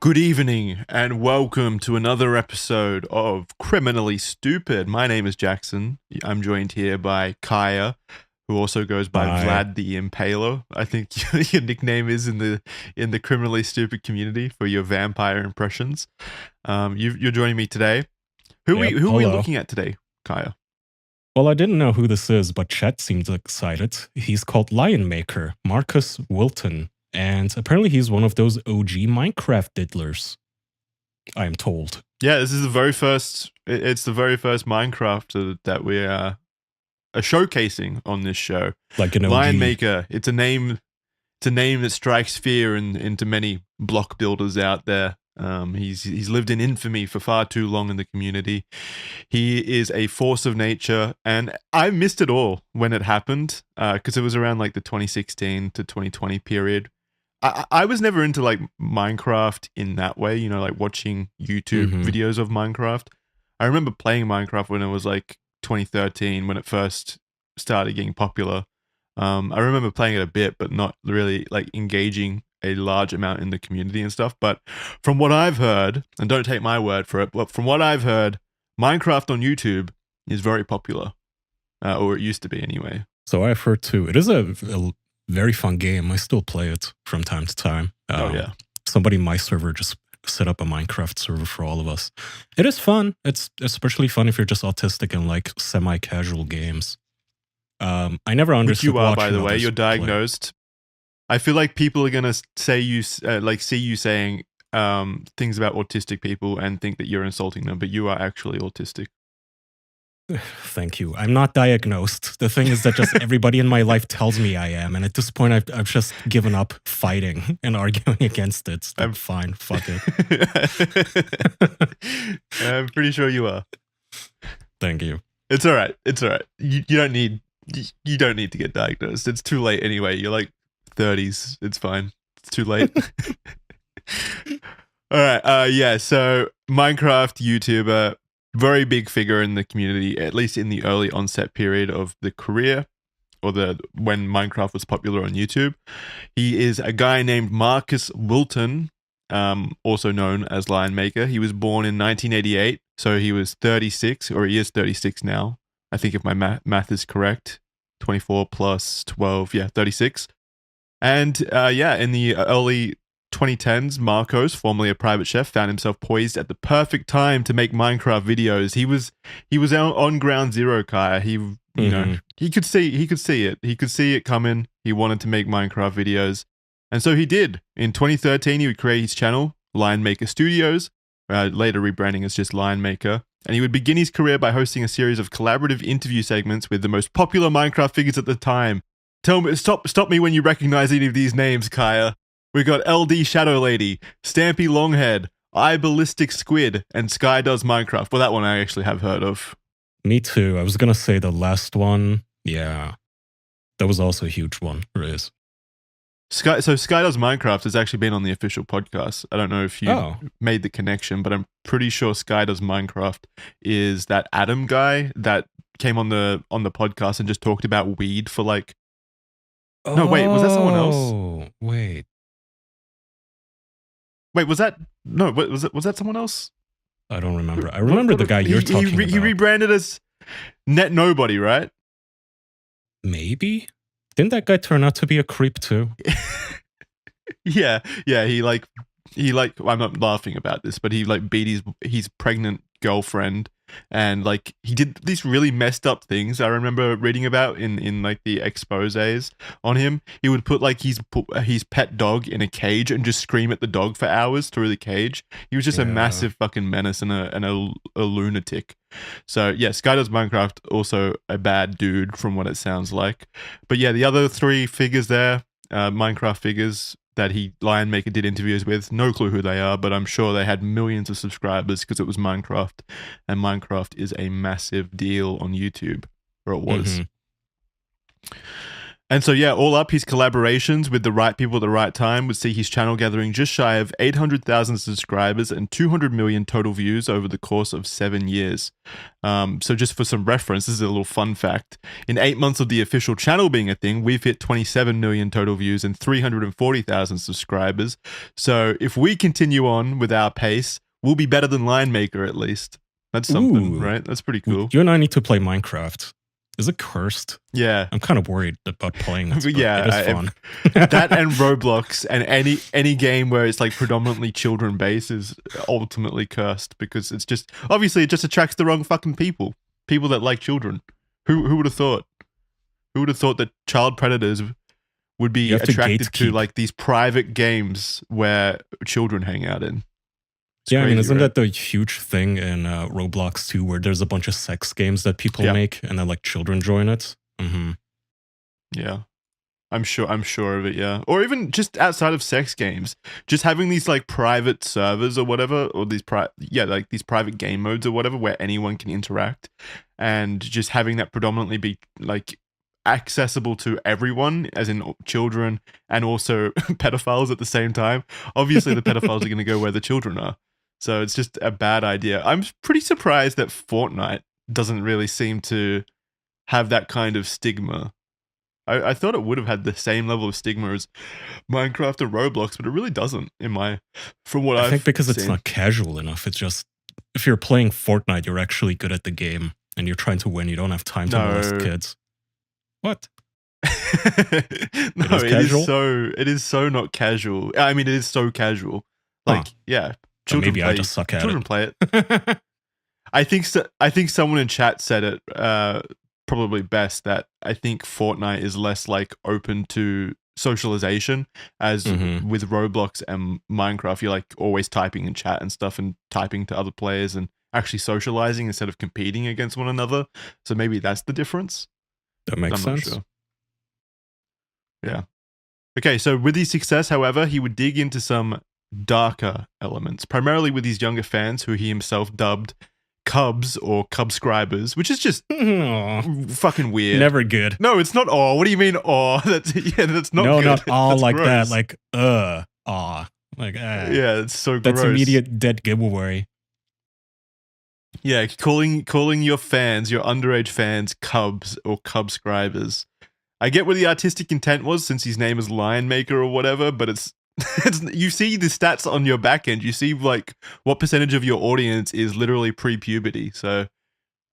Good evening and welcome to another episode of Criminally Stupid. My name is Jackson. I'm joined here by Kaya, who also goes by Hi. Vlad the Impaler. I think your nickname is in the Criminally Stupid community for your vampire impressions. You're joining me today. Who Yep. are we Hello. looking at today, Kaya? Well, I didn't know who this is, but Chet seems excited. He's called Lionmaker, Marcus Wilton, and apparently he's one of those OG Minecraft diddlers. I am told. Yeah, this is the very first. It's the very first Minecraft that we are showcasing on this show. Like an OG. Lionmaker. It's a name that strikes fear into many block builders out there. He's lived in infamy for far too long in the community. He is a force of nature, and I missed it all when it happened because it was around like the 2016 to 2020 period. I was never into like Minecraft in that way, like watching YouTube videos of Minecraft. I remember playing Minecraft when it was like 2013 when it first started getting popular. I remember playing it a bit, but not really like engaging a large amount in the community and stuff. But from what I've heard, and don't take my word for it, but from what I've heard, Minecraft on YouTube is very popular, or it used to be anyway. So I've heard too. It is a very fun game. I still play it from time to time. Oh yeah. Somebody in my server just set up a Minecraft server for all of us. It is fun. It's especially fun if you're just autistic and like semi-casual games. I never understood. Which you are, by the way. You're diagnosed. I feel like people are gonna say you see you saying things about autistic people and think that you're insulting them, but you are actually autistic. Thank you. I'm not diagnosed. The thing is that just everybody in my life tells me I am, and at this point, I've just given up fighting and arguing against it. I'm fine. Fuck it. I'm pretty sure you are. Thank you. It's all right. It's all right. You don't need to get diagnosed. It's too late anyway. You're like 30s. It's fine. It's too late. All right. Yeah. So Minecraft YouTuber, very big figure in the community, at least in the early onset period of the career, or when Minecraft was popular on YouTube. He is a guy named Marcus Wilton, also known as Lionmaker. He was born in 1988, so he was 36, or he is 36 now. I think if my math is correct, 24 plus 12, 36. And in the early 2010s, Marcos, formerly a private chef, found himself poised at the perfect time to make Minecraft videos. He was on ground zero, Kaya. He could see it. He could see it coming. He wanted to make Minecraft videos, and so he did. In 2013, he would create his channel, Lionmaker Studios, later rebranding as just Lionmaker, and he would begin his career by hosting a series of collaborative interview segments with the most popular Minecraft figures at the time. Tell me, stop me when you recognize any of these names, Kaya. We got LD Shadow Lady, Stampy Longhead, I Ballistic Squid, and Sky Does Minecraft. Well, that one I actually have heard of. Me too. I was gonna say the last one. Yeah, that was also a huge one. It is. Sky Does Minecraft has actually been on the official podcast. I don't know if you made the connection, but I'm pretty sure Sky Does Minecraft is that Adam guy that came on the podcast and just talked about weed for like. No, wait, was that someone else? Oh, wait. Wait, was that someone else? I don't remember. I remember the guy you're talking about. He rebranded as Net Nobody, right? Maybe. Didn't that guy turn out to be a creep too? Yeah. He I'm not laughing about this, but he like beat his pregnant girlfriend, and like he did these really messed up things. I remember reading about in like the exposés on him. He would put like his pet dog in a cage and just scream at the dog for hours through the cage. He was just a massive fucking menace and a lunatic. So yeah, Sky Does Minecraft, also a bad dude from what it sounds like. But yeah, the other three figures there, Minecraft figures that Lionmaker did interviews with, no clue who they are, but I'm sure they had millions of subscribers because it was Minecraft, and Minecraft is a massive deal on YouTube, or it was. And so, yeah, all up, his collaborations with the right people at the right time would see his channel gathering just shy of 800,000 subscribers and 200 million total views over the course of 7 years. So just for some reference, this is a little fun fact. In 8 months of the official channel being a thing, we've hit 27 million total views and 340,000 subscribers. So if we continue on with our pace, we'll be better than Lionmaker at least. That's something, right? That's pretty cool. You and I need to play Minecraft. Is it cursed? Yeah. I'm kind of worried about playing it. Yeah, it is fun. That and Roblox and any game where it's like predominantly children based is ultimately cursed because it's just obviously it just attracts the wrong fucking people. People that like children. Who would have thought? Who would have thought that child predators would be attracted to like these private games where children hang out in? It's crazy, I mean, isn't that the huge thing in Roblox too, where there's a bunch of sex games that people make and then like children join it? Mm-hmm. Yeah, I'm sure of it. Yeah, or even just outside of sex games, just having these like private servers or whatever, or these like these private game modes or whatever, where anyone can interact, and just having that predominantly be like accessible to everyone, as in children and also pedophiles at the same time. Obviously, the pedophiles are going to go where the children are. So it's just a bad idea. I'm pretty surprised that Fortnite doesn't really seem to have that kind of stigma. I thought it would have had the same level of stigma as Minecraft or Roblox, but it really doesn't. From what I think, because it's not casual enough. It's just if you're playing Fortnite, you're actually good at the game and you're trying to win. You don't have time to molest kids. What? No, it is so not casual. I mean, it is so casual. Like, yeah. Children maybe I just suck at children play it. I think someone in chat said it probably best, that I think Fortnite is less like open to socialization as with Roblox and Minecraft. You're like always typing in chat and stuff and typing to other players and actually socializing instead of competing against one another. So maybe that's the difference. That makes sense. Sure. Yeah. Okay, so with his success, however, he would dig into some darker elements, primarily with his younger fans, who he himself dubbed Cubs or Cubscribers, which is just fucking weird. Never good. No, it's not aw. What do you mean aw? That's not no, good. Not aw like gross. that. Like aw. Like yeah, it's so that's gross. Immediate dead giveaway. Yeah, calling your fans, your underage fans, Cubs or Cubscribers. I get what the artistic intent was, since his name is Lionmaker or whatever, but it's you see the stats on your back end. You see like what percentage of your audience is literally pre-puberty. So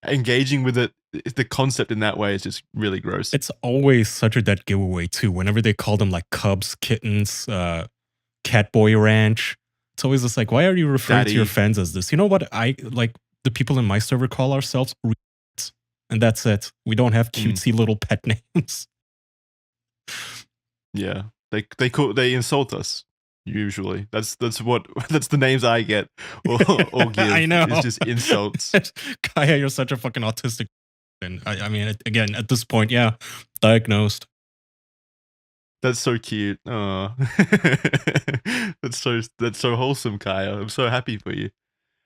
engaging with it, the concept in that way is just really gross. It's always such a dead giveaway too. Whenever they call them like Cubs, Kittens, Catboy Ranch, it's always just like, why are you referring to your fans as this? You know what? I like the people in my server call ourselves, and that's it. We don't have cutesy little pet names. Yeah. They insult us usually. That's the names I get or give. I know. It's just insults. Kaya, you're such a fucking autistic. And I mean, again, at this point, yeah, diagnosed. That's so cute. Oh, that's so wholesome, Kaya. I'm so happy for you.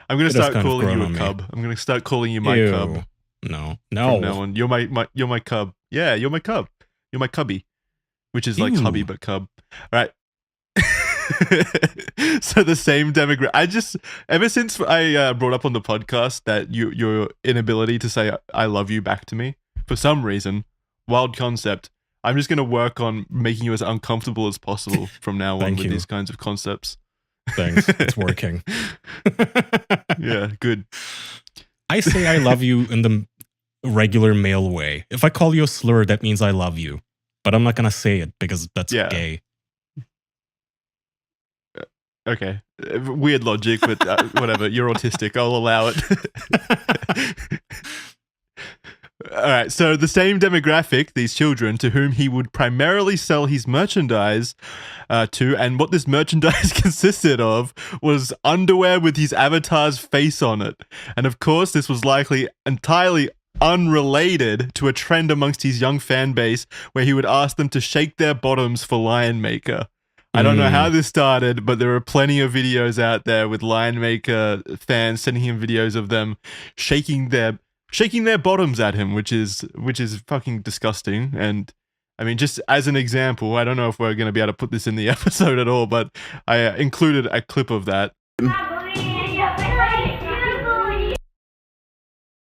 I'm gonna start calling you a cub. I'm gonna start calling you my cub. No. From now on, you're my cub. Yeah, you're my cub. You're my cubby. Which is like hubby but cub. All right. So the same demographic. Ever since I brought up on the podcast that your inability to say I love you back to me, for some reason, wild concept, I'm just going to work on making you as uncomfortable as possible from now on with these kinds of concepts. Thanks. It's working. Yeah, good. I say I love you in the regular male way. If I call you a slur, that means I love you. But I'm not going to say it because that's gay. Okay. Weird logic, but whatever. You're autistic. I'll allow it. All right. So the same demographic, these children, to whom he would primarily sell his merchandise to, and what this merchandise consisted of was underwear with his avatar's face on it. And of course, this was likely entirely unrelated to a trend amongst his young fan base where he would ask them to shake their bottoms for Lionmaker. I don't know how this started, but there are plenty of videos out there with Lionmaker fans sending him videos of them shaking their bottoms at him, which is fucking disgusting. And I mean, just as an example, I don't know if we're going to be able to put this in the episode at all, but I included a clip of that.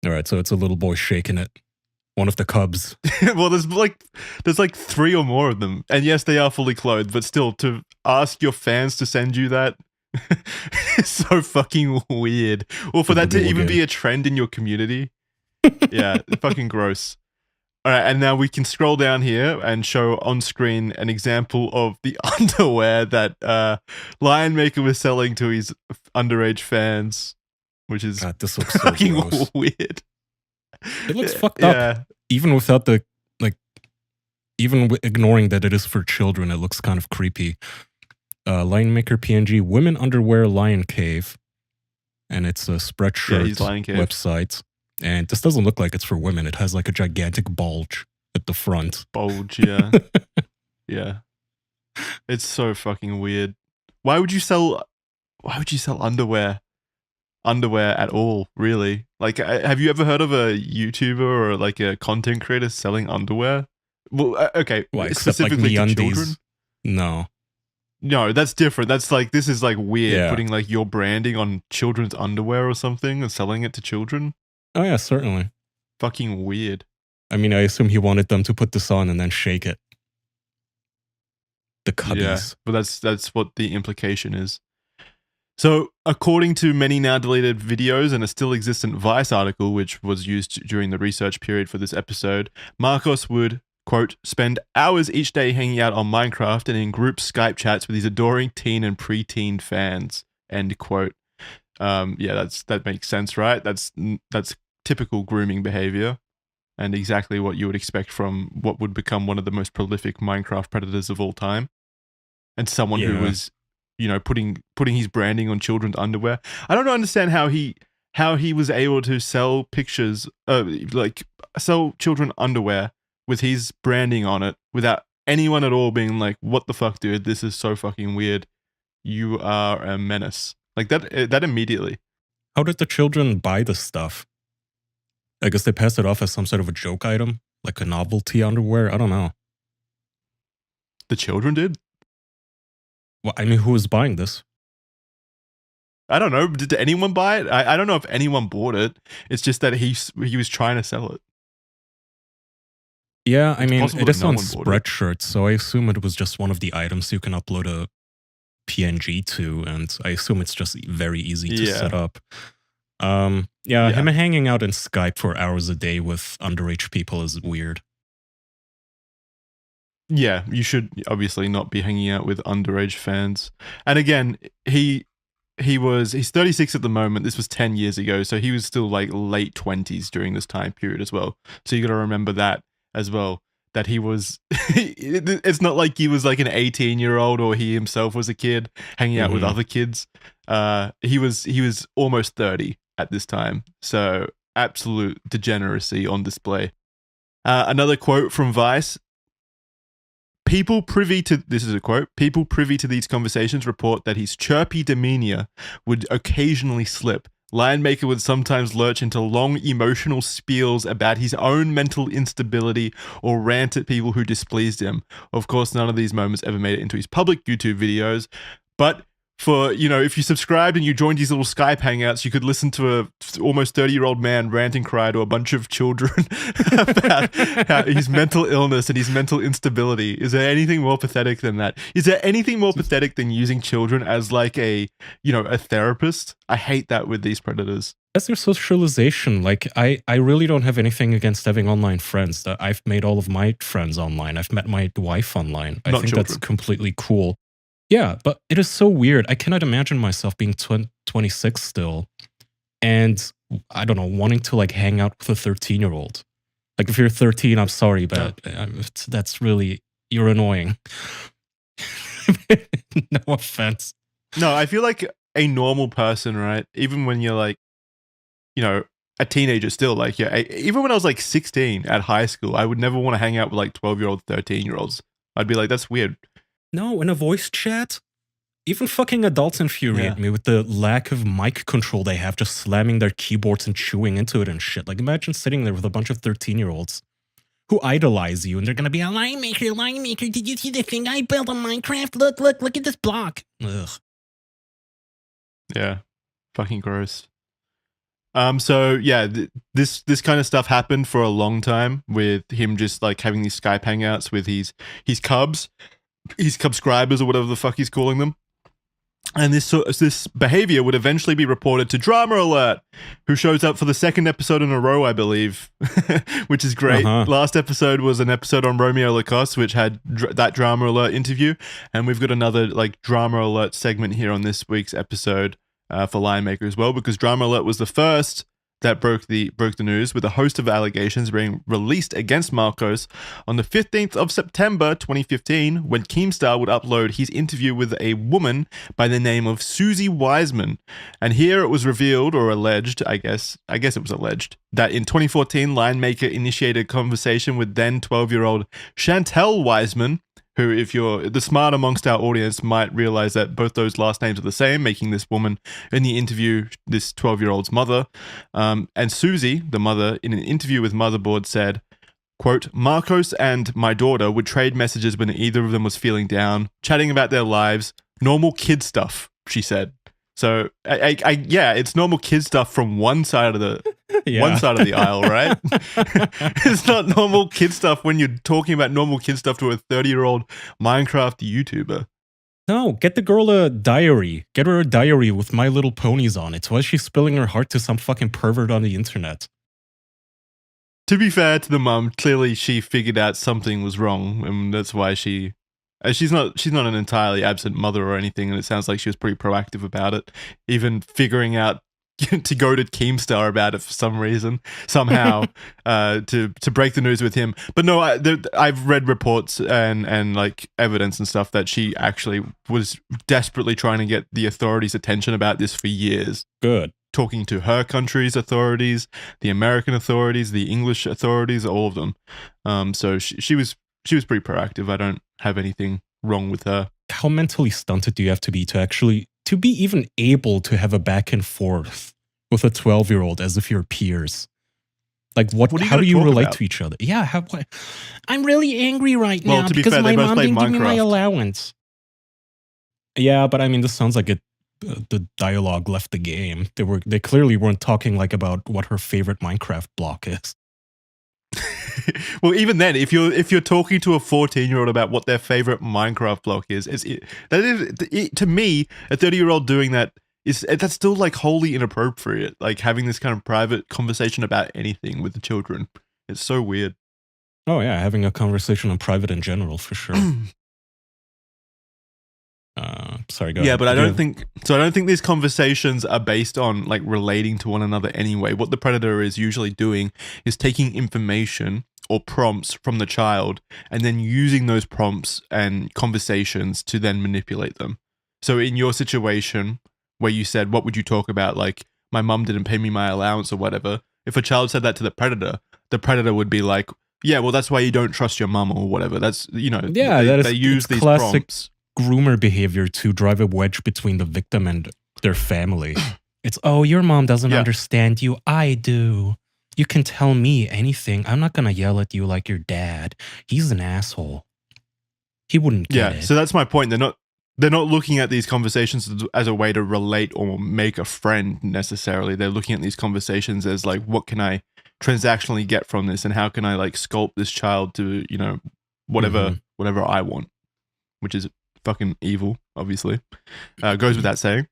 All right, so it's a little boy shaking it. One of the cubs. Well, there's like 3 or more of them, and yes, they are fully clothed, but still, to ask your fans to send you that is so fucking weird. Or for that to even be a trend in your community, yeah, fucking gross. All right, and now we can scroll down here and show on screen an example of the underwear that Lionmaker was selling to his underage fans, which is God, this looks so fucking gross. weird. It looks fucked up. Even without the, like, even ignoring that it is for children, it looks kind of creepy. Lionmaker PNG, women underwear lion cave. And it's a Spreadshirt website. And this doesn't look like it's for women. It has like a gigantic bulge at the front. Bulge, yeah. Yeah. It's so fucking weird. Why would you sell underwear at all, really? Like, have you ever heard of a YouTuber or like a content creator selling underwear? Well, okay, specifically like to children? No, that's different. That's like, this is like weird, putting like your branding on children's underwear or something and selling it to children. Oh yeah, certainly. Fucking weird. I mean, I assume he wanted them to put this on and then shake it. The cubbies. Yeah, but that's what the implication is. So, according to many now deleted videos and a still existent Vice article, which was used during the research period for this episode, Marcos would, quote, spend hours each day hanging out on Minecraft and in group Skype chats with his adoring teen and preteen fans, end quote. Yeah, that makes sense, right? That's typical grooming behavior and exactly what you would expect from what would become one of the most prolific Minecraft predators of all time. And someone who was, you know, putting his branding on children's underwear. I don't understand how he was able to sell pictures, like sell children underwear with his branding on it without anyone at all being like, "What the fuck, dude? This is so fucking weird. You are a menace." Like that immediately. How did the children buy this stuff? I guess they passed it off as some sort of a joke item, like a novelty underwear. I don't know. The children did? Well, I mean, who was buying this? I don't know. Did anyone buy it? I don't know if anyone bought it. It's just that he was trying to sell it. Yeah, I mean, it is on Spreadshirt, so I assume it was just one of the items you can upload a PNG to, and I assume it's just very easy to set up. Him hanging out in Skype for hours a day with underage people is weird. Yeah, you should obviously not be hanging out with underage fans. And again, he's 36 at the moment. This was 10 years ago, so he was still like late 20s during this time period as well. So you got to remember that as well, that he was it's not like he was like an 18-year-old or he himself was a kid hanging out with other kids. He was almost 30 at this time. So absolute degeneracy on display. Another quote from Vice. People privy to these conversations report that his chirpy demeanor would occasionally slip. Lionmaker would sometimes lurch into long emotional spiels about his own mental instability or rant at people who displeased him. Of course, none of these moments ever made it into his public YouTube videos, but for, you know, if you subscribed and you joined these little Skype hangouts, you could listen to a almost 30-year-old man rant and cry to a bunch of children about his mental illness and his mental instability. Is there anything more pathetic than that? Is there anything more pathetic than using children as like a therapist? I hate that with these predators. That's their socialization. Like, I really don't have anything against having online friends. I've made all of my friends online. I've met my wife online. I think that's completely cool. Yeah, but it is so weird. I cannot imagine myself being 26 still and, I don't know, wanting to like hang out with a 13-year-old. Like, if you're 13, I'm sorry, but that's really, you're annoying. No offense. No, I feel like a normal person, right? Even when you're like, you know, a teenager still, like, yeah, even when I was like 16 at high school, I would never want to hang out with like 12-year-old, 13-year-olds. I'd be like, that's weird. No, in a voice chat, even fucking adults infuriate me with the lack of mic control they have, just slamming their keyboards and chewing into it and shit. Like, imagine sitting there with a bunch of 13-year-olds who idolize you, and they're gonna be a Lionmaker. Did you see the thing I built on Minecraft? Look at this block. Ugh. Yeah, fucking gross. So yeah, this kind of stuff happened for a long time with him just like having these Skype hangouts with his cubs, his subscribers or whatever the fuck he's calling them. And this behavior would eventually be reported to Drama Alert, who shows up for the second episode in a row, I believe, which is great. Last episode was an episode on Romeo Lacoste, which had that Drama Alert interview, and we've got another like Drama Alert segment here on this week's episode for Lionmaker as well, because Drama Alert was the first that broke the news, with a host of allegations being released against Marcos on the 15th of September 2015, when Keemstar would upload his interview with a woman by the name of Susie Wiseman. And here it was revealed, or alleged, I guess it was alleged, that in 2014, Lionmaker initiated a conversation with then 12-year-old Chantel Wiseman, who, if you're the smart amongst our audience, might realize that both those last names are the same, making this woman in the interview this 12-year-old's mother. And Susie, the mother, in an interview with Motherboard said, quote, Marcos and my daughter would trade messages when either of them was feeling down, chatting about their lives, normal kid stuff, she said. So, yeah, it's normal kid stuff from one side of the aisle, right? It's not normal kid stuff when you're talking about normal kid stuff to a 30-year-old Minecraft YouTuber. No, get the girl a diary. Get her a diary with My Little Ponies on it. Why is she spilling her heart to some fucking pervert on the internet? To be fair to the mum, clearly she figured out something was wrong, and that's why she's not an entirely absent mother or anything, and it sounds like she was pretty proactive about it, even figuring out to go to Keemstar about it for some reason, somehow, to break the news with him. But no, I've read reports and like evidence and stuff that she actually was desperately trying to get the authorities' attention about this for years. Good. Talking to her country's authorities, the American authorities, the English authorities, all of them. So she was pretty proactive. I don't have anything wrong with her. How mentally stunted do you have to be be even able to have a back and forth with a 12-year-old as if you're peers? Like how do you relate to each other? Yeah, I'm really angry right now because my mom didn't give me my allowance. Yeah, but I mean, this sounds like the dialogue left the game. They clearly weren't talking like about what her favorite Minecraft block is. Well, even then, if you're talking to a 14-year-old about what their favorite Minecraft block is, to me, a 30-year-old doing that's still like wholly inappropriate. Like having this kind of private conversation about anything with the children, it's so weird. Oh yeah, having a conversation on private in general for sure. Sorry, go ahead. Yeah, but I don't think these conversations are based on like relating to one another anyway. What the predator is usually doing is taking information or prompts from the child and then using those prompts and conversations to then manipulate them. So in your situation where you said, what would you talk about? Like, my mum didn't pay me my allowance or whatever. If a child said that to the predator would be like, yeah, well, that's why you don't trust your mum or whatever. That's, they use these prompts. Groomer behavior to drive a wedge between the victim and their family. It's, oh, your mom doesn't understand you. I do. You can tell me anything. I'm not going to yell at you like your dad. He's an asshole. He wouldn't get it. Yeah, so that's my point. They're not looking at these conversations as a way to relate or make a friend necessarily. They're looking at these conversations as like, what can I transactionally get from this, and how can I like sculpt this child to, whatever I want, which is fucking evil, obviously. Goes without saying.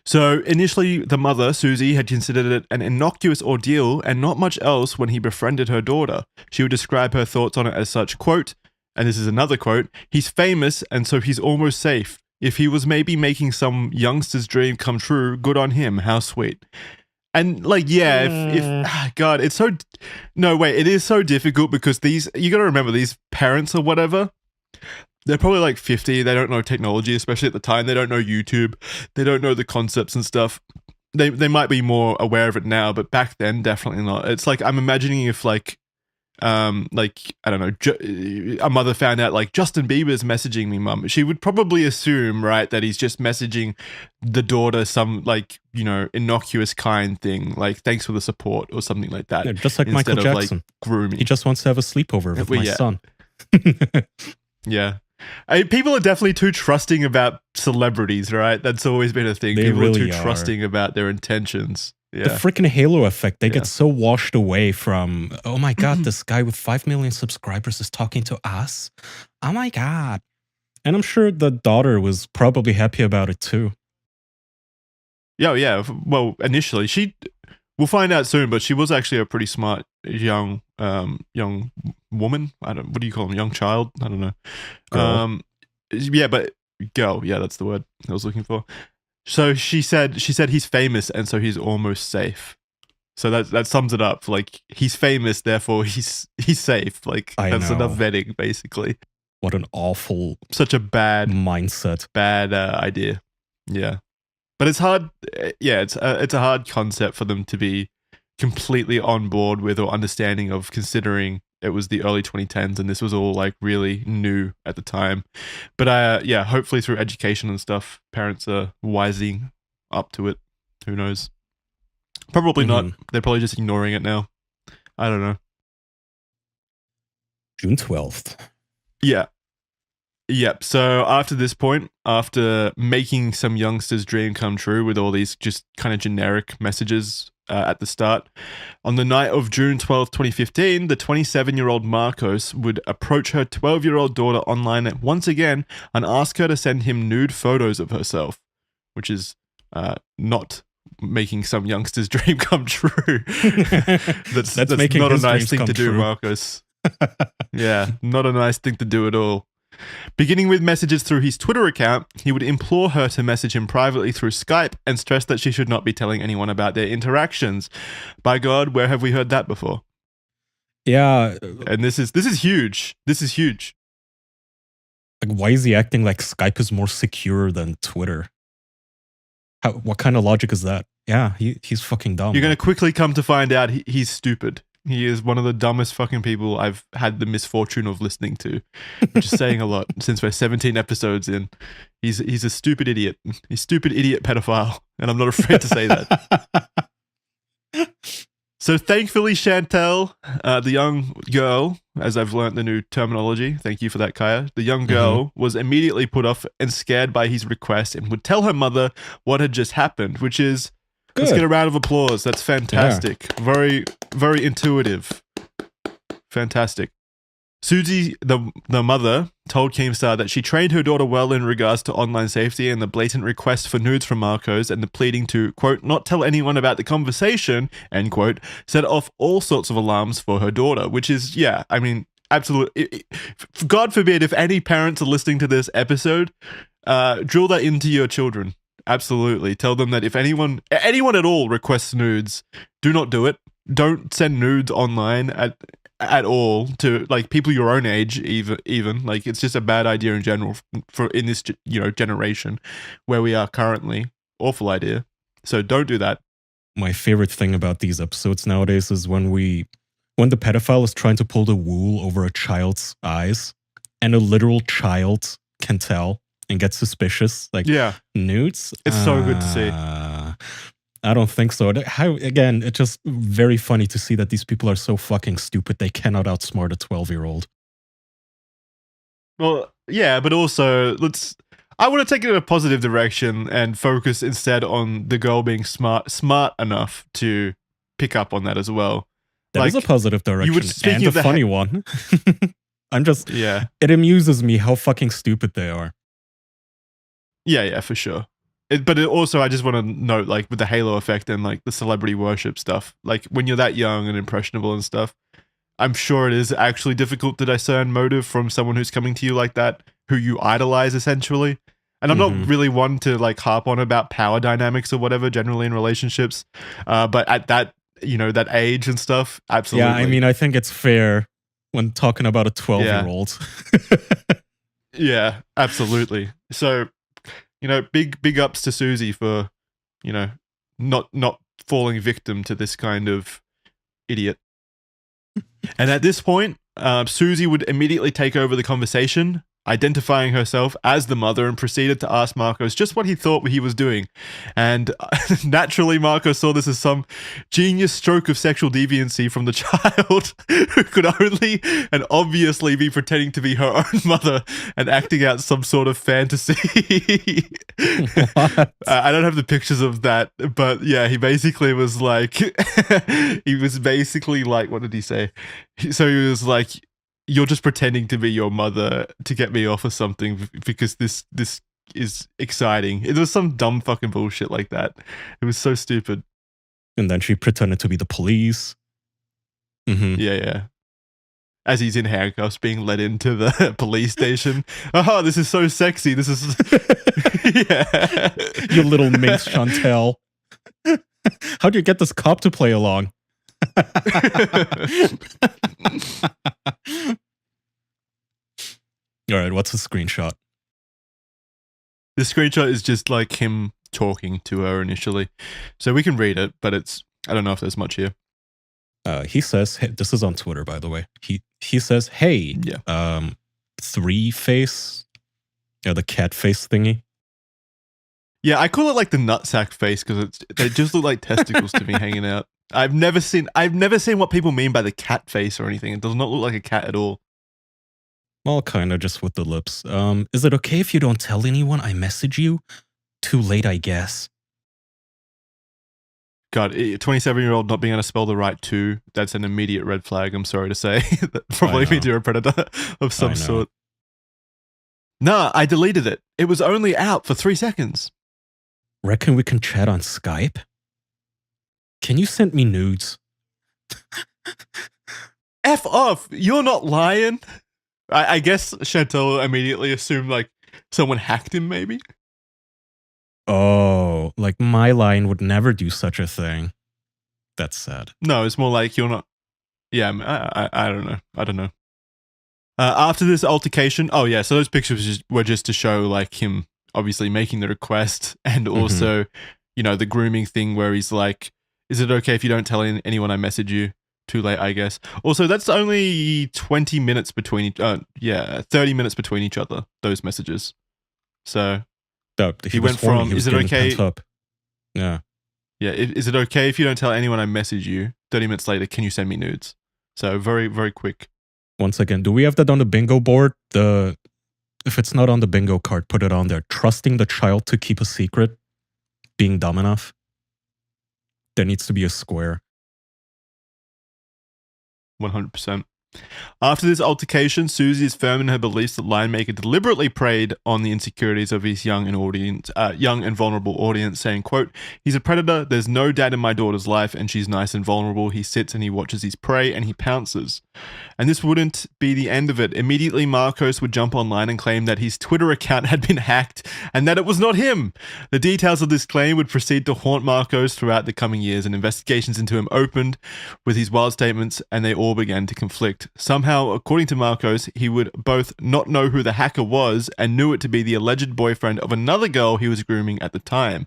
So initially, the mother, Susie, had considered it an innocuous ordeal and not much else when he befriended her daughter. She would describe her thoughts on it as such, quote, and this is another quote, he's famous and so he's almost safe. If he was maybe making some youngster's dream come true, good on him, how sweet. And like, yeah, if God, it is so difficult because you got to remember, these parents or whatever, they're probably like 50. They don't know technology, especially at the time. They don't know YouTube. They don't know the concepts and stuff. They might be more aware of it now, but back then, definitely not. It's like, I'm imagining if like like, I don't know, a mother found out like Justin Bieber's messaging me, mum, she would probably assume, right, that he's just messaging the daughter some like, you know, innocuous kind thing, like thanks for the support or something like that. Yeah, just like Michael instead of Jackson. like grooming. He just wants to have a sleepover with my son. Yeah. People are definitely too trusting about celebrities, right? That's always been a thing. They People really are too trusting about their intentions. Yeah. The freaking halo effect, they get so washed away from, oh my God, this guy with 5 million subscribers is talking to us. Oh my God. And I'm sure the daughter was probably happy about it too. Yeah. Well, initially, we'll find out soon, but she was actually a pretty smart young woman. What do you call them? Young child? I don't know. Girl. Yeah, but girl. Yeah, that's the word I was looking for. So she said he's famous and so he's almost safe. So that sums it up. Like, he's famous, therefore he's safe. Like, that's enough vetting, basically. What an awful, such a bad mindset, bad idea. Yeah, but it's hard. Yeah, it's a hard concept for them to be completely on board with or understanding of, considering it was the early 2010s and this was all like really new at the time. But yeah, hopefully through education and stuff, parents are wising up to it. Who knows? Probably not. They're probably just ignoring it now. I don't know. June 12th. Yeah. Yep. So after this point, after making some youngsters' dream come true with all these just kind of generic messages at the start, on the night of June 12th, 2015, the 27-year-old Marcos would approach her 12-year-old daughter online once again and ask her to send him nude photos of herself, which is not making some youngster's dream come true. that's not a nice thing to do, Marcos. Yeah, not a nice thing to do at all. Beginning with messages through his Twitter account, he would implore her to message him privately through Skype and stress that she should not be telling anyone about their interactions. By God, where have we heard that before? Yeah. And this is huge. This is huge. Like, why is he acting like Skype is more secure than Twitter? What kind of logic is that? Yeah, he's fucking dumb. You're going to quickly come to find out he's stupid. He is one of the dumbest fucking people I've had the misfortune of listening to, which is saying a lot since we're 17 episodes in. He's a stupid idiot. He's a stupid idiot pedophile, and I'm not afraid to say that. So thankfully, Chantel, the young girl, as I've learned the new terminology, thank you for that, Kaya, the young girl was immediately put off and scared by his request and would tell her mother what had just happened, which is, good. Let's get a round of applause. That's fantastic. Yeah. Very, very intuitive. Fantastic. Susie, the mother, told Keemstar that she trained her daughter well in regards to online safety, and the blatant request for nudes from Marcos and the pleading to, quote, not tell anyone about the conversation, end quote, set off all sorts of alarms for her daughter, which is, yeah, I mean, absolutely. God forbid if any parents are listening to this episode, drill that into your children. Absolutely. Tell them that if anyone at all requests nudes, do not do it. Don't send nudes online at all to like people your own age, even like, it's just a bad idea in general for in this, you know, generation where we are currently. Awful idea. So don't do that. My favorite thing about these episodes nowadays is when the pedophile is trying to pull the wool over a child's eyes and a literal child can tell and get suspicious. Like, yeah, nudes. It's so good to see. I don't think so. Again, it's just very funny to see that these people are so fucking stupid. They cannot outsmart a 12-year-old. Well, yeah, but also I want to take it in a positive direction and focus instead on the girl being smart enough to pick up on that as well. That is a positive direction and a funny one. Yeah. It amuses me how fucking stupid they are. Yeah, for sure. But also, I just want to note, like, with the halo effect and, like, the celebrity worship stuff, like, when you're that young and impressionable and stuff, I'm sure it is actually difficult to discern motive from someone who's coming to you like that, who you idolize, essentially. And I'm not really one to, like, harp on about power dynamics or whatever, generally in relationships. But at that, you know, that age and stuff, absolutely. Yeah, I mean, I think it's fair when talking about a 12-year-old. Yeah, absolutely. So, you know, big ups to Susie for, you know, not falling victim to this kind of idiot. And at this point, Susie would immediately take over the conversation, identifying herself as the mother, and proceeded to ask Marcos just what he thought he was doing. And naturally, Marcos saw this as some genius stroke of sexual deviancy from the child, who could only and obviously be pretending to be her own mother and acting out some sort of fantasy. I don't have the pictures of that, but yeah, he basically was like, what did he say? So he was like, you're just pretending to be your mother to get me off or something because this is exciting. It was some dumb fucking bullshit like that. It was so stupid. And then she pretended to be the police. Mm-hmm. Yeah. As he's in handcuffs being led into the police station. Oh, this is so sexy. This is... yeah. You little minx, Chantel. How'd you get this cop to play along? All right, what's the screenshot? The screenshot is just like him talking to her initially. So we can read it, but I don't know if there's much here. He says, hey, this is on Twitter, by the way. He says, hey, yeah. Three face, the cat face thingy. Yeah, I call it like the nutsack face because they just look like testicles to me hanging out. I've never seen what people mean by the cat face or anything. It does not look like a cat at all. Well, kind of just with the lips. Is it okay if you don't tell anyone I message you? Too late, I guess. God, 27-year-old not being able to spell the right two, that's an immediate red flag, I'm sorry to say. That probably means you're a predator of some sort. Nah, I deleted it. It was only out for 3 seconds. Reckon we can chat on Skype? Can you send me nudes? F off! You're not lying. I guess Chantel immediately assumed like someone hacked him, maybe? Oh, like my line would never do such a thing. That's sad. No, it's more like you're not... Yeah, I don't know. I don't know. After this altercation... Oh, yeah, so those pictures were just to show like him obviously making the request and also, you know, the grooming thing where he's like, is it okay if you don't tell anyone I message you? Too late, I guess. Also, that's only 20 minutes between... 30 minutes between each other, those messages. So... he went from, is it okay? Yeah. Yeah, is it okay if you don't tell anyone I message you? 30 minutes later, can you send me nudes? So very, very quick. Once again, do we have that on the bingo board? If it's not on the bingo card, put it on there. Trusting the child to keep a secret. Being dumb enough. There needs to be a square. 100%. After this altercation, Susie is firm in her beliefs that Lionmaker deliberately preyed on the insecurities of his young and vulnerable audience, saying, quote, he's a predator, there's no dad in my daughter's life, and she's nice and vulnerable. He sits and he watches his prey, and he pounces. And this wouldn't be the end of it. Immediately, Marcos would jump online and claim that his Twitter account had been hacked, and that it was not him. The details of this claim would proceed to haunt Marcos throughout the coming years, and investigations into him opened with his wild statements, and they all began to conflict. Somehow, according to Marcos, he would both not know who the hacker was and knew it to be the alleged boyfriend of another girl he was grooming at the time.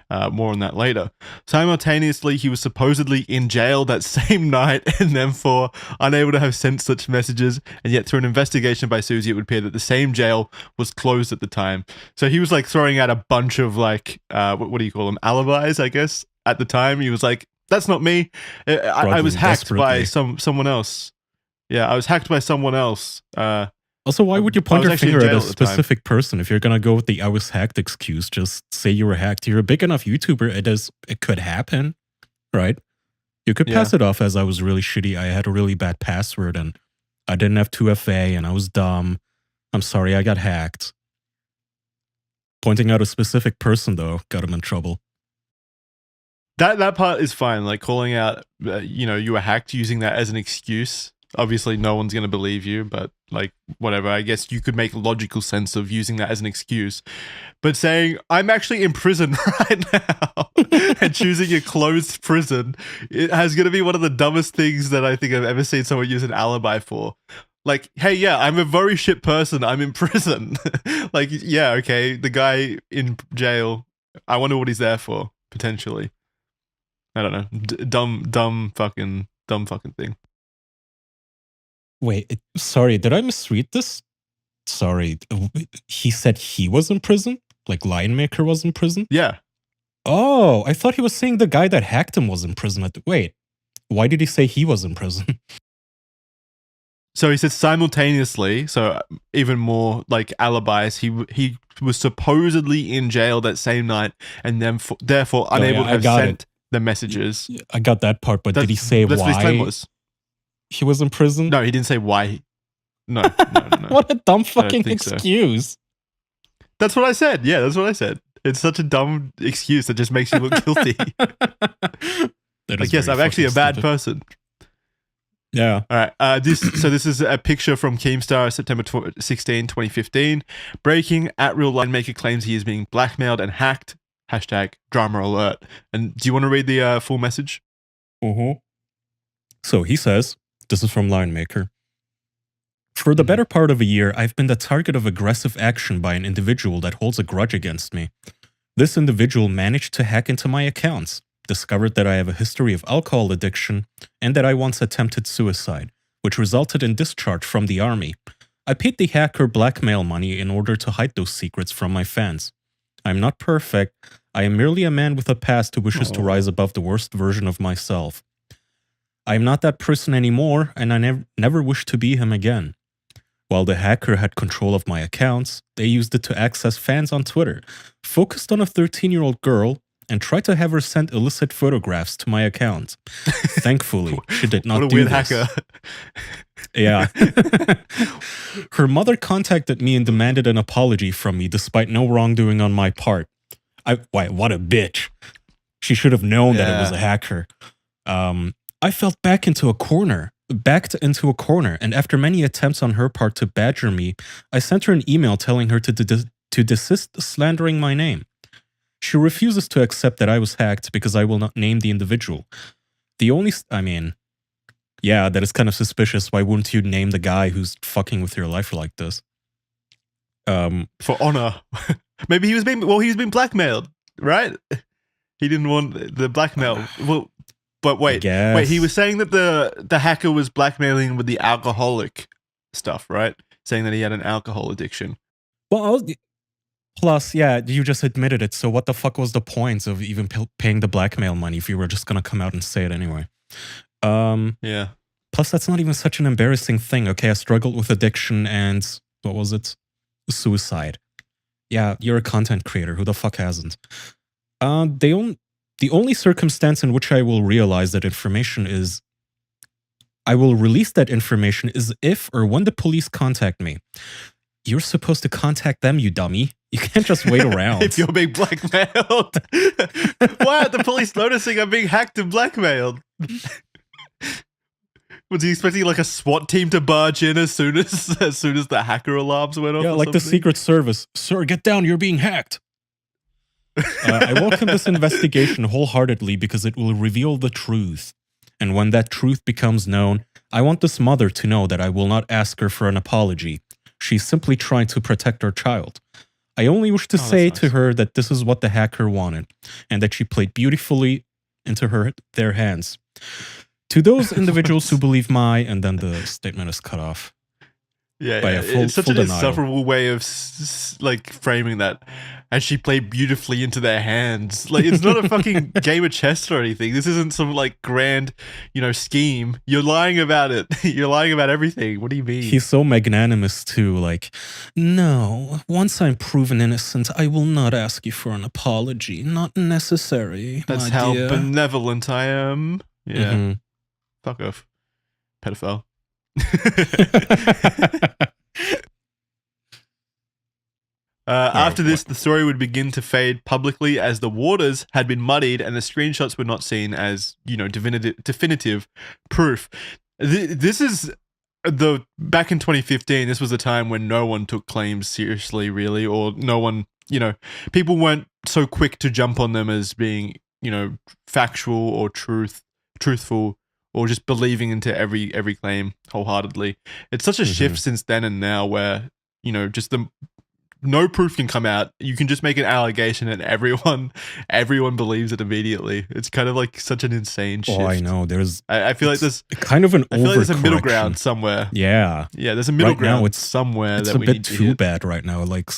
More on that later. Simultaneously, he was supposedly in jail that same night and therefore unable to have sent such messages, and yet through an investigation by Susie, it would appear that the same jail was closed at the time. So he was like throwing out a bunch of like, what do you call them? Alibis, I guess, at the time. He was like, that's not me. I was hacked by someone else. Yeah, I was hacked by someone else. Also, why would you point your finger at a specific person? If you're going to go with the I was hacked excuse, just say you were hacked. You're a big enough YouTuber. It could happen, right? You could pass it off as I was really shitty. I had a really bad password and I didn't have 2FA and I was dumb. I'm sorry I got hacked. Pointing out a specific person, though, got him in trouble. That part is fine. Like calling out, you were hacked, using that as an excuse. Obviously, no one's going to believe you, but like, whatever. I guess you could make logical sense of using that as an excuse. But saying, I'm actually in prison right now and choosing a closed prison, it has going to be one of the dumbest things that I think I've ever seen someone use an alibi for. Like, hey, yeah, I'm a very shit person. I'm in prison. Like, yeah, okay, the guy in jail, I wonder what he's there for, potentially. I don't know. Dumb fucking thing. Wait, sorry, did I misread this? Sorry, he said he was in prison? Like Lionmaker was in prison? Yeah. Oh, I thought he was saying the guy that hacked him was in prison. Wait, why did he say he was in prison? So he said simultaneously, so even more like alibis. He was supposedly in jail that same night, and then therefore unable to have sent the messages. I got that part, but did he say that's why what his claim was. He was in prison? No, he didn't say why. No. What a dumb fucking excuse. So. That's what I said. Yeah, that's what I said. It's such a dumb excuse that just makes you look guilty. Like, yes, I'm actually a bad person. Yeah. All right. This is a picture from Keemstar, September 16, 2015. Breaking, @real Lionmaker claims he is being blackmailed and hacked. #drama alert. And do you want to read the full message? So he says, this is from Lionmaker. For the better part of a year, I've been the target of aggressive action by an individual that holds a grudge against me. This individual managed to hack into my accounts, discovered that I have a history of alcohol addiction, and that I once attempted suicide, which resulted in discharge from the army. I paid the hacker blackmail money in order to hide those secrets from my fans. I'm not perfect. I am merely a man with a past who wishes to rise above the worst version of myself. I am not that person anymore, and I never wish to be him again. While the hacker had control of my accounts, they used it to access fans on Twitter, focused on a 13-year-old girl, and tried to have her send illicit photographs to my account. Thankfully, she did not do this. What a weird hacker. Yeah. Her mother contacted me and demanded an apology from me despite no wrongdoing on my part. What a bitch. She should have known that it was a hacker. I fell backed into a corner, and after many attempts on her part to badger me, I sent her an email telling her to desist slandering my name. She refuses to accept that I was hacked because I will not name the individual. Yeah, that is kind of suspicious. Why wouldn't you name the guy who's fucking with your life like this? For honor. Maybe he was being blackmailed, right? He didn't want the blackmail. Well, but wait, he was saying that the hacker was blackmailing with the alcoholic stuff, right? Saying that he had an alcohol addiction. Well, plus, yeah, you just admitted it. So what the fuck was the point of even paying the blackmail money if you were just going to come out and say it anyway? Yeah. Plus, that's not even such an embarrassing thing. Okay, I struggled with addiction and what was it? Suicide. Yeah, you're a content creator. Who the fuck hasn't? The only circumstance in which I will realize that information is I will release that information is if or when the police contact me. You're supposed to contact them, you dummy. You can't just wait around. If you're being blackmailed. Why aren't the police noticing I'm being hacked and blackmailed? Was he expecting like a SWAT team to barge in as soon as the hacker alarms went off? Yeah, like the Secret Service. Sir, get down, you're being hacked. I welcome this investigation wholeheartedly because it will reveal the truth. And when that truth becomes known, I want this mother to know that I will not ask her for an apology. She's simply trying to protect her child. I only wish to say to her that this is what the hacker wanted, and that she played beautifully into their hands. To those individuals who believe and then the statement is cut off. Yeah, it's such an insufferable way of like framing that. And she played beautifully into their hands. Like, it's not a fucking game of chess or anything. This isn't some like grand, scheme. You're lying about it. You're lying about everything. What do you mean? He's so magnanimous too. Like, no, once I'm proven innocent, I will not ask you for an apology. Not necessary. That's how benevolent I am. Yeah. Fuck off, pedophile. After this, the story would begin to fade publicly as the waters had been muddied and the screenshots were not seen as, definitive proof. This is back in 2015. This was a time when no one took claims seriously, really, or no one, people weren't so quick to jump on them as being, factual or truthful. Or just believing into every claim wholeheartedly. It's such a shift since then and now where, just no proof can come out. You can just make an allegation, and everyone believes it immediately. It's kind of like such an insane shift. Oh, I know. I feel like there's kind of an I feel like there's a middle overcorrection. ground somewhere. Yeah. Yeah, there's a middle Right now, ground it's somewhere It's that a we bit need to too hit. bad right now. Like,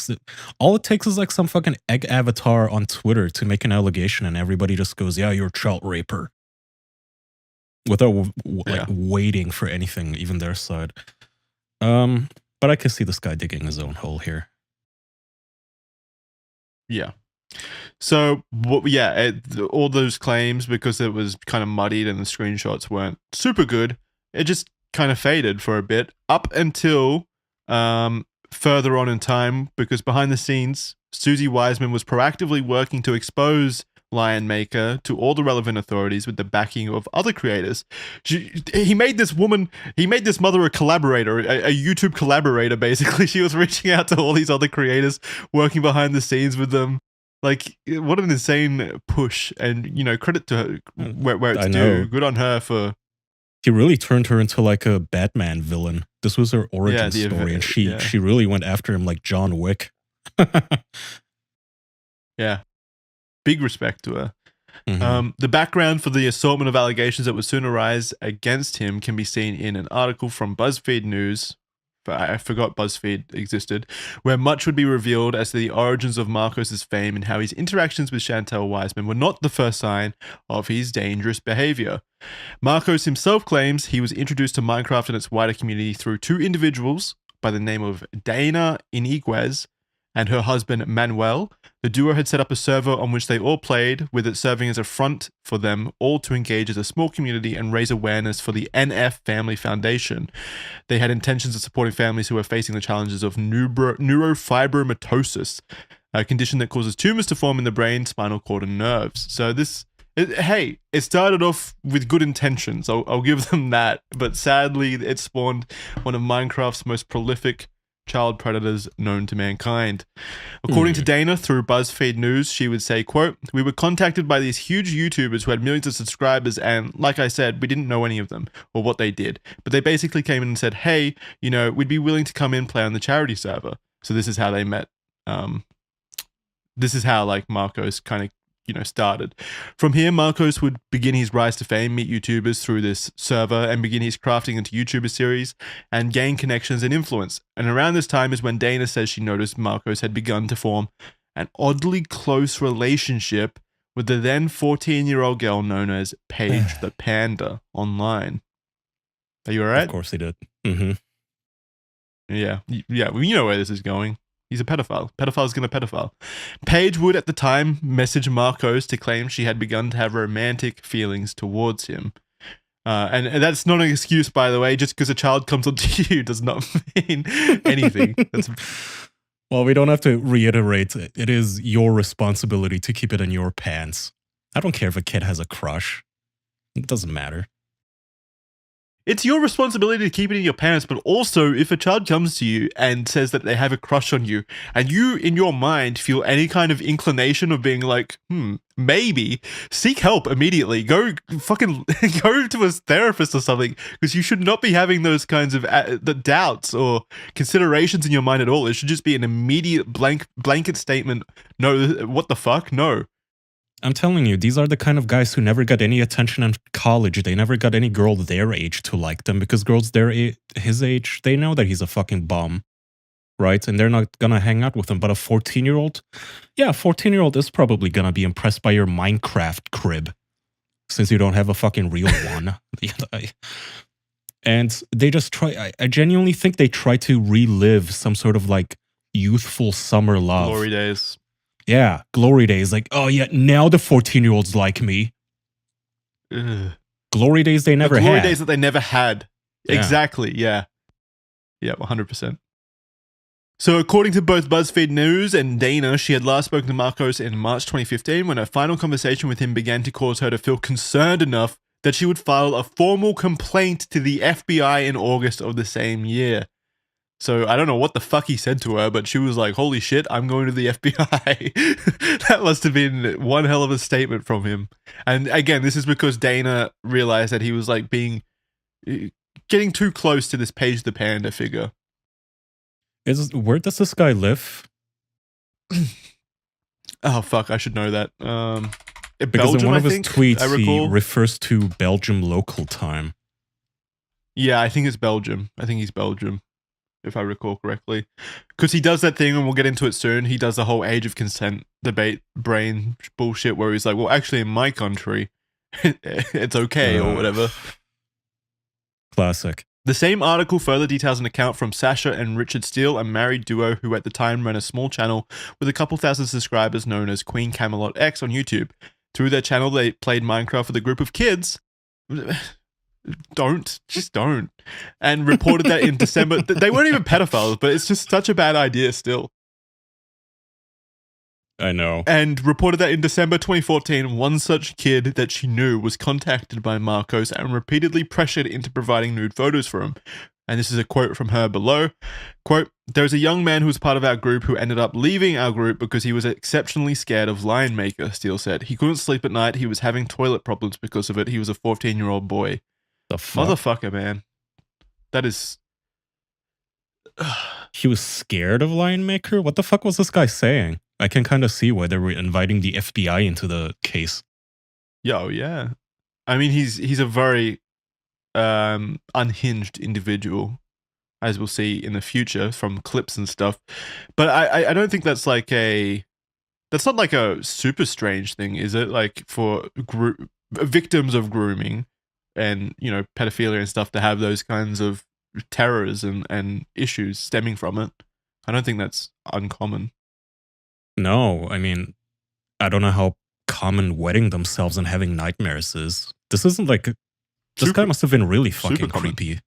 all it takes is like some fucking egg avatar on Twitter to make an allegation, and everybody just goes, "Yeah, you're a child raper," without like waiting for anything, even their side. But I can see this guy digging his own hole here. Yeah. So, all those claims, because it was kind of muddied and the screenshots weren't super good, it just kind of faded for a bit up until further on in time, because behind the scenes, Susie Wiseman was proactively working to expose Lionmaker to all the relevant authorities with the backing of other creators. He made this mother a collaborator, a YouTube collaborator, basically. She was reaching out to all these other creators, working behind the scenes with them. Like, what an insane push, and, you know, credit to her where it's due. Good on her for... He really turned her into like a Batman villain. This was her origin story, and she really went after him like John Wick. Yeah. Big respect to her. Mm-hmm. The background for the assortment of allegations that would soon arise against him can be seen in an article from BuzzFeed News. I forgot BuzzFeed existed, where much would be revealed as to the origins of Marcos's fame and how his interactions with Chantel Wiseman were not the first sign of his dangerous behavior. Marcos himself claims he was introduced to Minecraft and its wider community through two individuals by the name of Dana Iniguez and her husband Manuel. The duo had set up a server on which they all played, with it serving as a front for them all to engage as a small community and raise awareness for the NF Family Foundation. They had intentions of supporting families who are facing the challenges of neurofibromatosis, a condition that causes tumors to form in the brain, spinal cord, and nerves. So it started off with good intentions. I'll give them that, but sadly, it spawned one of Minecraft's most prolific child predators known to mankind. According to Dana, through BuzzFeed News, she would say, quote, "We were contacted by these huge YouTubers who had millions of subscribers, and like I said, we didn't know any of them or what they did. But they basically came in and said, hey, you know, we'd be willing to come in and play on the charity server." So this is how they met. This is how, like, Marcos kind of, you know, started. From here, Marcos would begin his rise to fame, meet YouTubers through this server, and begin his crafting into YouTuber series and gain connections and influence. And around this time is when Dana says she noticed Marcos had begun to form an oddly close relationship with the then 14-year-old girl known as Paige the Panda online. Are you all right? Of course he did. Mm-hmm. Yeah, well, you know where this is going. He's a pedophile. Pedophile's gonna pedophile. Paige would, at the time, message Marcos to claim she had begun to have romantic feelings towards him. And that's not an excuse, by the way. Just because a child comes onto you does not mean anything. Well, we don't have to reiterate. It is your responsibility to keep it in your pants. I don't care if a kid has a crush. It doesn't matter. It's your responsibility to keep it in your pants, but also if a child comes to you and says that they have a crush on you, and you, in your mind, feel any kind of inclination of being like, maybe, seek help immediately. Go fucking go to a therapist or something, because you should not be having those kinds of the doubts or considerations in your mind at all. It should just be an immediate blanket statement. No, what the fuck? No. I'm telling you, these are the kind of guys who never got any attention in college. They never got any girl their age to like them, because girls his age, they know that he's a fucking bum, right? And they're not gonna hang out with him. But a 14-year-old, yeah, a 14-year-old is probably gonna be impressed by your Minecraft crib, since you don't have a fucking real one. And they just try, I genuinely think they try to relive some sort of like youthful summer love. Glory days. Yeah, glory days. Like, oh yeah, now the 14-year-olds like me. Ugh. Glory days they never had. Glory days that they never had. Yeah. Exactly, yeah. Yeah, 100%. So according to both BuzzFeed News and Dana, she had last spoken to Marcos in March 2015 when her final conversation with him began to cause her to feel concerned enough that she would file a formal complaint to the FBI in August of the same year. So I don't know what the fuck he said to her, but she was like, holy shit, I'm going to the FBI. That must have been one hell of a statement from him. And again, this is because Dana realized that he was like getting too close to this Paige the Panda figure. Where does this guy live? Oh fuck, I should know that. Because in Belgium, one I of his think. I tweets, he recall. refers to Belgium local time. Yeah, I think it's Belgium. I think he's Belgium, if I recall correctly. Because he does that thing, and we'll get into it soon. He does the whole age of consent debate brain bullshit where he's like, well, actually, in my country, it's okay or whatever. Classic. The same article further details an account from Sasha and Richard Steele, a married duo who at the time ran a small channel with a couple thousand subscribers known as Queen Camelot X on YouTube. Through their channel, they played Minecraft with a group of kids. Just don't. And reported that in December. They weren't even pedophiles, but it's just such a bad idea still. I know. And reported that in December 2014, one such kid that she knew was contacted by Marcos and repeatedly pressured into providing nude photos for him. And this is a quote from her below. Quote, "There's a young man who was part of our group who ended up leaving our group because he was exceptionally scared of Lionmaker," Steele said. "He couldn't sleep at night. He was having toilet problems because of it. He was a 14-year-old boy." The fuck? Motherfucker, man. That is... He was scared of Lionmaker? What the fuck was this guy saying? I can kind of see why they were inviting the FBI into the case. Yo, yeah. I mean, he's a very unhinged individual, as we'll see in the future from clips and stuff. But I don't think that's like that's not like a super strange thing, is it? Like for victims of grooming and, you know, pedophilia and stuff to have those kinds of terrors and issues stemming from it. I don't think that's uncommon. No, I mean, I don't know how common wetting themselves and having nightmares is. This isn't like... This guy must have been really fucking creepy.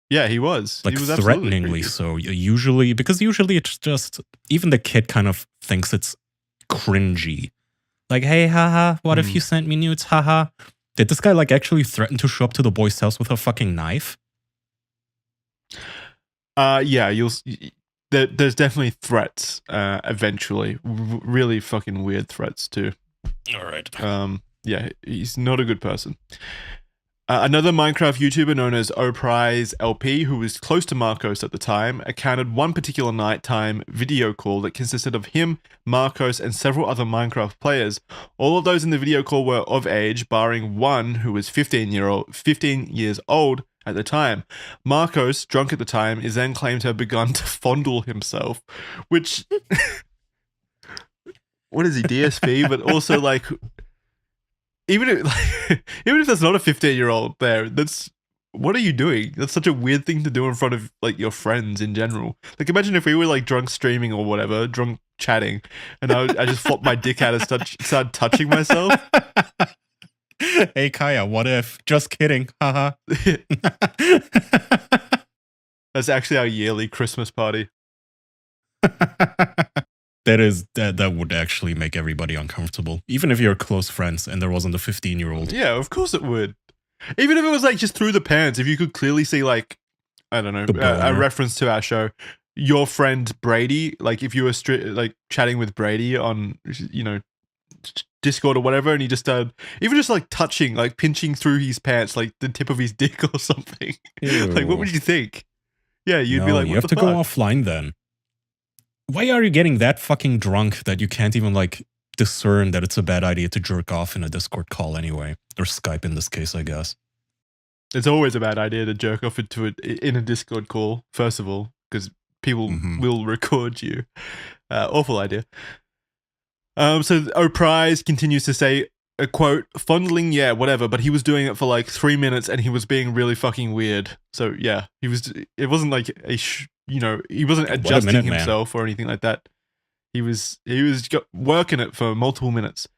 Yeah, he was. Like, he was threateningly so. Usually, because usually it's just... Even the kid kind of thinks it's cringy. Like, hey, haha, what if you sent me nudes, haha? Did this guy, like, actually threaten to show up to the boy's house with a fucking knife? Yeah, there's definitely threats, eventually. Really fucking weird threats, too. All right. Yeah, he's not a good person. Another Minecraft YouTuber known as O'Prize LP, who was close to Marcos at the time, accounted one particular nighttime video call that consisted of him, Marcos, and several other Minecraft players. All of those in the video call were of age, barring one who was 15 years old at the time. Marcos, drunk at the time, is then claimed to have begun to fondle himself, which... What is he, DSP? But also, like... Even if that's not a 15-year-old there, that's... What are you doing? That's such a weird thing to do in front of, like, your friends in general. Like, imagine if we were, like, drunk streaming or whatever, drunk chatting, and I just flopped my dick out and started touching myself. Hey, Kaya, what if? Just kidding. Haha. That's actually our yearly Christmas party. That would actually make everybody uncomfortable. Even if you're close friends and there wasn't a 15-year-old. Yeah, of course it would. Even if it was like just through the pants, if you could clearly see, like, I don't know, a reference to our show, your friend Brady, like if you were like chatting with Brady on, you know, Discord or whatever, and he just started even just like touching, like pinching through his pants, like the tip of his dick or something. Like, what would you think? Yeah, you'd be like, what you have to go offline then. Why are you getting that fucking drunk that you can't even, like, discern that it's a bad idea to jerk off in a Discord call anyway? Or Skype in this case, I guess. It's always a bad idea to jerk off into it in a Discord call, first of all, because people will record you. Awful idea. So O'Prize continues to say, a quote, "Fondling, yeah, whatever, but he was doing it for like 3 minutes and he was being really fucking weird." So yeah, it wasn't like he wasn't adjusting himself or anything like that. He was working it for multiple minutes.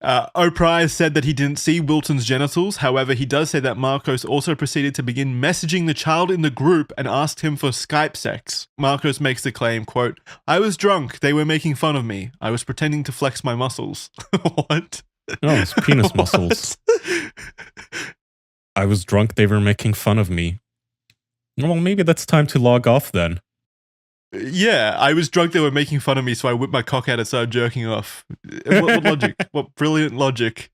O'Prize said that he didn't see Wilton's genitals. However, he does say that Marcos also proceeded to begin messaging the child in the group and asked him for Skype sex. Marcos makes the claim, quote, "I was drunk. They were making fun of me. I was pretending to flex my muscles." What? No, it's penis muscles. I was drunk. They were making fun of me. Well, maybe that's time to log off then. Yeah, I was drunk. They were making fun of me, so I whipped my cock out and started jerking off. What logic? What brilliant logic.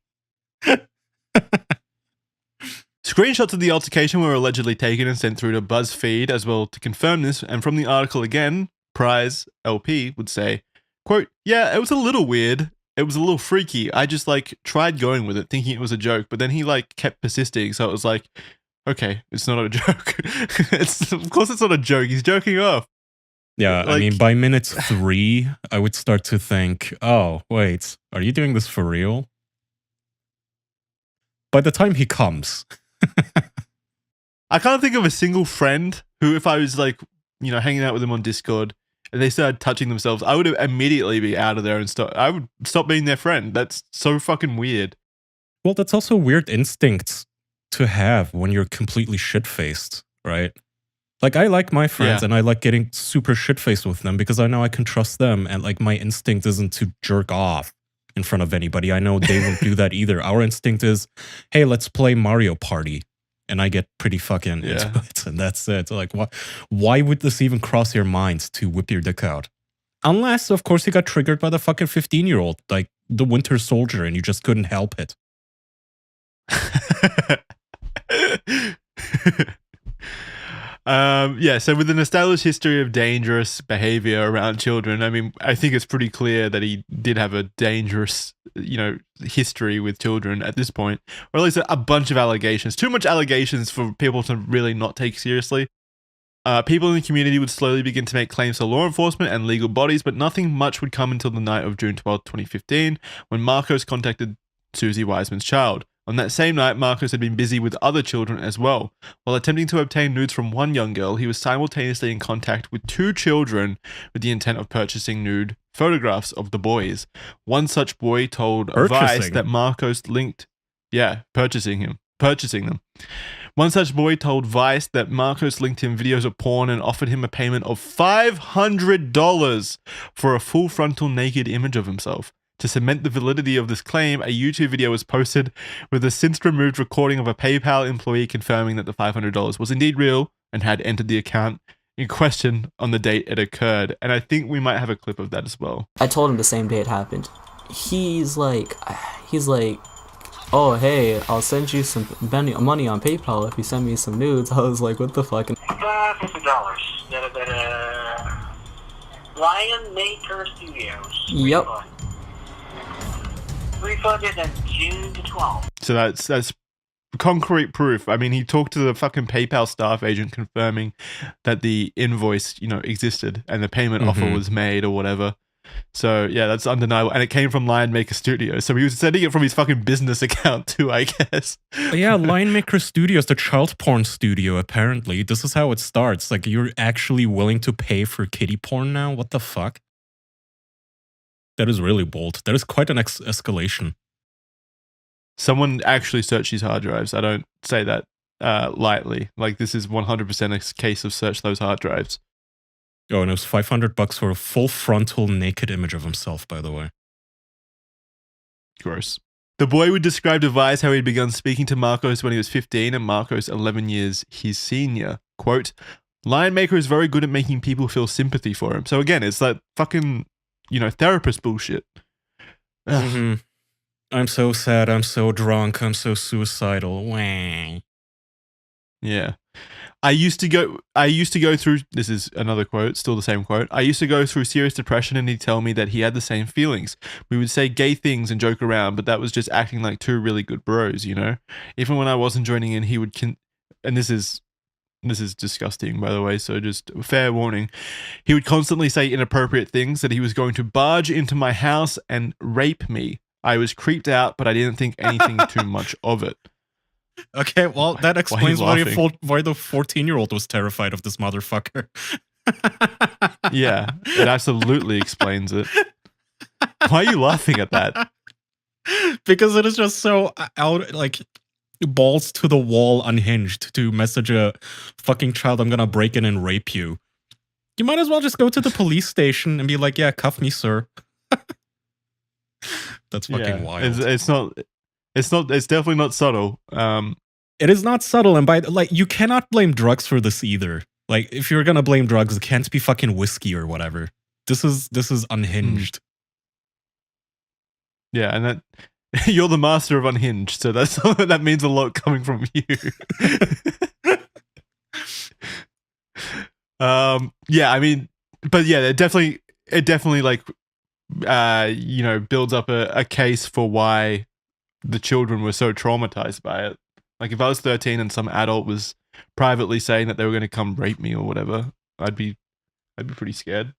Screenshots of the altercation were allegedly taken and sent through to BuzzFeed as well to confirm this, and from the article again, Prize LP would say, quote, "Yeah, it was a little weird. It was a little freaky. I just like tried going with it thinking it was a joke, but then he like kept persisting. So it was like, okay, it's not a joke. Of course it's not a joke. He's joking off." Yeah, I mean, by minute 3, I would start to think, oh, wait, are you doing this for real? By the time he comes. I can't think of a single friend who, if I was like, hanging out with them on Discord and they started touching themselves, I would immediately be out of there and I would stop being their friend. That's so fucking weird. Well, that's also weird instincts to have when you're completely shit-faced, right? Like, I like my friends and I like getting super shit-faced with them because I know I can trust them, and like my instinct isn't to jerk off in front of anybody. I know they won't do that either. Our instinct is, hey, let's play Mario Party. And I get pretty fucking into it, and that's it. Like, why would this even cross your mind to whip your dick out? Unless, of course, you got triggered by the fucking 15-year-old, like the Winter Soldier, and you just couldn't help it. So with an established history of dangerous behavior around children, I mean, I think it's pretty clear that he did have a dangerous, history with children at this point, or at least a bunch of allegations. Too much allegations for people to really not take seriously. People in the community would slowly begin to make claims to law enforcement and legal bodies, but nothing much would come until the night of June 12, 2015, when Marcos contacted Susie Wiseman's child. On that same night, Marcos had been busy with other children as well. While attempting to obtain nudes from one young girl, he was simultaneously in contact with 2 children with the intent of purchasing nude photographs of the boys. One such boy told Vice that Marcos linked... purchasing them. One such boy told Vice that Marcos linked him videos of porn and offered him a payment of $500 for a full frontal naked image of himself. To cement the validity of this claim, a YouTube video was posted with a since-removed recording of a PayPal employee confirming that the $500 was indeed real and had entered the account in question on the date it occurred. And I think we might have a clip of that as well. I told him the same day it happened. He's like, oh, hey, I'll send you some money on PayPal if you send me some nudes. I was like, what the fuck? $50. Lionmaker Studios. Yep. Refunded on June 12th. So that's concrete proof. I mean, he talked to the fucking PayPal staff agent confirming that the invoice, existed and the payment offer was made or whatever. So yeah, that's undeniable. And it came from Lionmaker Studios. So he was sending it from his fucking business account too, I guess. Yeah, Lionmaker Studios, the child porn studio, apparently. This is how it starts. Like, you're actually willing to pay for kiddie porn now? What the fuck? That is really bold. That is quite an escalation. Someone actually searched his hard drives. I don't say that lightly. Like, this is 100% a case of search those hard drives. Oh, and it was $500 for a full frontal naked image of himself, by the way. Gross. The boy would describe to Vice how he'd begun speaking to Marcos when he was 15 and Marcos 11 years his senior. Quote, Lionmaker is very good at making people feel sympathy for him. So again, it's that fucking, therapist bullshit. I'm so sad, I'm so drunk, I'm so suicidal. Wah. Yeah. I used to go through, this is another quote, still the same quote. I used to go through serious depression and he'd tell me that he had the same feelings. We would say gay things and joke around, but that was just acting like 2 really good bros, Even when I wasn't joining in, he would, and this is disgusting, by the way, so just fair warning. He would constantly say inappropriate things, that he was going to barge into my house and rape me. I was creeped out, but I didn't think anything too much of it. Okay, well, that explains why the 14-year-old was terrified of this motherfucker. Yeah, it absolutely explains it. Why are you laughing at that? Because it is just so balls to the wall, unhinged to message a fucking child, I'm gonna break in and rape you. You might as well just go to the police station and be like, yeah, cuff me, sir. That's fucking wild. It's definitely not subtle. It is not subtle, and you cannot blame drugs for this either. Like, if you're gonna blame drugs, it can't be fucking whiskey or whatever. This is unhinged. Yeah, and that you're the master of unhinged, so that means a lot coming from you. Yeah, I mean, but yeah, it definitely like builds up a case for why the children were so traumatized by it. Like if I was 13 and some adult was privately saying that they were going to come rape me or whatever, I'd be pretty scared.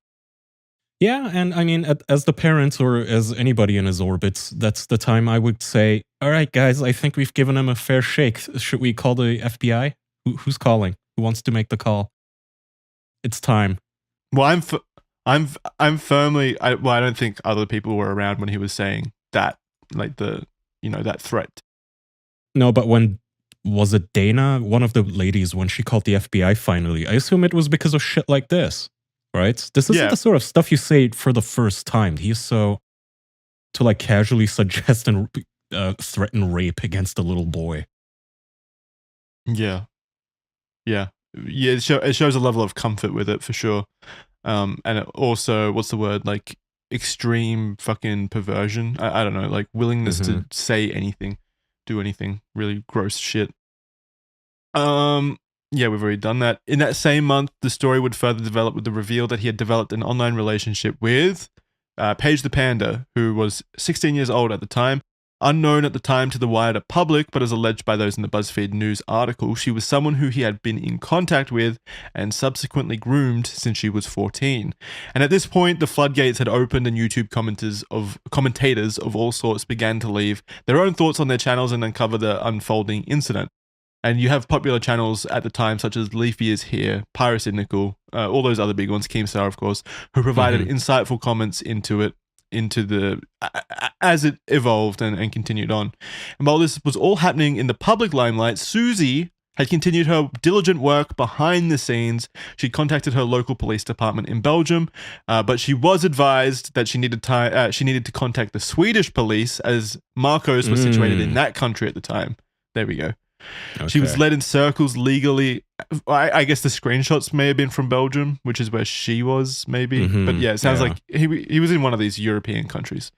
Yeah, and I mean, as the parents or as anybody in his orbits, that's the time I would say, all right, guys, I think we've given him a fair shake. Should we call the FBI? Who's calling? Who wants to make the call? It's time. Well, I'm firmly. I don't think other people were around when he was saying that, like that threat. No, but when was it Dana, one of the ladies, when she called the FBI finally? I assume it was because of shit like this, right? This isn't Yeah. the sort of stuff you say for the first time. He's so to like casually suggest and threaten rape against a little boy. Yeah. It shows a level of comfort with it for sure. And it also, what's the word, like extreme fucking perversion. I don't know, like willingness to say anything, do anything, really gross shit. Yeah, we've already done that. In that same month, the story would further develop with the reveal that he had developed an online relationship with Paige the Panda, who was 16 years old at the time. Unknown at the time to the wider public, but as alleged by those in the BuzzFeed News article, she was someone who he had been in contact with and subsequently groomed since she was 14. And at this point, the floodgates had opened and YouTube commentators of all sorts began to leave their own thoughts on their channels and uncover the unfolding incident. And you have popular channels at the time, such as Leafy is Here, Piracy Nickel, all those other big ones, Keemstar, of course, who provided insightful comments into the as it evolved and continued on. And while this was all happening in the public limelight, Susie had continued her diligent work behind the scenes. She contacted her local police department in Belgium, but she was advised that she needed to contact the Swedish police, as Marcos was situated in that country at the time. There we go. Okay. She was led in circles legally. I guess the screenshots may have been from Belgium, which is where she was, maybe. But yeah, it sounds like he was in one of these European countries.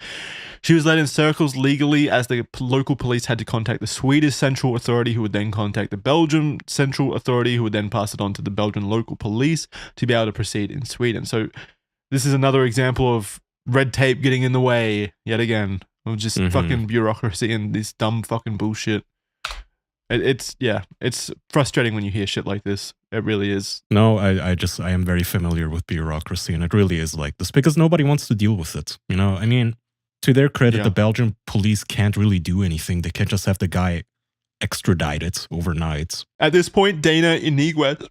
She was led in circles legally, as the local police had to contact the Swedish Central Authority, who would then contact the Belgian Central Authority, who would then pass it on to the Belgian local police to be able to proceed in Sweden. So this is another example of red tape getting in the way, yet again, of just fucking bureaucracy and this dumb fucking bullshit. It's frustrating when you hear shit like this. It really is. No, I am very familiar with bureaucracy, and it really is like this because nobody wants to deal with it. You know, I mean, to their credit, the Belgian police can't really do anything. They can't just have the guy extradited overnight. At this point, Dana Iniguez,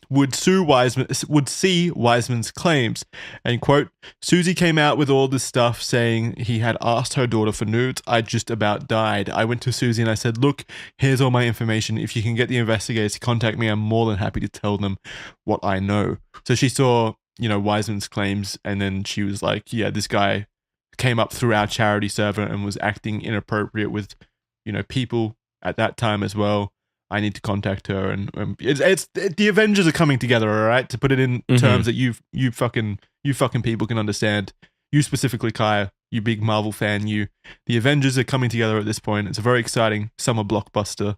would see Wiseman's claims, and quote, Susie came out with all this stuff saying he had asked her daughter for nudes. I just about died. I went to Susie and I said, look, here's all my information. If you can get the investigators to contact me, I'm more than happy to tell them what I know. So she saw, Wiseman's claims, and then she was like, yeah, this guy came up through our charity server and was acting inappropriate with, people at that time as well. I need to contact her, and it's the Avengers are coming together, all right? To put it in terms that you fucking people can understand. You specifically, Kaya, you big Marvel fan, the Avengers are coming together at this point. It's a very exciting summer blockbuster.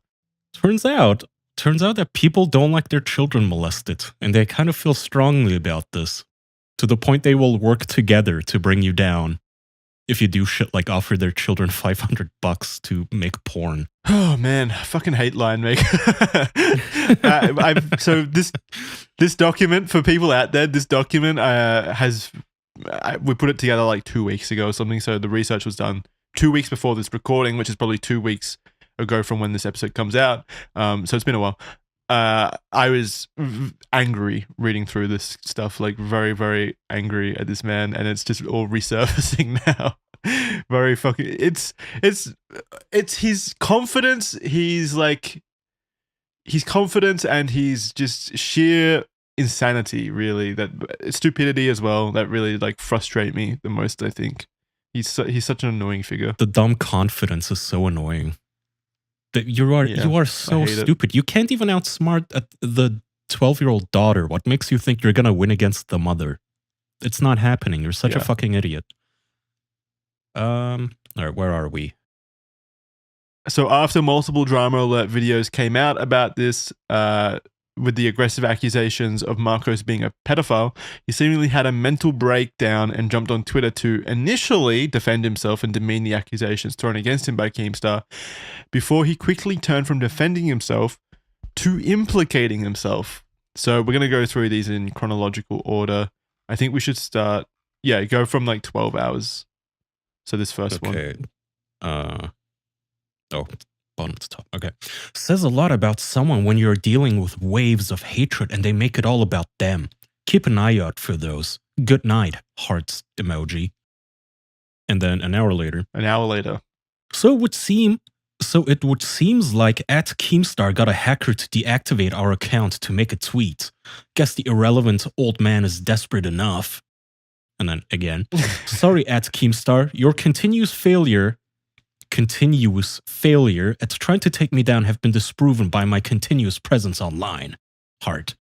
Turns out that people don't like their children molested, and they kind of feel strongly about this, to the point they will work together to bring you down. If you do shit like offer their children $500 to make porn. Oh man, I fucking hate Lionmaker. So this document, for people out there, this document we put it together like 2 weeks ago or something. So the research was done 2 weeks before this recording, which is probably 2 weeks ago from when this episode comes out. So it's been a while. I was angry reading through this stuff, like very, very angry at this man, and it's just all resurfacing now. Very fucking, it's his confidence. He's confidence, and he's just sheer insanity, really. That stupidity as well. That really like frustrate me the most. I think he's such an annoying figure. The dumb confidence is so annoying. You are so stupid. You can't even outsmart the 12-year-old daughter. What makes you think you're gonna win against the mother? It's not happening. You're such a fucking idiot. All right, where are we? So after multiple drama alert videos came out about this, with the aggressive accusations of Marcos being a pedophile, he seemingly had a mental breakdown and jumped on Twitter to initially defend himself and demean the accusations thrown against him by Keemstar, before he quickly turned from defending himself to implicating himself. So we're going to go through these in chronological order. I think we should start, go from like 12 hours. So this first one. Okay. Bottom to top. Okay. Says a lot about someone when you're dealing with waves of hatred and they make it all about them. Keep an eye out for those. Good night, hearts emoji. And then an hour later. So it would seem like @Keemstar got a hacker to deactivate our account to make a tweet. Guess the irrelevant old man is desperate enough. And then again, sorry @Keemstar, your continuous failure at trying to take me down have been disproven by my continuous presence online. Heart.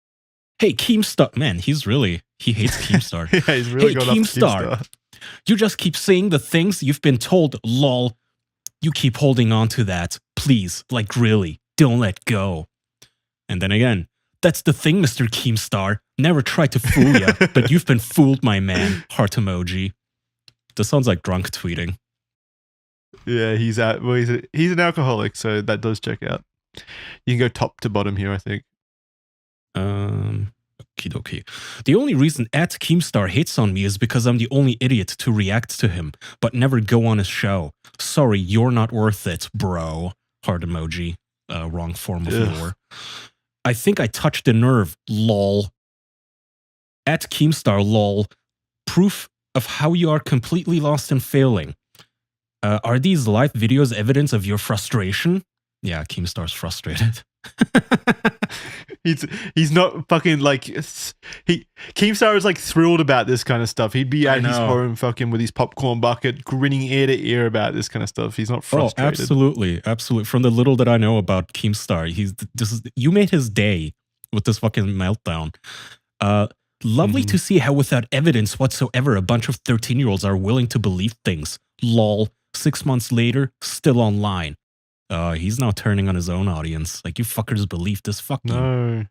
Hey Keemstar, man, he hates Keemstar. Yeah, he's really hey gone Keemstar, you just keep saying the things you've been told, lol. You keep holding on to that. Please, like really, don't let go. And then again, that's the thing, Mr. Keemstar. Never tried to fool ya, but you've been fooled, my man. Heart emoji. This sounds like drunk tweeting. Yeah, he's an alcoholic, so that does check out. You can go top to bottom here, I think. Okie dokie. The only reason @Keemstar hates on me is because I'm the only idiot to react to him, but never go on his show. Sorry, you're not worth it, bro. Heart emoji. Wrong form of lore. I think I touched a nerve, lol. @Keemstar, lol. Proof of how you are completely lost and failing. Are these live videos evidence of your frustration? Yeah, Keemstar's frustrated. He's not fucking like Keemstar is like thrilled about this kind of stuff. He'd be at his home fucking with his popcorn bucket, grinning ear to ear about this kind of stuff. He's not frustrated. Oh, absolutely. From the little that I know about Keemstar, you made his day with this fucking meltdown. Lovely to see how without evidence whatsoever a bunch of 13-year-olds are willing to believe things. Lol. 6 months later, still online. He's now turning on his own audience. Like, you fuckers believe this? Fuck you. No.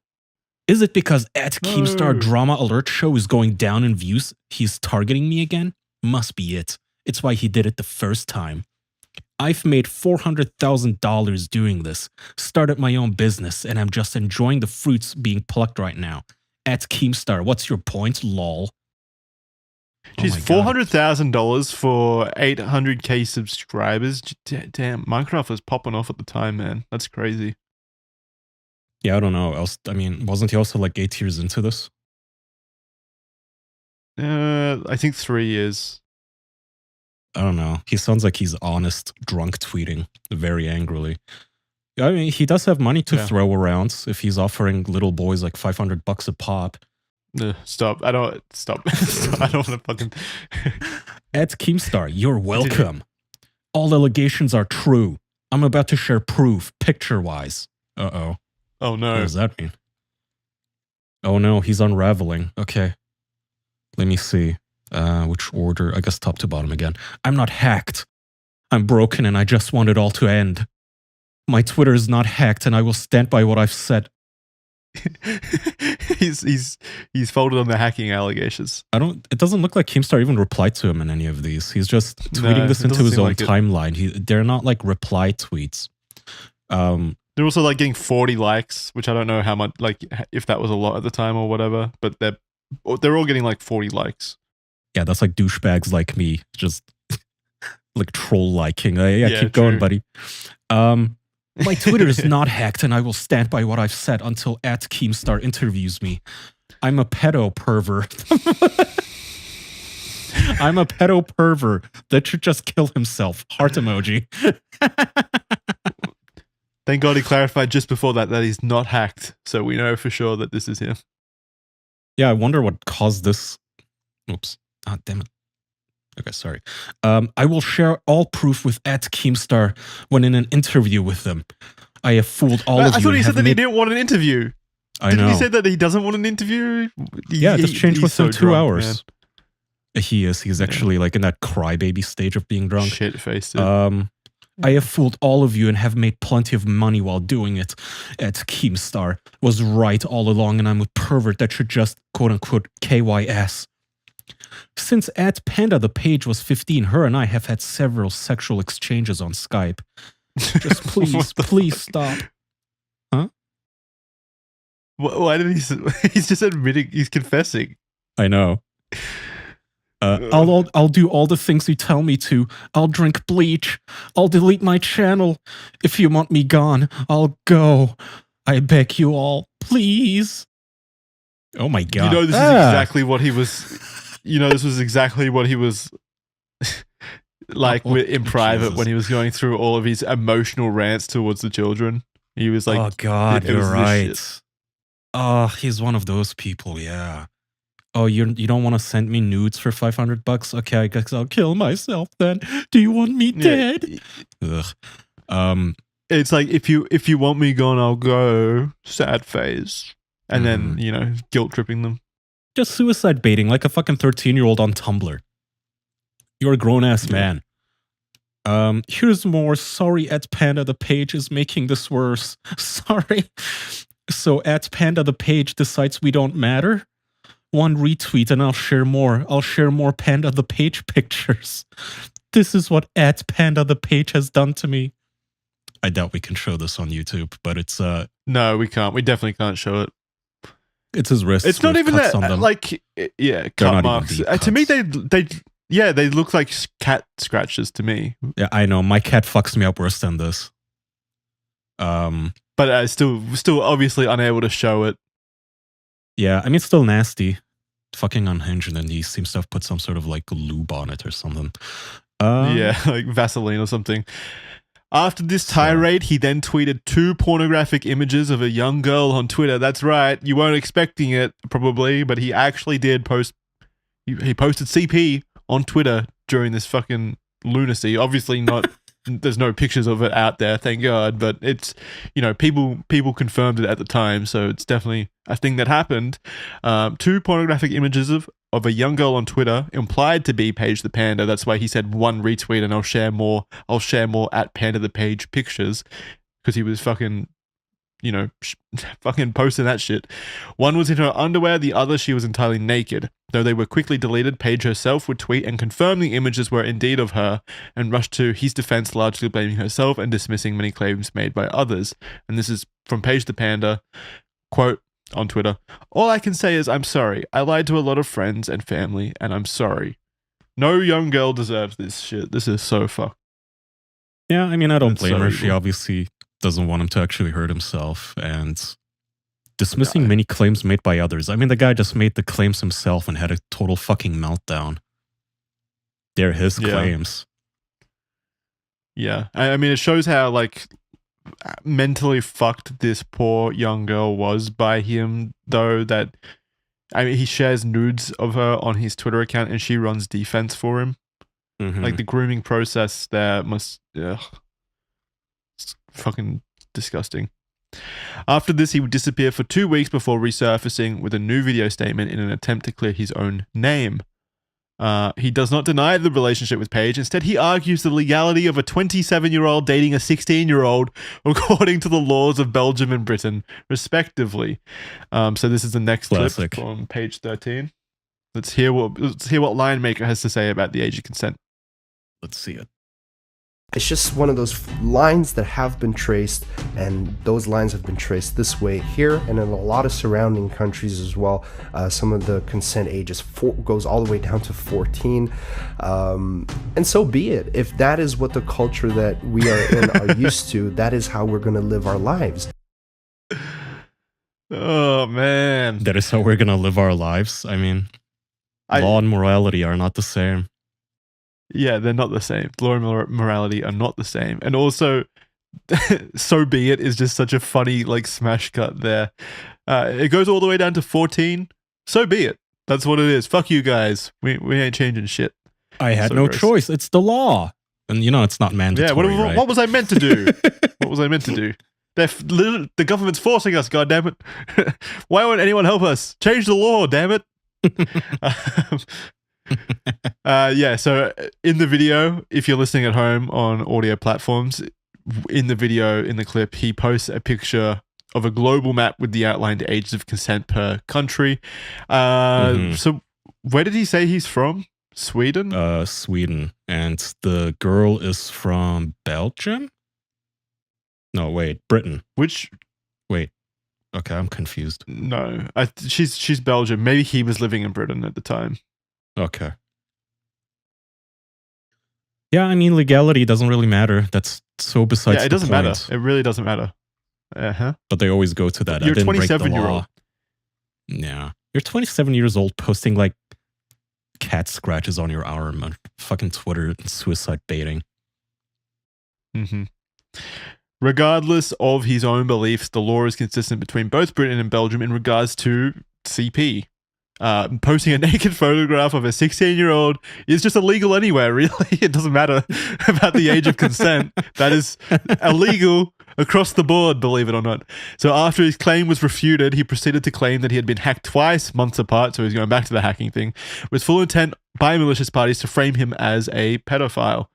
Is it because @Keemstar Drama Alert Show is going down in views? He's targeting me again? Must be it. It's why he did it the first time. I've made $400,000 doing this. Started my own business, and I'm just enjoying the fruits being plucked right now. @Keemstar, what's your point? Lol. Jeez, $400,000 for 800k subscribers. Damn, Minecraft was popping off at the time, man. That's crazy. Yeah, I don't know. Wasn't he also like 8 years into this? I think 3 years. I don't know. He sounds like he's honest, drunk tweeting very angrily. I mean, he does have money to throw around if he's offering little boys like $500 a pop. Stop. I don't want to fucking... @Keemstar, you're welcome. All allegations are true. I'm about to share proof, picture-wise. Uh-oh. Oh, no. What does that mean? Oh, no, he's unraveling. Okay. Let me see. Which order? I guess top to bottom again. I'm not hacked. I'm broken and I just want it all to end. My Twitter is not hacked and I will stand by what I've said. he's folded on the hacking allegations. It doesn't look like Keemstar even replied to him in any of these. He's just tweeting this into his own timeline. They're not like reply tweets. They're also like getting 40 likes, which I don't know how much, like if that was a lot at the time or whatever, but they're all getting like 40 likes. Yeah, that's like douchebags like me, just like troll liking. Keep true. going, buddy. My Twitter is not hacked and I will stand by what I've said until @Keemstar interviews me. I'm a pedo pervert. I'm a pedo pervert that should just kill himself. Heart emoji. Thank God he clarified just before that he's not hacked. So we know for sure that this is him. Yeah, I wonder what caused this. Oops. Ah, damn it. Okay, sorry. I will share all proof with @Keemstar when in an interview with them. I have fooled all of you. I thought he said that he didn't want an interview. Didn't he say that he doesn't want an interview? Yeah, just changed within 2 hours. Man. He's actually like in that crybaby stage of being drunk. Shit-faced. I have fooled all of you and have made plenty of money while doing it. Ed Keemstar was right all along, and I'm a pervert that should just quote-unquote KYS. Since at Panda the page was 15, her and I have had several sexual exchanges on Skype. Just please stop. Huh? Why did he's just admitting, he's confessing. I know. I'll do all the things you tell me to. I'll drink bleach. I'll delete my channel. If you want me gone, I'll go. I beg you all, please. Oh my god. You know, this is exactly what he was. You know, this was exactly what he was like in private Jesus. when he was going through all of his emotional rants towards the children. He was like, oh god, it was you're this right. shit. Oh, he's one of those people, yeah. Oh, you don't want to send me nudes for $500? Okay, I guess I'll kill myself then. Do you want me dead? Ugh. It's like, if you want me gone, I'll go. Sad face. And then, you know, guilt tripping them. Just suicide baiting like a fucking 13-year-old on Tumblr. You're a grown-ass man. Here's more. Sorry, at Panda the page is making this worse. Sorry. So at Panda the page decides we don't matter? One retweet and I'll share more. I'll share more Panda the page pictures. This is what at Panda the page has done to me. I doubt we can show this on YouTube, but it's No, we can't. We definitely can't show it. it's his wrists. It's not with even cuts that, on them. like, yeah, They're cut not even marks. deep To me, cuts. they look like cat scratches to me. Yeah, I know. My cat fucks me up worse than this. But still obviously unable to show it. Yeah, I mean, it's still nasty. Fucking unhinged, and then he seems to have put some sort of like lube on it or something. Yeah, like Vaseline or something. After this tirade, he then tweeted 2 pornographic images of a young girl on Twitter. That's right. You weren't expecting it, probably, but he actually did post. He posted CP on Twitter during this fucking lunacy. Obviously not. There's no pictures of it out there, thank God. But it's, you know, people confirmed it at the time, so it's definitely a thing that happened. 2 pornographic images of a young girl on Twitter, implied to be Paige the Panda. That's why he said 1 retweet and I'll share more at Panda the Page pictures, because he was fucking, you know, fucking posting that shit. One was in her underwear, the other she was entirely naked. Though they were quickly deleted, Paige herself would tweet and confirm the images were indeed of her, and rush to his defense, largely blaming herself and dismissing many claims made by others. And this is from Paige the Panda, quote, on Twitter, "All I can say is I'm sorry. I lied to a lot of friends and family, and I'm sorry. No young girl deserves this shit. This is so fucked." Yeah, I mean, I don't That's blame so her. She evil. obviously doesn't want him to actually hurt himself, and dismissing many claims made by others. I mean, the guy just made the claims himself and had a total fucking meltdown. They're his claims. Yeah. I mean, it shows how, like, mentally fucked this poor young girl was by him, though, that, I mean, he shares nudes of her on his Twitter account and she runs defense for him. Mhm. Like, the grooming process there must, it's fucking disgusting. After this, he would disappear for 2 weeks before resurfacing with a new video statement in an attempt to clear his own name. He does not deny the relationship with Paige. Instead, he argues the legality of a 27-year-old dating a 16-year-old according to the laws of Belgium and Britain, respectively. So this is the next Classic. clip from page 13. Let's hear what Lionmaker has to say about the age of consent. Let's see it. It's just one of those lines that have been traced, and those lines have been traced this way here and in a lot of surrounding countries as well. Some of the consent ages goes all the way down to 14, and so be it. If that is what the culture that we are in are used to, that is how we're going to live our lives. Oh, man. That is how we're gonna live our lives. I mean, law and morality are not the same. Yeah, they're not the same. Law and morality are not the same. And also, so be it is just such a funny, like, smash cut there. It goes all the way down to 14. So be it. That's what it is. Fuck you guys. We ain't changing shit. I had So no gross. choice. It's the law. And you know, it's not mandatory, Yeah, right? what was I meant to do? What was I meant to do? The government's forcing us, goddammit. Why won't anyone help us? Change the law, damn it. Yeah, so in the video, if you're listening at home on audio platforms, in the video, in the clip, he posts a picture of a global map with the outlined ages of consent per country. So where did he say he's from? Sweden? Sweden. And the girl is from Belgium? No, wait, Britain. Which? Wait. Okay, I'm confused. No, she's Belgian. Maybe he was living in Britain at the time. Okay. Yeah, I mean, legality doesn't really matter. That's so besides Yeah, it the doesn't point. matter. It really doesn't matter. Uh-huh. But they always go to that. You're I didn't break the 27-year-old. law. Yeah. You're 27 years old posting like cat scratches on your arm on fucking Twitter and suicide baiting. Mm-hmm. Regardless of his own beliefs, the law is consistent between both Britain and Belgium in regards to CP. Posting a naked photograph of a 16-year-old is just illegal anywhere, really. It doesn't matter about the age of consent. That is illegal across the board, believe it or not. So after his claim was refuted, he proceeded to claim that he had been hacked twice, months apart, so he's going back to the hacking thing, with full intent by malicious parties to frame him as a pedophile.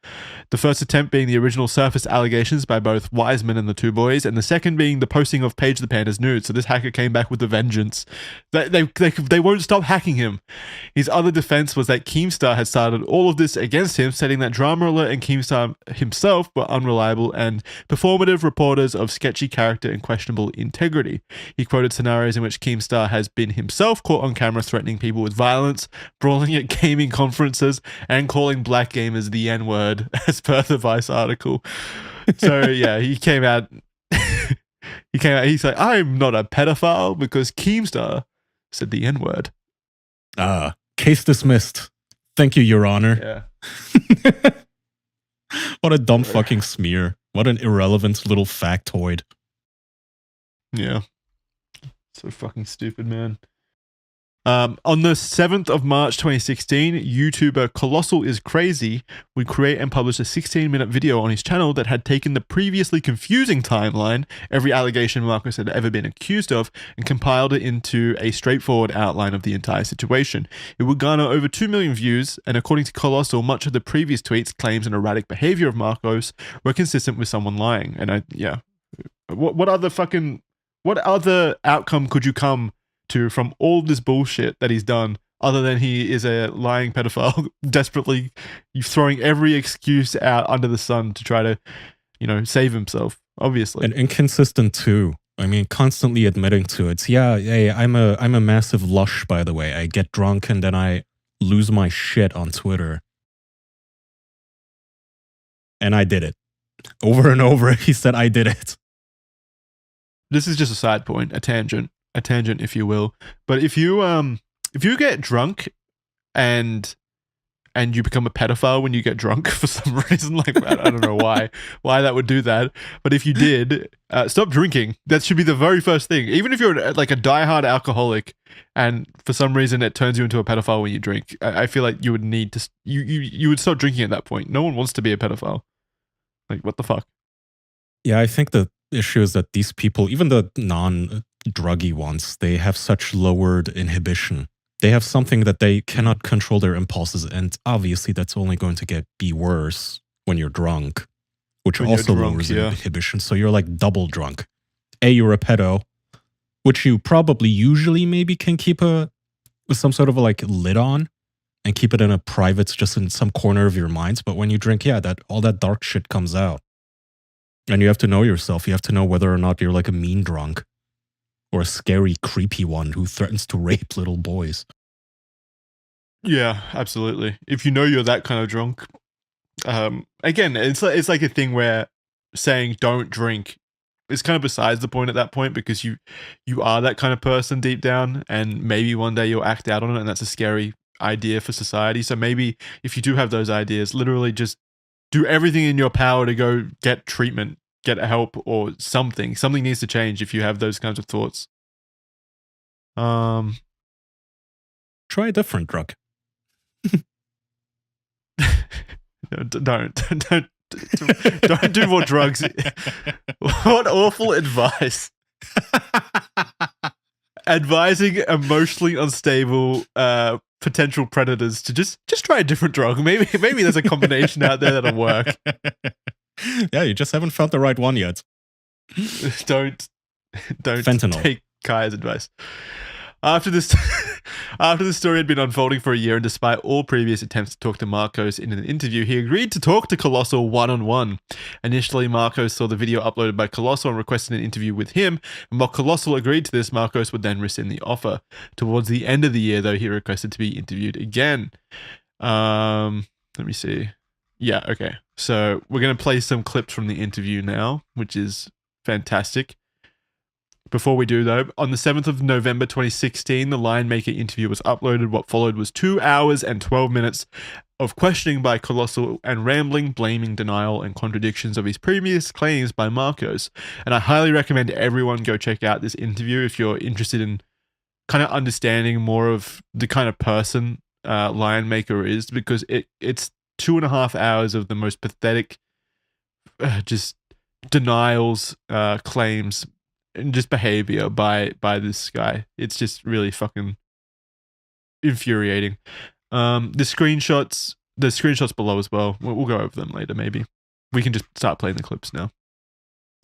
The first attempt being the original surface allegations by both Wiseman and the two boys, and the second being the posting of Paige the Panda's nude. So this hacker came back with a vengeance. They won't stop hacking him. His other defense was that Keemstar had started all of this against him, stating that Drama Alert and Keemstar himself were unreliable and performative reporters of sketchy character and questionable integrity. He quoted scenarios in which Keemstar has been himself caught on camera threatening people with violence, brawling at gaming conferences, and calling black gamers the N-word, as per the Vice article. So yeah, he came out. He's like, I'm not a pedophile because Keemstar said the N-word. Case dismissed. Thank you, Your Honor. Yeah. What a dumb fucking smear. What an irrelevant little factoid. Yeah. So fucking stupid, man. On the 7th of March 2016, YouTuber Colossal is Crazy would create and publish a 16-minute video on his channel that had taken the previously confusing timeline, every allegation Marcus had ever been accused of, and compiled it into a straightforward outline of the entire situation. It would garner over 2 million views, and according to Colossal, much of the previous tweets, claims, and erratic behavior of Marcos were consistent with someone lying. And what other outcome could you come to from all this bullshit that he's done, other than he is a lying pedophile, desperately throwing every excuse out under the sun to try to, save himself, obviously. And inconsistent too. I mean, constantly admitting to it. Yeah, hey, I'm a massive lush, by the way. I get drunk and then I lose my shit on Twitter. And I did it. Over and over, he said I did it. This is just a side point, a tangent, if you will. But if you get drunk and you become a pedophile when you get drunk for some reason, like I don't know why that would do that, but if you did, stop drinking. That should be the very first thing. Even if you're like a diehard alcoholic and for some reason it turns you into a pedophile when you drink, I feel like you would need to you would stop drinking at that point. No one wants to be a pedophile. Like, what the fuck? Yeah, I think the issue is that these people, even the non-druggy ones, they have such lowered inhibition. They have something that they cannot control their impulses, and obviously that's only going to be worse when you're drunk, which also lowers inhibition. So you're like double drunk. You're a pedo, which you probably usually maybe can keep with some sort of a like lid on and keep it in a private, just in some corner of your minds. But when you drink, that all that dark shit comes out. And you have to know yourself. You have to know whether or not you're like a mean drunk or a scary, creepy one who threatens to rape little boys. Yeah, absolutely. If you know you're that kind of drunk, again, it's like a thing where saying don't drink is kind of besides the point at that point, because you are that kind of person deep down, and maybe one day you'll act out on it, and that's a scary idea for society. So maybe if you do have those ideas, literally just do everything in your power to go get treatment, get help, or something. Something needs to change if you have those kinds of thoughts. Try a different drug. Don't do more drugs. What awful advice. advising emotionally unstable potential predators to just try a different drug. Maybe there's a combination out there that'll work. Yeah, you just haven't found the right one yet. Don't Fentanyl. take Kai's advice. After this story had been unfolding for a year, and despite all previous attempts to talk to Marcos in an interview, he agreed to talk to Colossal one-on-one. Initially, Marcos saw the video uploaded by Colossal and requested an interview with him, and while Colossal agreed to this, Marcos would then rescind the offer. Towards the end of the year, though, he requested to be interviewed again. Let me see. Yeah, okay. So we're going to play some clips from the interview now, which is fantastic. Before we do, though, on the 7th of November 2016, the Lionmaker interview was uploaded. What followed was 2 hours and 12 minutes of questioning by Colossal and rambling, blaming, denial, and contradictions of his previous claims by Marcos. And I highly recommend everyone go check out this interview if you're interested in kind of understanding more of the kind of person Lionmaker is, because it's 2.5 hours of the most pathetic just denials, claims, and just behavior by this guy. It's just really fucking infuriating. The screenshots below as well. We'll go over them later. Maybe we can just start playing the clips now.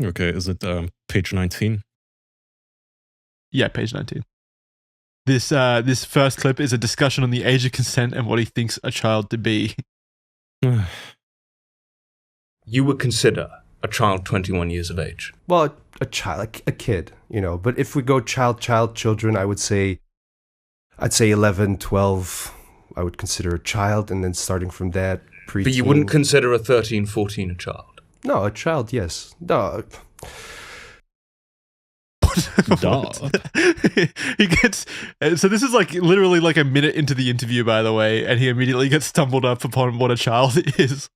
Okay, is it page 19? Yeah, page 19. This first clip is a discussion on the age of consent and what he thinks a child to be. You would consider a child 21 years of age? Well, a child, like a kid, you know. But if we go children, I'd say 11, 12, I would consider a child, and then starting from that, preteen. But you wouldn't consider a 13, 14 a child? No, a child, yes. No. He gets so this is like literally like a minute into the interview, by the way, and he immediately gets stumbled up upon what a child is.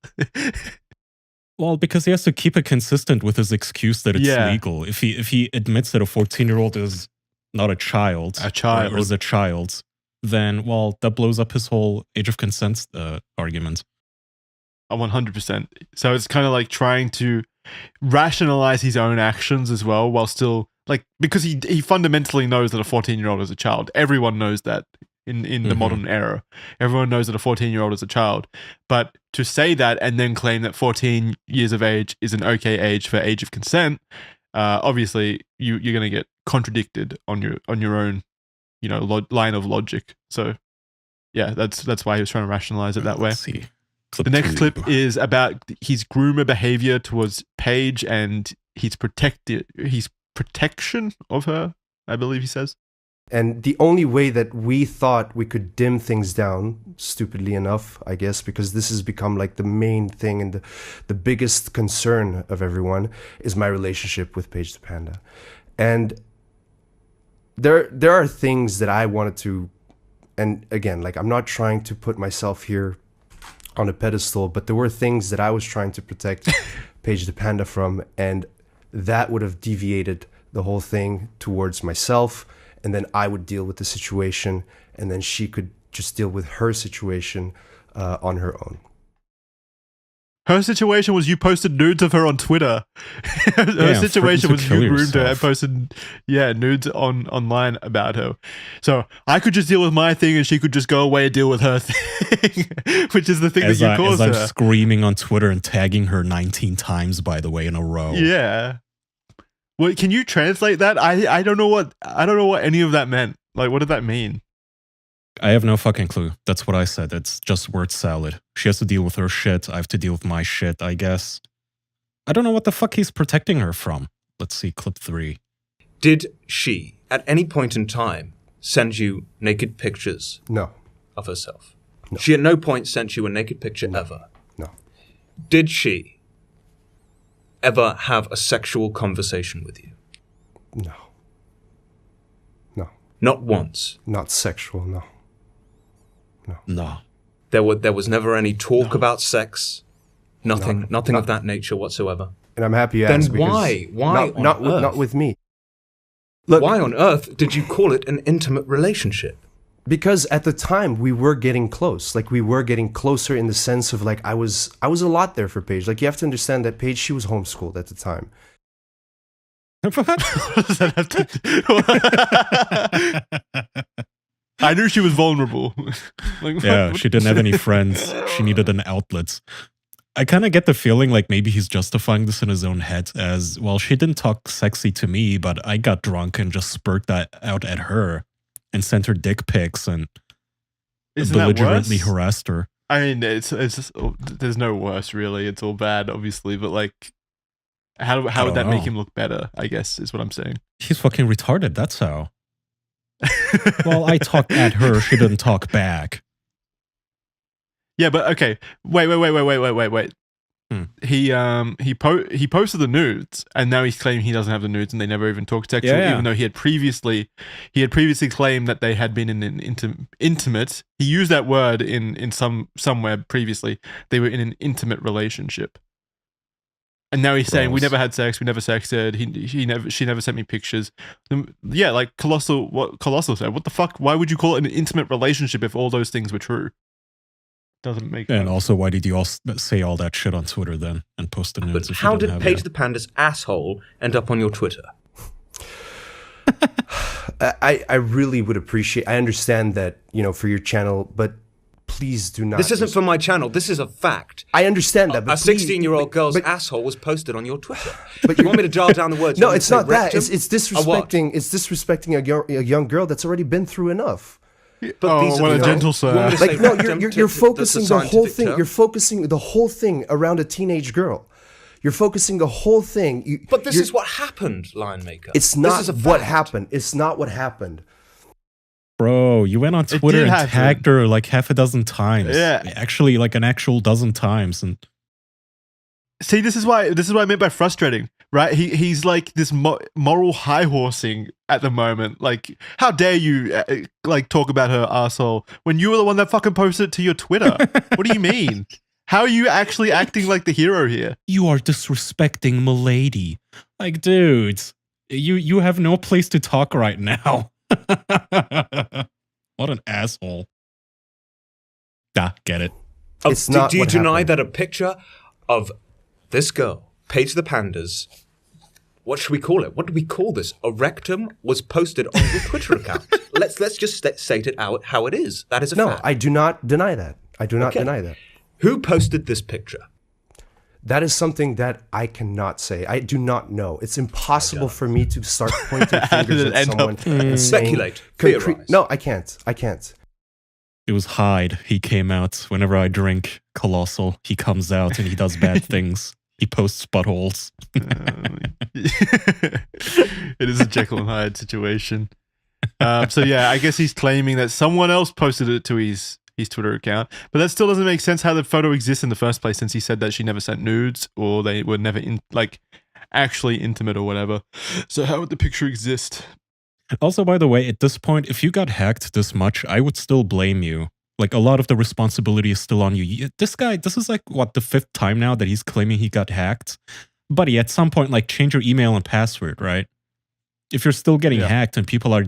Well, because he has to keep it consistent with his excuse that it's legal. If he admits that a 14-year-old is not a child, or is a child, then, well, that blows up his whole age of consent argument. 100%. So it's kind of like trying to rationalize his own actions as well, while still, like, because he fundamentally knows that a 14-year-old is a child. Everyone knows that in the modern era. Everyone knows that a 14-year-old is a child. But to say that and then claim that 14 years of age is an okay age for age of consent, obviously you're going to get contradicted on your own, you know, line of logic. So yeah, that's why he was trying to rationalize it that way. Let's see. The next clip is about his groomer behavior towards Paige and his protection of her, I believe he says. And the only way that we thought we could dim things down, stupidly enough, I guess, because this has become like the main thing and the biggest concern of everyone, is my relationship with Paige the Panda. And there are things that I wanted to, and again, like, I'm not trying to put myself here on a pedestal, but there were things that I was trying to protect Paige the Panda from, and that would have deviated the whole thing towards myself, and then I would deal with the situation, and then she could just deal with her situation on her own. Her situation was you posted nudes of her on Twitter. Her situation was you groomed her and posted nudes online about her. So I could just deal with my thing and she could just go away and deal with her thing, which is the thing that you caused her. As I'm screaming on Twitter and tagging her 19 times, by the way, in a row. Yeah. Well, can you translate that? I don't know what any of that meant. Like, what did that mean? I have no fucking clue. That's what I said. It's just word salad. She has to deal with her shit. I have to deal with my shit, I guess. I don't know what the fuck he's protecting her from. Let's see, clip 3. Did she, at any point in time, send you naked pictures No. of herself? No. She at no point sent you a naked picture ever? No. Did she ever have a sexual conversation with you? No. No. Not once? Not sexual, no. No. There was never any talk about sex? Nothing of that nature whatsoever? And I'm happy you then asked. Why Not with me. Look, why on earth did you call it an intimate relationship? Because at the time we were getting close. Like, we were getting closer in the sense of, like, I was a lot there for Paige. Like, you have to understand that Paige, she was homeschooled at the time. What does that have to do? I knew she was vulnerable. Like, Yeah, what- she didn't have any friends. She needed an outlet. I kind of get the feeling like maybe he's justifying this in his own head as, well, she didn't talk sexy to me, but I got drunk and just spurted that out at her and sent her dick pics and Isn't that belligerently worse? harassed her. I mean, it's just, there's no worse really. It's all bad, obviously, but like, how would don't that make know. him look better? I guess is what I'm saying. He's fucking retarded, that's how. Well, I talked at her, she didn't talk back. Yeah, but okay. Wait. Hmm. He posted the nudes, and now he's claiming he doesn't have the nudes, and they never even talked sexual, Yeah. even though he had previously claimed that they had been in an intimate. He used that word in somewhere previously. They were in an intimate relationship, and now he's saying we Gross. never had sex, we never sexted. She never sent me pictures. Yeah, like Colossal said. What the fuck? Why would you call it an intimate relationship if all those things were true? Doesn't make And sense. also, why did you all say all that shit on Twitter then and post the But nudes? if you how didn't did have Page that? the Panda's asshole end up on your Twitter? I really would appreciate. I understand that, you know, for your channel, but please do not. This isn't for my channel. This is a fact. I understand that, A but please- 16-year-old girl's but- asshole was posted on your Twitter. But you want me to dial down the words? You No, want me it's to say not that. rectum? It's A what? disrespecting. It's disrespecting a young girl that's already been through enough. But these are what the a terms. gentle You want me sir. to say Like no, rectum you're to focusing the whole scientific thing. term? You're focusing the whole thing around a teenage girl. You're focusing the whole thing. But this you're- is what happened, Lionmaker. It's This not is a what fact. happened. It's not what happened. Bro, you went on It Twitter did and happen. tagged her like half a dozen times. Yeah. Actually, like an actual dozen times. And See, this is why I meant by frustrating, right? He's like this moral high horsing at the moment. Like, how dare you like talk about her asshole when you were the one that fucking posted it to your Twitter? What do you mean? How are you actually acting like the hero here? you are disrespecting Milady. Like, dudes, you have no place to talk right now. What an asshole. Get it. Oh, It's not do you what deny happened. that a picture of this girl, Page the Pandas, what should we call it? What do we call this? A rectum was posted on your Twitter account. Let's just state it out how it is. That is a No, fact. I do not deny that. I do not Okay. deny that. Who posted this picture? That is something that I cannot say. I do not know. It's impossible for me to start pointing fingers did it at end someone up? and saying Speculate. concrete. Theorize. No, I can't. I can't. It was Hyde. He came out. Whenever I drink Colossal, he comes out and he does bad things. He posts buttholes. It is a Jekyll and Hyde situation. So yeah, I guess he's claiming that someone else posted it to his Twitter account, but that still doesn't make sense how the photo exists in the first place, since he said that she never sent nudes or they were never actually intimate or whatever. So how would the picture exist? Also, by the way, at this point, if you got hacked this much, I would still blame you. Like, a lot of the responsibility is still on you. This guy, this is like, what, the 5th time now that he's claiming he got hacked? Buddy, at some point, like, change your email and password, right? If you're still getting Yeah. hacked and people are...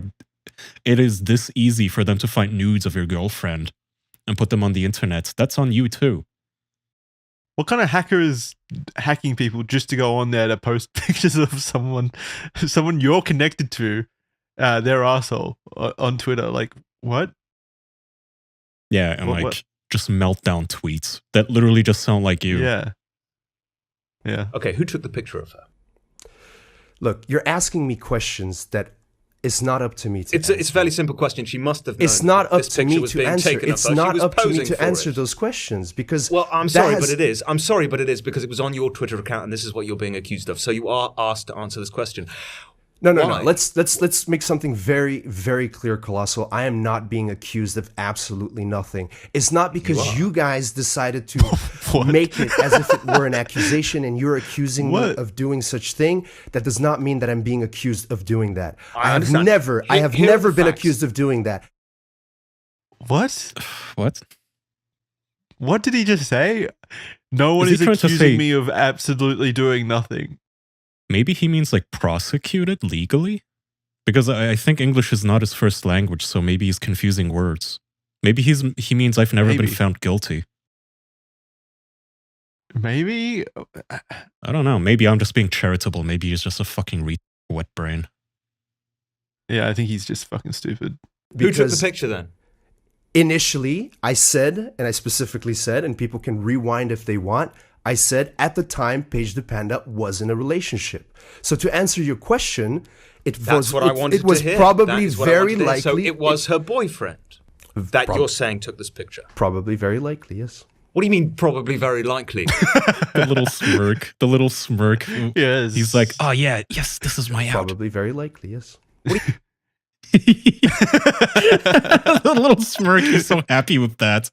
It is this easy for them to find nudes of your girlfriend and put them on the internet. That's on you, too. What kind of hacker is hacking people just to go on there to post pictures of someone you're connected to, their asshole on Twitter? Like, what? Yeah, and What- like, what? just meltdown tweets that literally just sound like you. Yeah. Yeah. Okay, who took the picture of her? Look, you're asking me questions that it's not up to me to It's a answer. fairly simple question. She must have known It's not that up this to picture me was to being answer. taken of It's her. She not was up to me posing to for answer it. those questions because Well, I'm that sorry, has- but it is. I'm sorry, but it is because it was on your Twitter account, and this is what you're being accused of. So you are asked to answer this question. No. Why? Let's make something very, very clear, Colossal. I am not being accused of absolutely nothing. It's not because you guys decided to make it as if it were an accusation and you're accusing me What? of doing such thing. That does not mean that I'm being accused of doing that. I have understand. never Here are the been facts. accused of doing that. What? What? What did he just say? No one Is he is trying to accusing say- me of absolutely doing nothing. Maybe he means like prosecuted legally? Because I think English is not his first language, so maybe he's confusing words. Maybe he means I've never been Maybe. found guilty. Maybe. I don't know. Maybe I'm just being charitable. Maybe he's just a fucking Wet brain. Yeah, I think he's just fucking stupid. Who took the Because picture then? initially, I said, and I specifically said, and people can rewind if they want, I said at the time, Paige the Panda was in a relationship. So to answer your question, That's what I wanted it was to hear. probably That is what I very wanted to hear. likely. So it was her boyfriend that Prob- you're saying took this picture. Probably very likely, yes. What do you mean, probably very likely? The little smirk. The little smirk. Yes. He's like, oh yeah, yes, this is my out. Probably very likely, yes. The little smirk. He's so happy with that.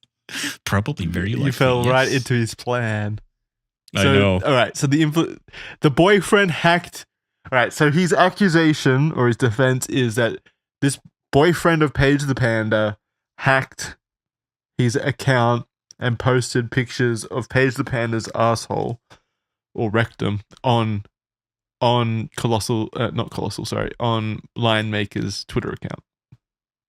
Probably very likely. You fell right yes. into his plan. I know. All right. So the boyfriend hacked. All right. So his accusation or his defense is that this boyfriend of Paige the Panda hacked his account and posted pictures of Paige the Panda's asshole or rectum on on Lionmaker's Twitter account.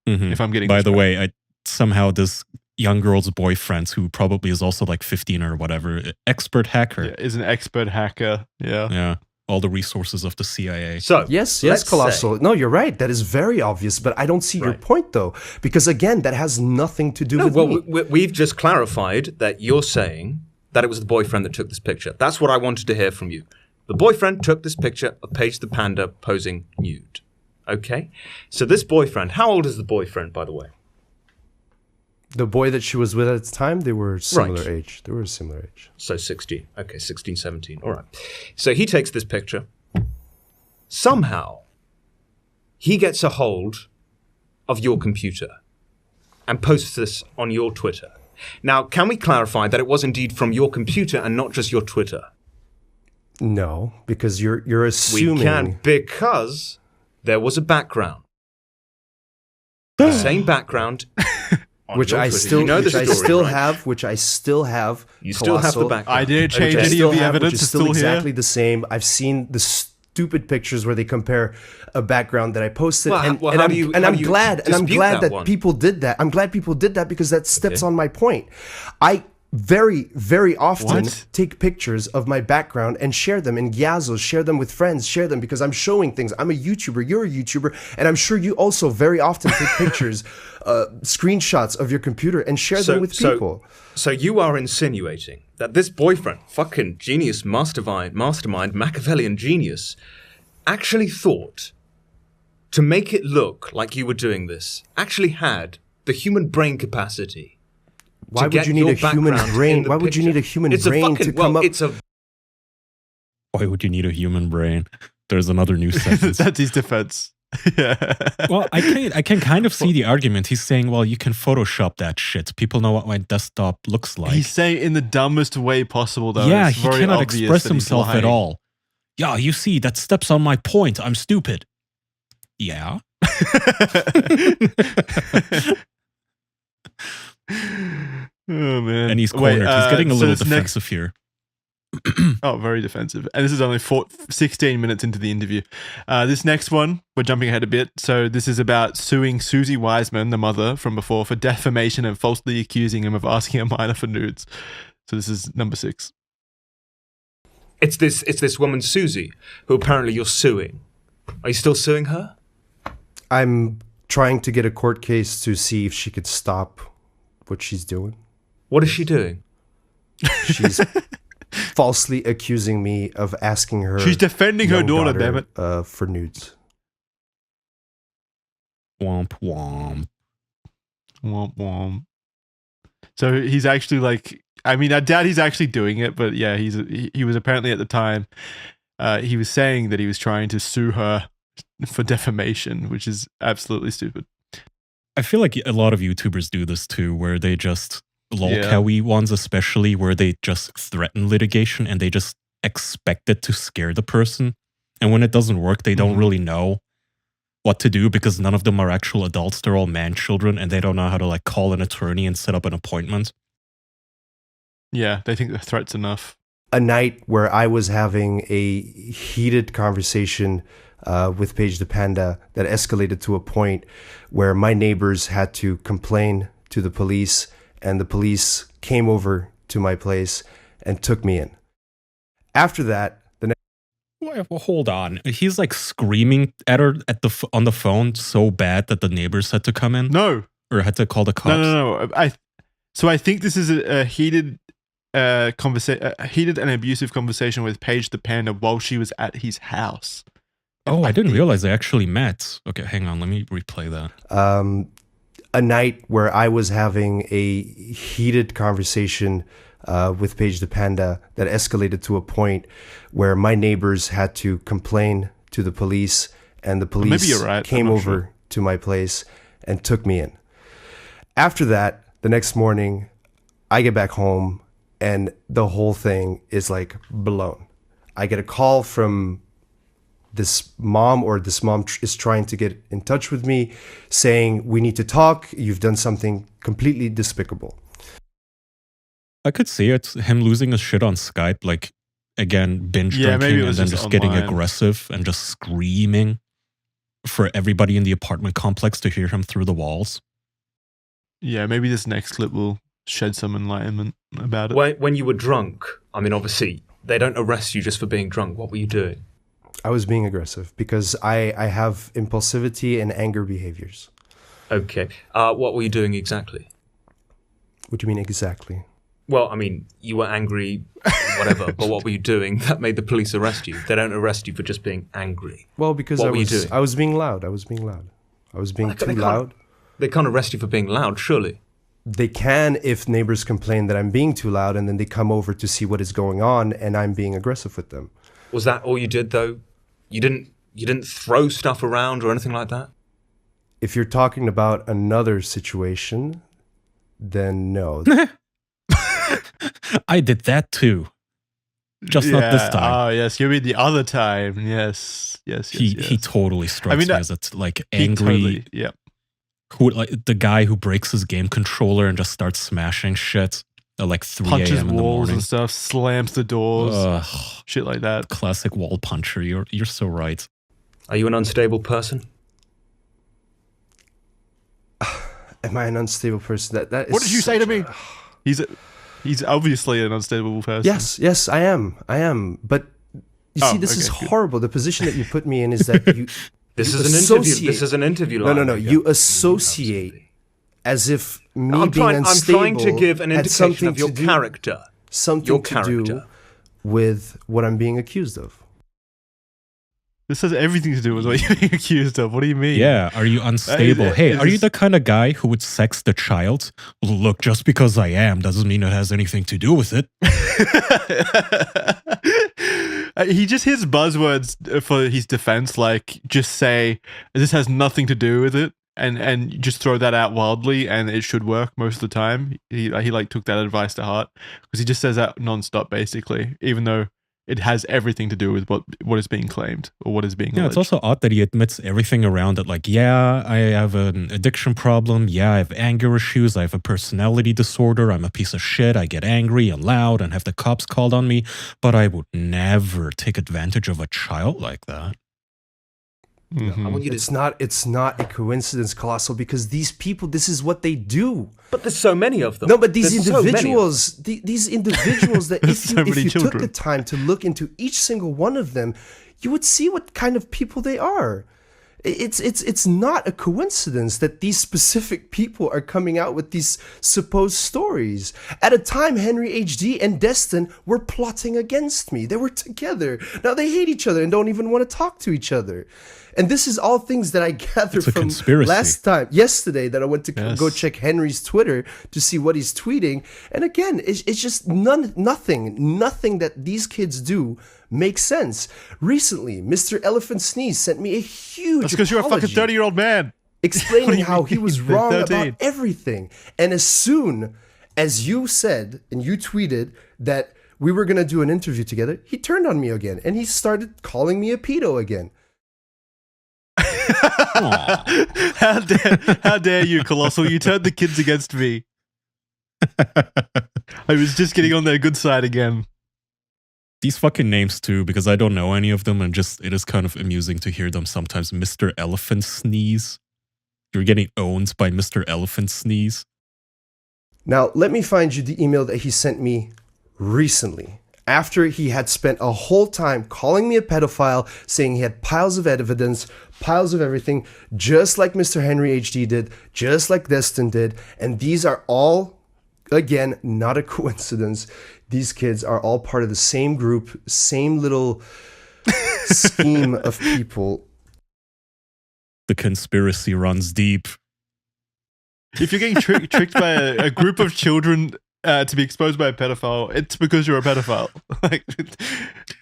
Mhm. If I'm getting By this the right. way, somehow this young girl's boyfriend, who probably is also like 15 or whatever, expert hacker. Yeah, is an expert hacker. Yeah. Yeah. All the resources of the CIA. So Yes, let's Colossal. say- No, you're right. That is very obvious, but I don't see your Right. point, though. Because, again, that has nothing to do No, with well, me. we've just clarified that you're saying that it was the boyfriend that took this picture. That's what I wanted to hear from you. The boyfriend took this picture of Paige the Panda posing nude. Okay? So this boyfriend, how old is the boyfriend, by the way? The boy that she was with at the time, they were similar Right. age. They were a similar age. So 16. Okay, 16, 17. All right. So he takes this picture. Somehow, he gets a hold of your computer and posts this on your Twitter. Now, can we clarify that it was indeed from your computer and not just your Twitter? No, because you're We assuming. can, because there was a background. The same background. on Which your I Twitter. still, You know the which I story, still right? have, which I still have. You still have the Colossal. background. I didn't change Which I any still of the have, evidence. which is It's still still exactly here. the same. I've seen the stupid pictures where they compare a background that I posted, Well, and, well, and how I'm, do you- and how I'm do you glad, and I'm dispute glad that that one? people did that. I'm glad people did that because that steps Okay. on my point. I very, very often What? take pictures of my background and share them in Gyazos, share them with friends, share them because I'm showing things. I'm a YouTuber, you're a YouTuber, and I'm sure you also very often take pictures, screenshots of your computer and share them with people. So you are insinuating that this boyfriend, fucking genius, mastermind, Machiavellian genius, actually thought to make it look like you were doing this, actually had the human brain capacity. Why to would get you need your a human background in brain? the Why would you picture. need a human It's brain a fucking, to come up? It's a Why would you need a human brain? There's another new sentence. That's his defense. Yeah. Well, I can kind of see the argument. He's saying, well, you can Photoshop that shit. People know what my desktop looks like. He's saying in the dumbest way possible, though. Yeah, It's he very cannot obvious express that he's himself at lying. all. Yeah, you see, that steps on my point. I'm stupid. Yeah. Oh man! And he's Wait, cornered. He's getting a so little this next- defensive here. Oh, very defensive. And this is only 16 minutes into the interview. This next one, we're jumping ahead a bit. So this is about suing Susie Wiseman, the mother from before, for defamation and falsely accusing him of asking a minor for nudes. So this is number 6. It's this woman Susie who apparently you're suing. Are you still suing her? I'm trying to get a court case to see if she could stop what she's doing. What is she doing? She's falsely accusing me of asking her. She's defending her young daughter, damn it. For nudes. Womp womp. Womp womp. So he's actually like, I mean, I doubt he's actually doing it, but yeah, he was apparently at the time, he was saying that he was trying to sue her for defamation, which is absolutely stupid. I feel like a lot of YouTubers do this too, where they just, Yeah. lolcowy ones especially, where they just threaten litigation and they just expect it to scare the person. And when it doesn't work, they don't Mhm. really know what to do because none of them are actual adults. They're all man children and they don't know how to like call an attorney and set up an appointment. Yeah, they think the threat's enough. A night where I was having a heated conversation with Paige the Panda that escalated to a point where my neighbors had to complain to the police, and the police came over to my place and took me in. After that, Well, hold on. He's like screaming at her on the phone so bad that the neighbors had to come in No, or had to call the cops. no. I think this is a heated heated and abusive conversation with Paige the Panda while she was at his house. Oh, I didn't realize they actually met. Okay, hang on. Let me replay that. A night where I was having a heated conversation with Paige the Panda that escalated to a point where my neighbors had to complain to the police, and the police maybe you're right. came I'm not over sure. to my place and took me in. After that, the next morning, I get back home and the whole thing is like blown. I get a call from this mom, or this mom is trying to get in touch with me saying, we need to talk. You've done something completely despicable. I could see it. Him losing his shit on Skype, like, again, binge Yeah, maybe drinking it and was then just just getting online. aggressive and just screaming for everybody in the apartment complex to hear him through the walls. Yeah, maybe this next clip will shed some enlightenment about it. When you were drunk, I mean, obviously, they don't arrest you just for being drunk. What were you doing? I was being aggressive because I have impulsivity and anger behaviors. Okay. What were you doing exactly? What do you mean exactly? Well, I mean, you were angry, whatever, but what were you doing that made the police arrest you? They don't arrest you for just being angry. Well, because What were you doing? I was being loud. I was being too loud. They can't arrest you for being loud, surely. They can if neighbors complain that I'm being too loud, and then they come over to see what is going on, and I'm being aggressive with them. Was that all you did, though? You didn't throw stuff around or anything like that? If you're talking about another situation, then no. I did that too. Just not this time. Oh, yes. You mean the other time. Yes. He totally strikes me as a like he angry, totally- yeah. who like the guy who breaks his game controller and just starts smashing shit at like 3 Punches a.m. in the walls morning. and stuff, slams the doors, Ugh, shit like that. classic wall puncher. You're so right. Are you an unstable person? Am I an unstable person? That is What did you say to such me? He's obviously an unstable person. Yes, I am. But you see, this is okay, good. horrible. The position that you put me in is that you. This you is an interview. associate- This is an interview. No. Lionmaker. You associate as if me I'm being unstable. trying to give an had indication something of your to do- character. Something Your to do character. with what I'm being accused of. This has everything to do with what you're being accused of. What do you mean? Yeah, are you unstable? Is Hey, are you this- the kind of guy who would sex the child? Look, just because I am doesn't mean it has anything to do with it. He just hits buzzwords for his defense, like just say this has nothing to do with it, and just throw that out wildly, and it should work most of the time. He like took that advice to heart because he just says that nonstop, basically, even though it has everything to do with what is being claimed or what is being Yeah, alleged. it's also odd that he admits everything around it. Like, yeah, I have an addiction problem. Yeah, I have anger issues. I have a personality disorder. I'm a piece of shit. I get angry and loud and have the cops called on me. But I would never take advantage of a child like that. Mhm. I want you to. It's not a coincidence, Colossal, because these people, this is what they do. But there's so many of them. No, but these There's so many of them. individuals, these individuals that There's if you, so if many you took children. the time to look into each single one of them, you would see what kind of people they are. It's not a coincidence that these specific people are coming out with these supposed stories. At a time, Henry HD and Destin were plotting against me. They were together. Now they hate each other and don't even want to talk to each other. And this is all things that I gathered It's a from conspiracy. yesterday, that I went to Yes. go check Henry's Twitter to see what he's tweeting. And again, it's just nothing that these kids do makes sense. Recently, Mr. Elephant Sneeze sent me a huge That's because you're a fucking apology 30-year-old man. What do explaining you how mean? he was They're wrong 13. about everything. And as soon as you said and you tweeted that we were going to do an interview together, he turned on me again and he started calling me a pedo again. How dare you, Colossal? You turned the kids against me. I was just getting on their good side again. These fucking names too, because I don't know any of them, and just it is kind of amusing to hear them sometimes. Mr. Elephant Sneeze. You're getting owned by Mr. Elephant Sneeze. Now, let me find you the email that he sent me recently, after he had spent a whole time calling me a pedophile, saying he had piles of evidence, piles of everything, just like Mr. Henry HD did, just like Destin did. And these are all, again, not a coincidence. These kids are all part of the same group, same little scheme of people. The conspiracy runs deep. If you're getting tricked by a group of children to be exposed by a pedophile, it's because you're a pedophile. Like,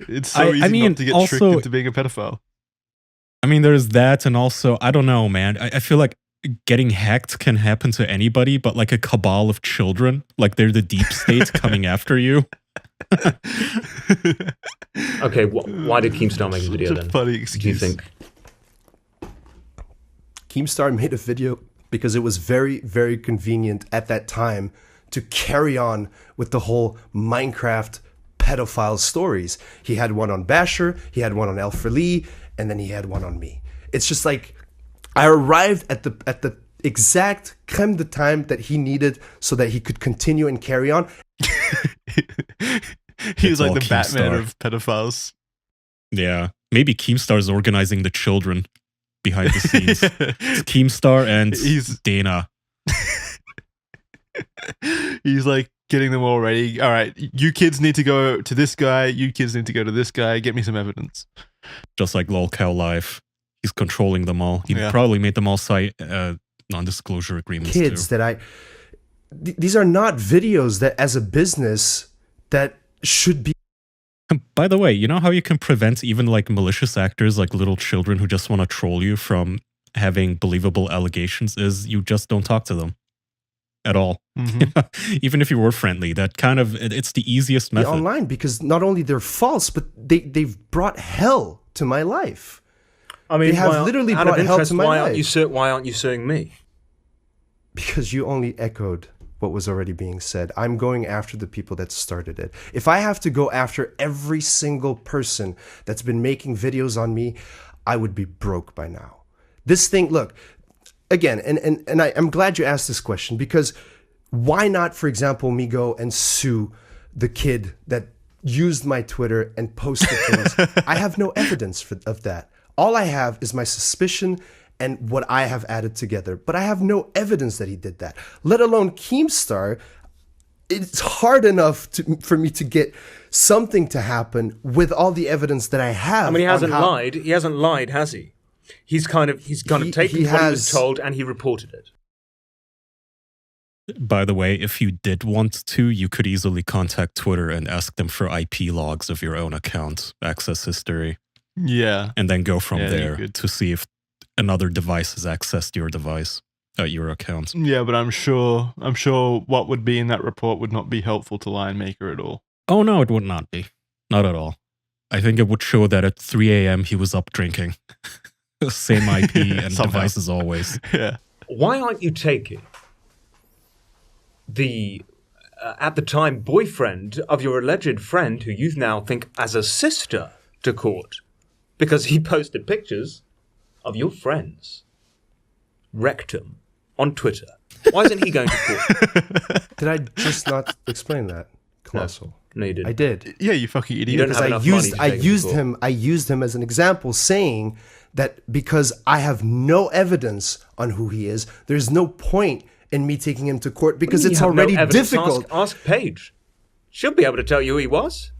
it's so easy not to get tricked into being a pedophile. I mean, there's that, and also, I don't know, man. I feel like getting hacked can happen to anybody, but like a cabal of children, like they're the deep state coming after you. Okay, why did Keemstar make a video then? Funny Do you excuse. think? Keemstar made a video because it was very, very convenient at that time to carry on with the whole Minecraft pedophile stories. He had one on Basher, he had one on Elfree, and then he had one on me. It's just like I arrived at the exact creme de time that he needed so that he could continue and carry on. He was It's like all the Batman Keemstar. of pedophiles. Yeah, maybe Keemstar's organizing the children behind the scenes. It's Keemstar and Dana. He's like getting them all ready. All right, you kids need to go to this guy. You kids need to go to this guy. Get me some evidence. Just like LolCow Live. He's controlling them all. He Yeah. probably made them all sign non-disclosure agreements Kids too. that these are not videos that as a business that should be. By the way, you know how you can prevent even like malicious actors, like little children who just want to troll you, from having believable allegations is you just don't talk to them at all. Mhm. Even if you were friendly, that kind of, it's the easiest Be method. online, because not only they're false, but they've brought hell to my life. I mean, They have literally out brought of hell interest, to my why life. aren't you suing me? Because you only echoed what was already being said. I'm going after the people that started it. If I have to go after every single person that's been making videos on me, I would be broke by now. This thing, look, again, and I'm glad you asked this question, because why not, for example, me go and sue the kid that used my Twitter and posted things? I have no evidence of that. All I have is my suspicion and what I have added together. But I have no evidence that he did that, let alone Keemstar. It's hard enough for me to get something to happen with all the evidence that I have. I mean, he on hasn't how- lied. He hasn't lied, has he? He's kind of taken what he was told and he reported it. By the way, if you did want to, you could easily contact Twitter and ask them for IP logs of your own account, access history, Yeah. and then go from Yeah, you there could. to see if another device has accessed your device, your account. Yeah, but I'm sure what would be in that report would not be helpful to Lionmaker at all. Oh no, it would not be. Not at all. I think it would show that at 3 a.m. he was up drinking. Same IP and Somehow. device as always. Yeah. Why aren't you taking the, at the time, boyfriend of your alleged friend, who you now think as a sister, to court? Because he posted pictures of your friend's rectum on Twitter. Why isn't he going to court? Did I just not explain that, Colossal? No, you didn't. I did. Yeah, you fucking idiot. You don't Because have enough money to I take him to used court. him. I used him as an example, saying that because I have no evidence on who he is, there's no point in me taking him to court because You it's have no already evidence. difficult. Ask Paige. She'll be able to tell you who he was.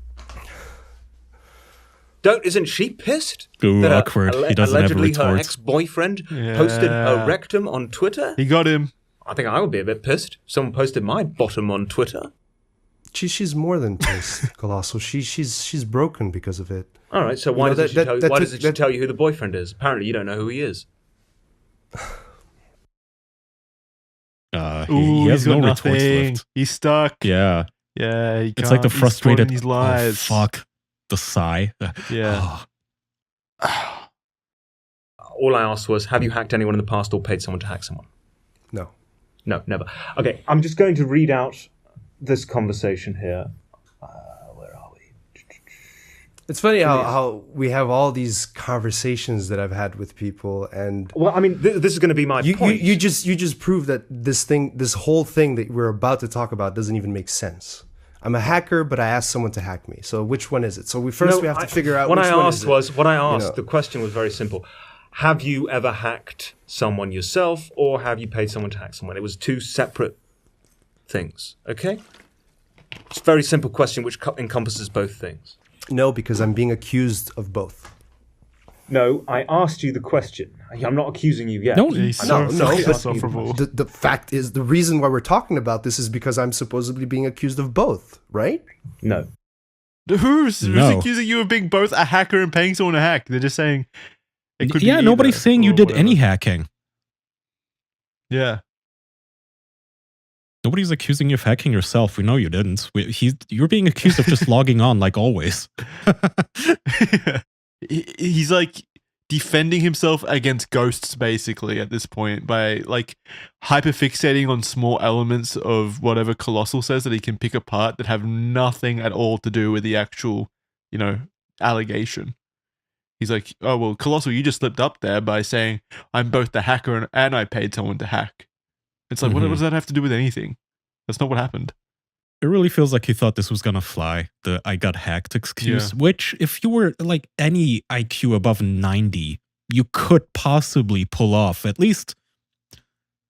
Isn't she pissed? Ooh, that awkward. He doesn't have a allegedly her retort. ex-boyfriend posted Yeah. a rectum on Twitter? He got him. I think I would be a bit pissed. Someone posted my bottom on Twitter. She's more than pissed, Colossal. She's broken because of it. All right, so why know, doesn't that- that- why that- doesn't she that- tell you who the boyfriend is? Apparently, you don't know who he is. Ooh, He has he's got no retorts nothing. left. He's stuck. Yeah. Yeah, he It's like the can't- he's frustrated, swallowing his lies. oh fuck, the sigh. Yeah. Oh. All I asked was, have you hacked anyone in the past or paid someone to hack someone? No. No, never. Okay, I'm just going to read out this conversation here. Where are we? It's funny how we have all these conversations that I've had with people, and Well, I mean, this is going to be my point. you just prove that this whole thing that we're about to talk about doesn't even make sense. I'm a hacker, but I asked someone to hack me. So which one is it? So we have to figure out what which I one asked is it. was what I asked. You know. The question was very simple. Have you ever hacked someone yourself, or have you paid someone to hack someone? It was two separate things. Okay, it's a very simple question which encompasses both things. No, because I'm being accused of both. No, I asked you the question. I'm not accusing you yet. No, He's No, so but insufferable. the fact is, the reason why we're talking about this is because I'm supposedly being accused of both, right? No. Who's No. accusing you of being both a hacker and paying someone to hack? They're just saying it could be yeah, nobody's either saying you or did whatever. any hacking. Yeah. Nobody's accusing you of hacking yourself. We know you didn't. You're being accused of just logging on like always. He's like defending himself against ghosts basically at this point by like hyperfixating on small elements of whatever Colossal says that he can pick apart that have nothing at all to do with the actual, allegation. He's like, oh, well, Colossal, you just slipped up there by saying I'm both the hacker and I paid someone to hack. It's like, what does that have to do with anything? That's not what happened. It really feels like he thought this was gonna fly, the I got hacked excuse, which if you were like any IQ above 90, you could possibly pull off. At least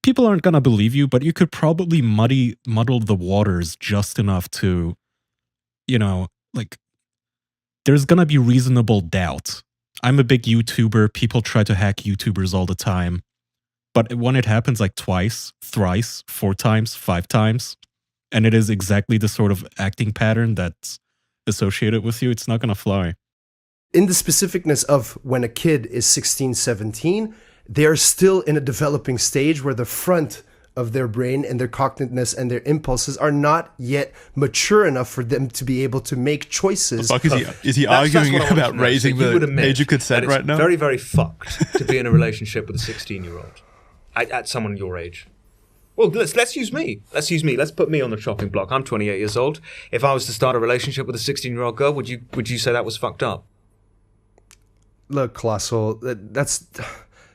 people aren't gonna believe you, but you could probably muddle the waters just enough to, there's gonna be reasonable doubt. I'm a big YouTuber. People try to hack YouTubers all the time. But when it happens like twice, thrice, 4 times, 5 times, and it is exactly the sort of acting pattern that's associated with you, it's not going to fly. In the specificness of when a kid is 16, 17, they are still in a developing stage where the front of their brain and their cognitiveness and their impulses are not yet mature enough for them to be able to make choices. Fuck, is he That's arguing what I wanted about to know. raising So you would the admit age of consent that it's right now? very, very fucked to be in a relationship with a 16-year-old at someone your age. Well, let's use me. Let's put me on the chopping block. I'm 28 years old. If I was to start a relationship with a 16-year-old girl, would you say that was fucked up? Look, Colossal, that's...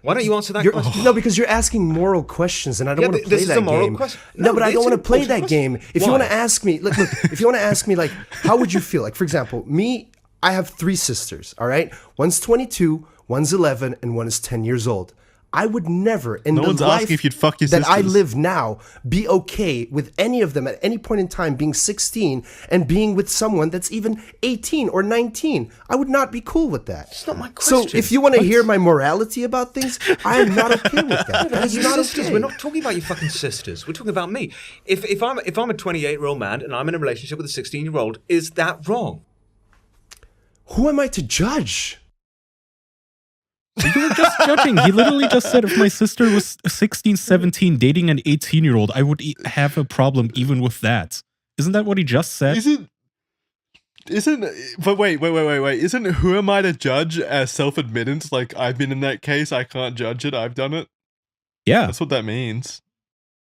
Why don't you answer that question? No, because you're asking moral questions, and I don't Yeah, want to this play is that a moral game. question. No, but I it's don't an want to play important that game. question. If Why? you want to ask me, look, if you want to ask me, like, how would you feel? Like, for example, me, I have 3 sisters, all right? One's 22, one's 11, and one is 10 years old. I would never, in No the one's life asking if you'd fuck your that I sisters. live now, be okay with any of them at any point in time being 16 and being with someone that's even 18 or 19. I would not be cool with that. It's not my So question. if you want to hear my morality about things, I am not okay with that. That is Your not sisters. okay. We're not talking about your fucking sisters. We're talking about me. If I'm a 28-year-old man and I'm in a relationship with a 16-year-old, is that wrong? Who am I to judge? You were just judging. He literally just said if my sister was 16, 17, dating an 18-year-old, I would have a problem even with that. Isn't that what he just said? But wait. Isn't who am I to judge as self-admittance? Like, I've been in that case, I can't judge it, I've done it. Yeah. That's what that means.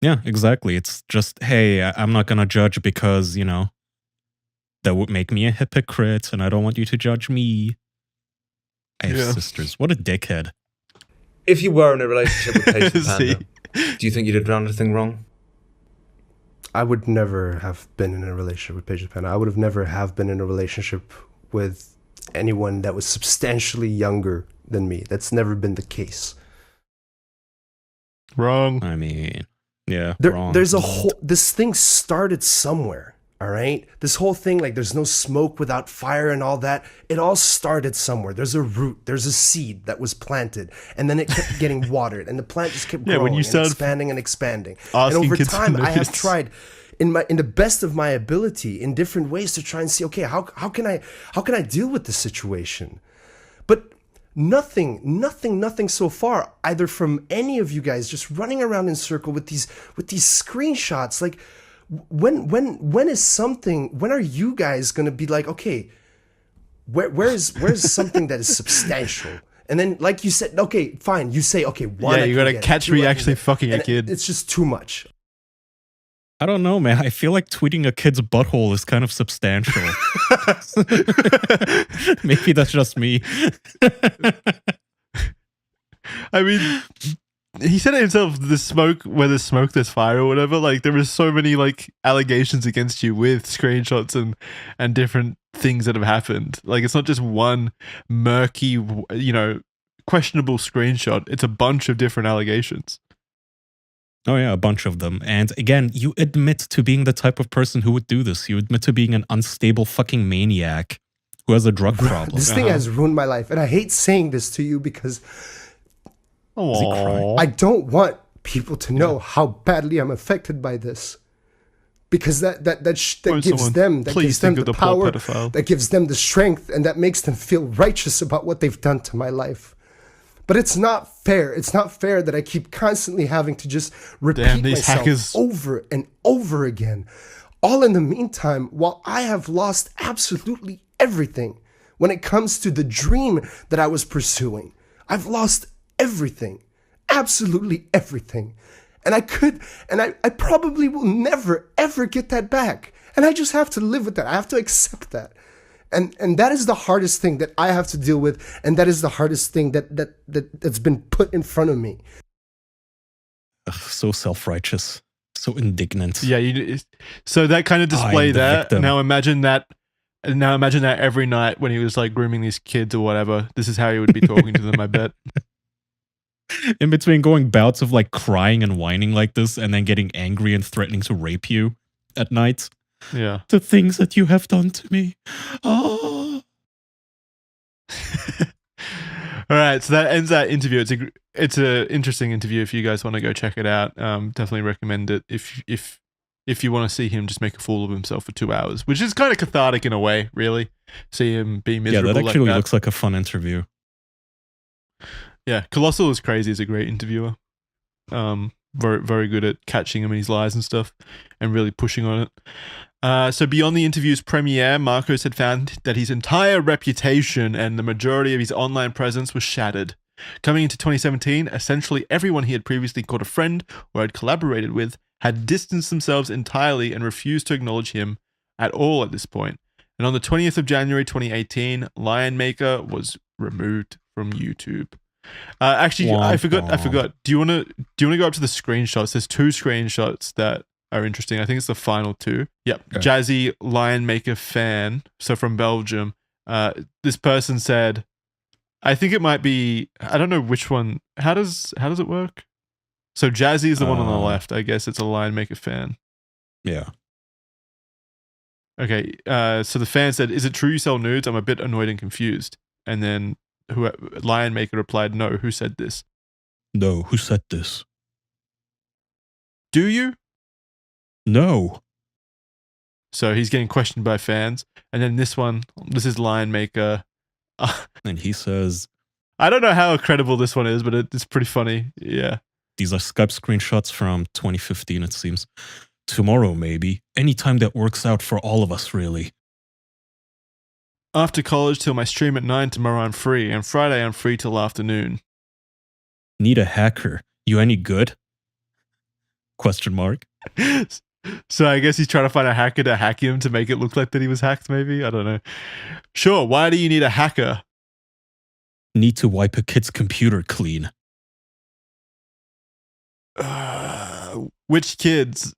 Yeah, exactly. It's just, hey, I'm not going to judge because, that would make me a hypocrite and I don't want you to judge me. I have sisters. What a dickhead. If you were in a relationship with Paige the See? Panda, do you think you did anything wrong? I would never have been in a relationship with Paige the Panda. I would have never have been in a relationship with anyone that was substantially younger than me. That's never been the case. Wrong. I mean, yeah, wrong. There's a whole... This thing started somewhere, all right? This whole thing, like, there's no smoke without fire and all that. It all started somewhere. There's a root. There's a seed that was planted. And then it kept getting watered. And the plant just kept growing when you and started expanding and expanding. And asking over kids to time, I have notice. tried... In the best of my ability, in different ways, to try and see, okay, how can I deal with this situation? But nothing so far, either from any of you guys, just running around in circle with these screenshots. Like, when are you guys gonna be like, okay, where's something that is substantial? And then, like you said, okay, fine, you say, okay, one, Yeah, I you can gotta get, catch two, me I can actually get. fucking a And kid. It's just too much. I don't know, man. I feel like tweeting a kid's butthole is kind of substantial. Maybe that's just me. I mean, he said it himself, the smoke, where there's smoke, there's fire or whatever. Like there is so many like allegations against you with screenshots and different things that have happened. Like it's not just one murky, questionable screenshot. It's a bunch of different allegations. Oh yeah, a bunch of them. And again, you admit to being the type of person who would do this. You admit to being an unstable fucking maniac who has a drug problem. This thing has ruined my life, and I hate saying this to you because Is he crying? I don't want people to know how badly I'm affected by this, because that gives them the power, that gives them the strength, and that makes them feel righteous about what they've done to my life. But it's not fair. It's not fair that I keep constantly having to just repeat myself over and over again. All in the meantime, while I have lost absolutely everything when it comes to the dream that I was pursuing. I've lost everything. Absolutely everything. And I probably will never, ever get that back. And I just have to live with that. I have to accept that. And that is the hardest thing that I have to deal with, and that is the hardest thing that's been put in front of me. Ugh, so self-righteous, so indignant. Yeah, so that kind of display that. victim. Now imagine that every night when he was like grooming these kids or whatever. This is how he would be talking to them, I bet. In between going bouts of like crying and whining like this, and then getting angry and threatening to rape you at night. Yeah. The things that you have done to me. Oh. All right, so that ends that interview. It's a interesting interview. If you guys want to go check it out, definitely recommend it. If you want to see him just make a fool of himself for 2 hours, which is kind of cathartic in a way, really. See him be miserable. Yeah, that actually like looks like a fun interview. Yeah, Colossal is crazy. He's a great interviewer. Very, very good at catching him in his lies and stuff, and really pushing on it. So beyond the interview's premiere, Marcos had found that his entire reputation and the majority of his online presence was shattered. Coming into 2017, essentially everyone he had previously called a friend or had collaborated with had distanced themselves entirely and refused to acknowledge him at all at this point. And on the 20th of January 2018, Lionmaker was removed from YouTube. Actually, I forgot. Do you want to go up to the screenshots? There's 2 screenshots that are interesting. I think it's the final 2. Yep. Okay. Jazzy Lionmaker fan. So from Belgium, this person said, I think it might be, I don't know which one. How does it work? So Jazzy is the one on the left. I guess it's a Lionmaker fan. Yeah. Okay. So the fan said, "Is it true you sell nudes? I'm a bit annoyed and confused." And then Lionmaker replied, "No, who said this?" No, who said this? Do you? No. So he's getting questioned by fans. And then this is Lionmaker. And he says, I don't know how credible this one is, but it's pretty funny. Yeah. These are Skype screenshots from 2015, it seems. Tomorrow, maybe. Anytime that works out for all of us, really. After college till my stream at 9 tomorrow I'm free, and Friday I'm free till afternoon. Need a hacker. You any good? Question mark. So I guess he's trying to find a hacker to hack him to make it look like that he was hacked, maybe? I don't know. Sure, why do you need a hacker? Need to wipe a kid's computer clean. Which kids?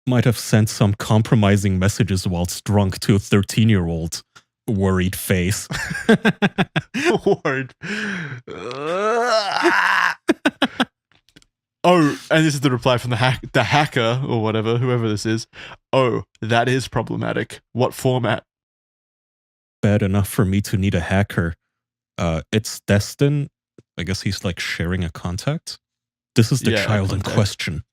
Might have sent some compromising messages whilst drunk to a 13-year-old. Worried face. Worried. Oh, and this is the reply from the hacker or whatever, whoever this is. Oh, that is problematic. What format? Bad enough for me to need a hacker. It's Destin. I guess he's like sharing a contact. This is the child in question.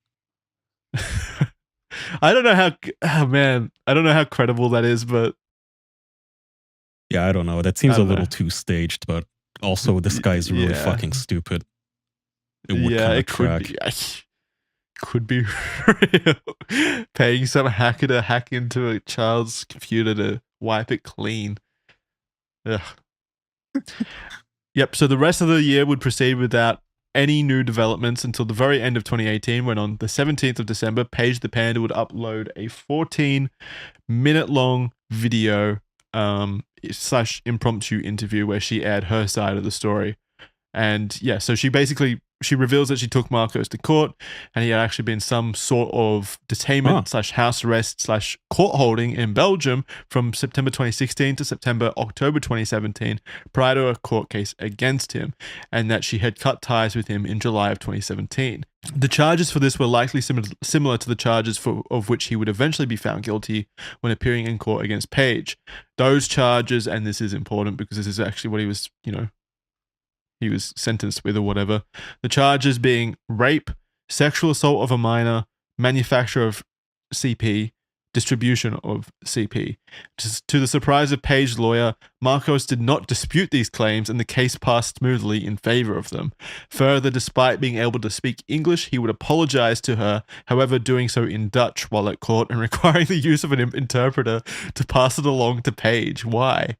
I don't know I don't know how credible that is, but yeah, I don't know. That seems a little too staged, but also this guy is really fucking stupid. It could be real. Paying some hacker to hack into a child's computer to wipe it clean. Ugh. Yep, so the rest of the year would proceed without any new developments until the very end of 2018, when on the 17th of December, Paige the Panda would upload a 14-minute long video / impromptu interview where she aired her side of the story. And yeah, so she basically she reveals that she took Marcos to court, and he had actually been some sort of detainment / house arrest / court holding in Belgium from September 2016 to October 2017, prior to a court case against him, and that she had cut ties with him in July of 2017. The charges for this were likely similar to the charges of which he would eventually be found guilty when appearing in court against Paige. Those charges, and this is important because this is actually what he was, he was sentenced with or whatever. The charges being rape, sexual assault of a minor, manufacture of CP, distribution of CP. Just to the surprise of Paige's lawyer, Marcos did not dispute these claims and the case passed smoothly in favor of them. Further, despite being able to speak English, he would apologize to her, however doing so in Dutch while at court and requiring the use of an interpreter to pass it along to Paige. Why?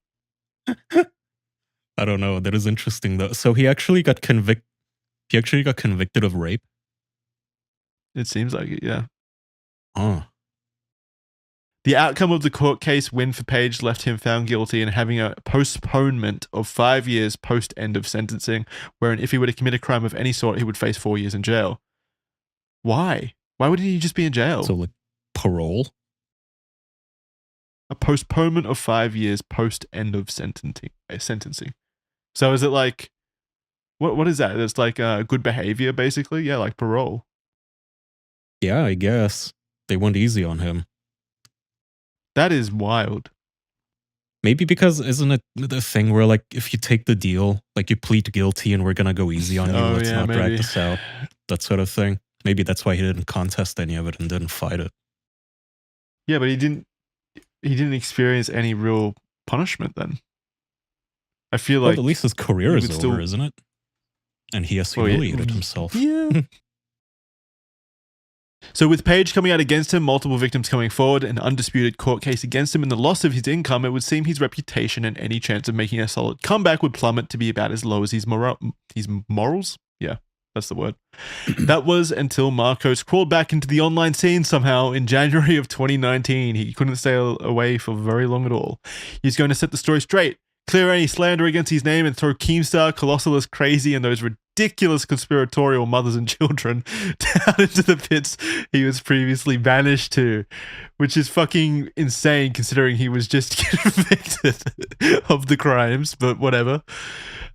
I don't know. That is interesting though. So he actually got convicted of rape? It seems like it, yeah. Oh. The outcome of the court case win for Paige left him found guilty and having a postponement of 5 years post end of sentencing, wherein if he were to commit a crime of any sort, he would face 4 years in jail. Why? Why wouldn't he just be in jail? So like parole? A postponement of 5 years post end of sentencing. So is it like, what is that? It's like good behavior, basically? Yeah, like parole. Yeah, I guess. They went easy on him. That is wild. Maybe because isn't it the thing where like if you take the deal, like you plead guilty and we're gonna go easy on you, let's not drag this out, that sort of thing. Maybe that's why he didn't contest any of it and didn't fight it. Yeah, but he didn't experience any real punishment then. I feel like at least his career is over, isn't it? And he has humiliated himself. Yeah. So with Paige coming out against him, multiple victims coming forward, an undisputed court case against him, and the loss of his income, it would seem his reputation and any chance of making a solid comeback would plummet to be about as low as his morals? Yeah, that's the word. That was until Marcos crawled back into the online scene somehow in January of 2019. He couldn't stay away for very long at all. He's going to set the story straight, clear any slander against his name, and throw Keemstar, Colossalus, Crazy, and those ridiculous conspiratorial mothers and children down into the pits he was previously banished to, which is fucking insane considering he was just convicted of the crimes, but whatever.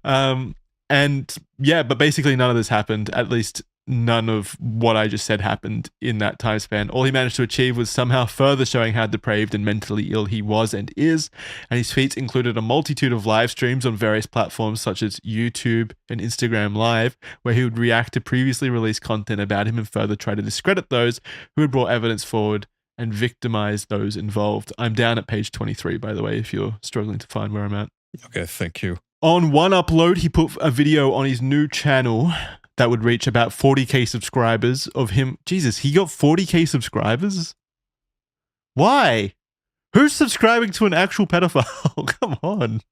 And yeah, but basically none of this happened, at least none of what I just said happened in that time span. All he managed to achieve was somehow further showing how depraved and mentally ill he was and is, and his feats included a multitude of live streams on various platforms such as YouTube and Instagram Live, where he would react to previously released content about him and further try to discredit those who had brought evidence forward and victimize those involved. I'm down at page 23, by the way, if you're struggling to find where I'm at. Okay, thank you. On one upload, he put a video on his new channel that would reach about 40k subscribers of him. Jesus, he got 40k subscribers? Why? Who's subscribing to an actual pedophile? Come on.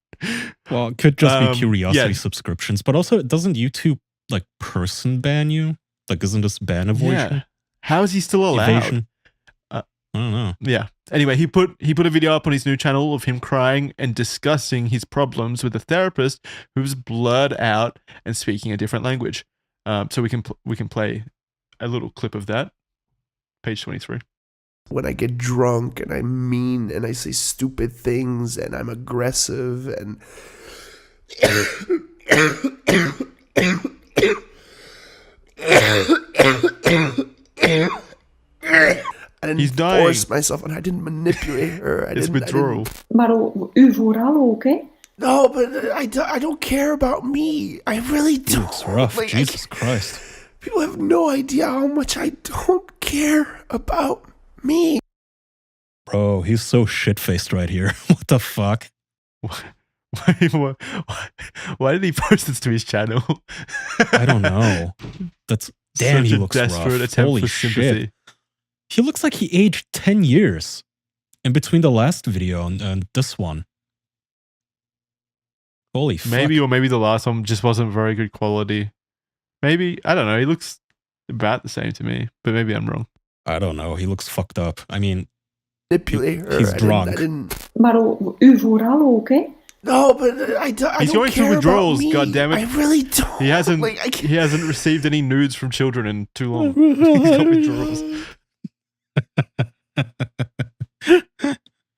Well, it could just be curiosity subscriptions, but also doesn't YouTube like person ban you? Like, isn't this ban evasion? Yeah. How is he still allowed? Evasion? I don't know. Yeah. Anyway, he put a video up on his new channel of him crying and discussing his problems with a therapist who was blurred out and speaking a different language. So we can play a little clip of that. Page 23. When I get drunk and I'm mean and I say stupid things and I'm aggressive and I didn't force myself and I didn't manipulate her. It's withdrawal. Maar uw vooral ook, hè? No, but I don't care about me. I really don't. It's rough. Like, Jesus Christ. People have no idea how much I don't care about me. Bro, he's so shit-faced right here. What the fuck? Why did he post this to his channel? I don't know. That's damn. He looks rough. Holy shit! He looks like he aged 10 years in between the last video and this one. Holy fuck. Maybe the last one just wasn't very good quality. Maybe, I don't know. He looks about the same to me, but maybe I'm wrong. I don't know. He looks fucked up. I mean, manipulate her. He's drunk. Maar uw vooral ook, hè? No, but I He's don't going through care withdrawals, about me. goddammit. I really don't. He hasn't Like, I can't. he hasn't received any nudes from children in too long. He's got withdrawals.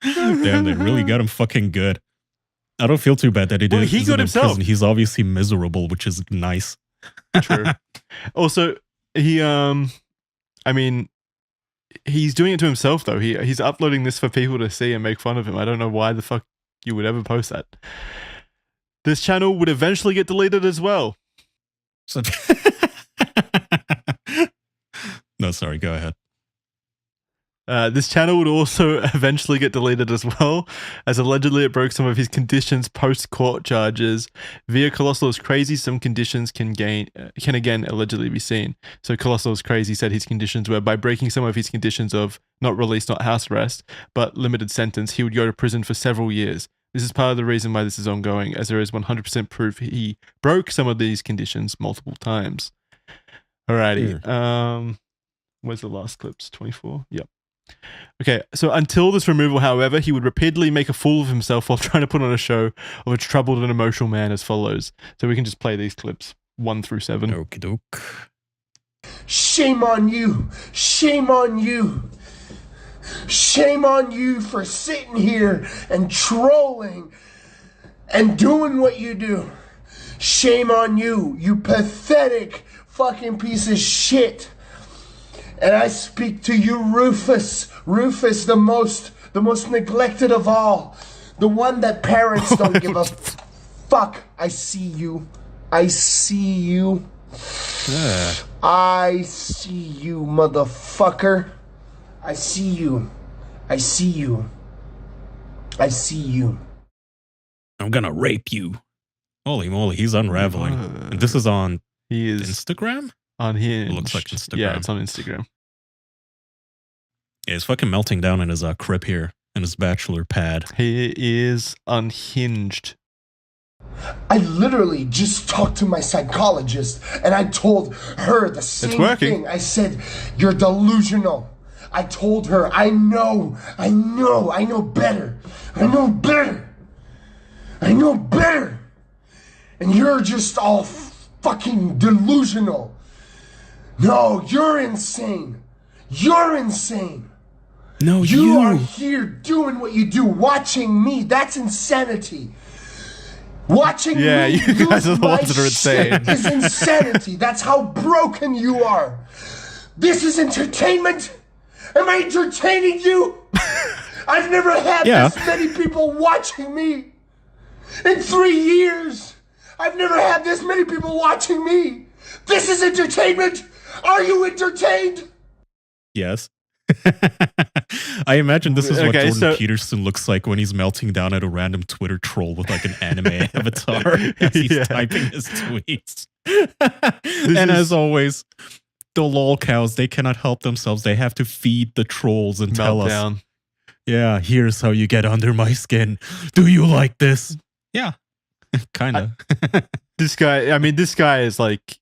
Damn, they really got him fucking good. I don't feel too bad that he Well, did. he got himself. He's obviously miserable, which is nice. True. Also, he I mean, he's doing it to himself though. He's uploading this for people to see and make fun of him. I don't know why the fuck you would ever post that. This channel would eventually get deleted as well. So no, sorry, go ahead. This channel would also eventually get deleted as well, as allegedly it broke some of his conditions post-court charges. Via Colossal is crazy, some conditions can again allegedly be seen. So Colossal is crazy said his conditions were by breaking some of his conditions of not release, not house arrest, but limited sentence, he would go to prison for several years. This is part of the reason why this is ongoing, as there is 100% proof he broke some of these conditions multiple times. Alrighty. Where's the last clips? 24? Yep. Okay, so until this removal, however, he would repeatedly make a fool of himself while trying to put on a show of a troubled and emotional man as follows. So we can just play these clips, 1 through 7. Okie doke. Shame on you. Shame on you. Shame on you for sitting here and trolling and doing what you do. Shame on you, you pathetic fucking piece of shit. And I speak to you, Rufus. Rufus, the most neglected of all. The one that parents don't give a fuck. I see you. I see you. I see you, motherfucker. I see you. I see you. I see you. I'm gonna rape you. Holy moly, he's unraveling. And this is on He is Instagram? unhinged. It looks like Instagram. Yeah, it's on Instagram. Yeah, he's fucking melting down in his crib here, in his bachelor pad. He is unhinged. I literally just talked to my psychologist and I told her the same working. thing. I said, you're delusional. I told her, I know better. I know better. I know better. And you're just all fucking delusional. No, you're insane. You're insane. No, You are here doing what you do, watching me. That's insanity. Watching Yeah, me you guys lose are the my ones that are shit insane. is insanity. That's how broken you are. This is entertainment. Am I entertaining you? I've never had this many people watching me. In 3 years, I've never had this many people watching me. This is entertainment. Are you entertained? Yes. I imagine this is what Okay, Jordan Peterson looks like when he's melting down at a random Twitter troll with like an anime avatar as he's typing his tweets. And as always, the lol cows, they cannot help themselves. They have to feed the trolls and tell us, yeah, here's how you get under my skin. Do you like this? Yeah, kind of. This guy is like,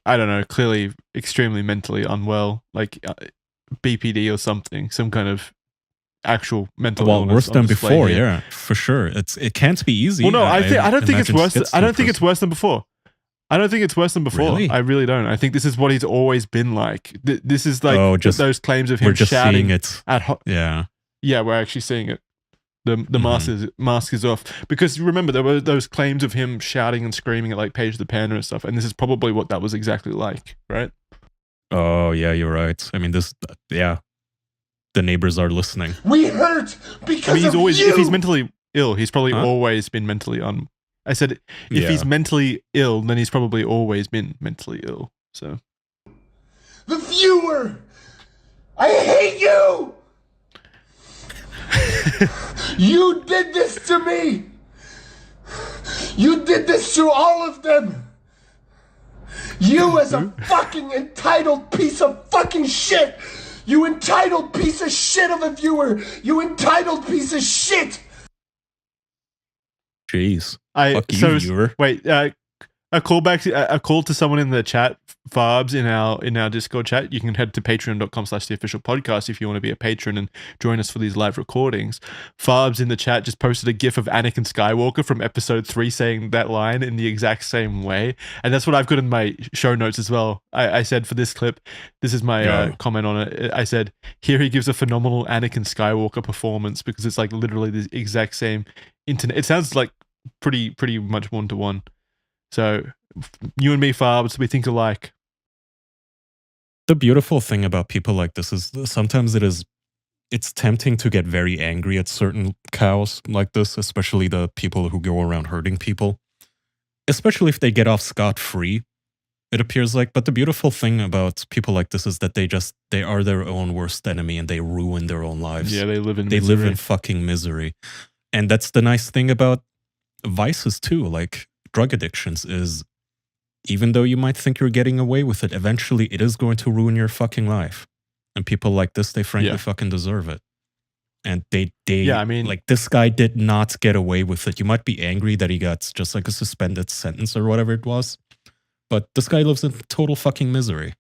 I don't know, clearly extremely mentally unwell, like BPD or something, some kind of actual mental illness. Worse than before, here. yeah, for sure. It can't be easy. Well, no, I don't think it's worse. I don't think it's worse. worse than before. I don't think it's worse than before. Really? I really don't. I think this is what he's always been like. This is like just those claims of him we're just shouting seeing it. Yeah, we're actually seeing it. The mask is off, because remember there were those claims of him shouting and screaming at like Paige the Panda and stuff, and this is probably what that was exactly like, right? Oh yeah, you're right. I mean, the neighbors are listening. We hurt because he's of always, you. if he's mentally ill, he's probably always been mentally I said if he's mentally ill, then he's probably always been mentally ill. So the viewer, I hate you. You did this to me. You did this to all of them. You as a fucking entitled piece of fucking shit. You entitled piece of shit of a viewer. You entitled piece of shit. Jeez. Fuck you, viewer. Wait, A call to someone in the chat, Farbs, in our Discord chat. You can head to patreon.com/theofficialpodcast if you want to be a patron and join us for these live recordings. Farbs in the chat just posted a gif of Anakin Skywalker from episode 3 saying that line in the exact same way. And that's what I've got in my show notes as well. I said for this clip, this is my comment on it. I said, here he gives a phenomenal Anakin Skywalker performance, because it's like literally the exact same internet. It sounds like pretty much one-to-one. So you and me, Farbs, we think alike. The beautiful thing about people like this is sometimes it's tempting to get very angry at certain cows like this, especially the people who go around hurting people, especially if they get off scot-free, it appears like. But the beautiful thing about people like this is that they are their own worst enemy and they ruin their own lives. Yeah, they live in fucking misery. And that's the nice thing about vices too, like drug addictions, is even though you might think you're getting away with it, eventually it is going to ruin your fucking life. And people like this, they frankly fucking deserve it. And they like, this guy did not get away with it. You might be angry that he got just like a suspended sentence or whatever it was, but this guy lives in total fucking misery.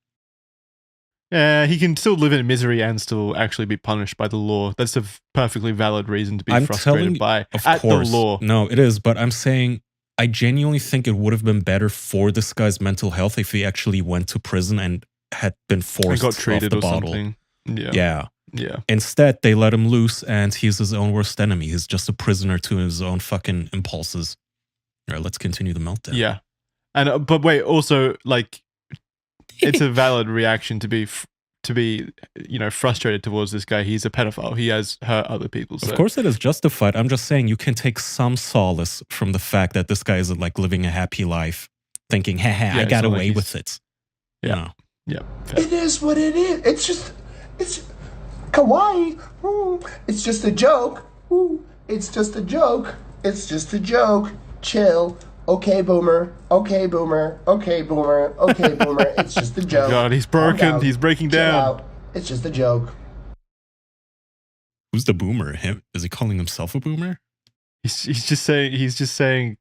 Yeah, he can still live in misery and still actually be punished by the law. That's a perfectly valid reason to be frustrated by the law. No, it is, but I'm saying I genuinely think it would have been better for this guy's mental health if he actually went to prison and had been forced got treated off the or bottle. something. Yeah. Instead, they let him loose and he's his own worst enemy. He's just a prisoner to his own fucking impulses. All right, let's continue the meltdown. Yeah. And but wait, also, like, it's a valid reaction to be frustrated towards this guy. He's a pedophile. He has hurt other people. So. Of course it is justified. I'm just saying you can take some solace from the fact that this guy isn't like living a happy life, thinking, I got away with it. Yeah. Yeah. It is what it is. It's kawaii. It's just a joke. It's just a joke. It's just a joke. Chill. Okay, boomer. Okay, boomer. Okay, boomer. Okay, boomer. It's just a joke. God, he's broken. He's breaking down. It's just a joke. Who's the boomer? Him? Is he calling himself a boomer? He's just saying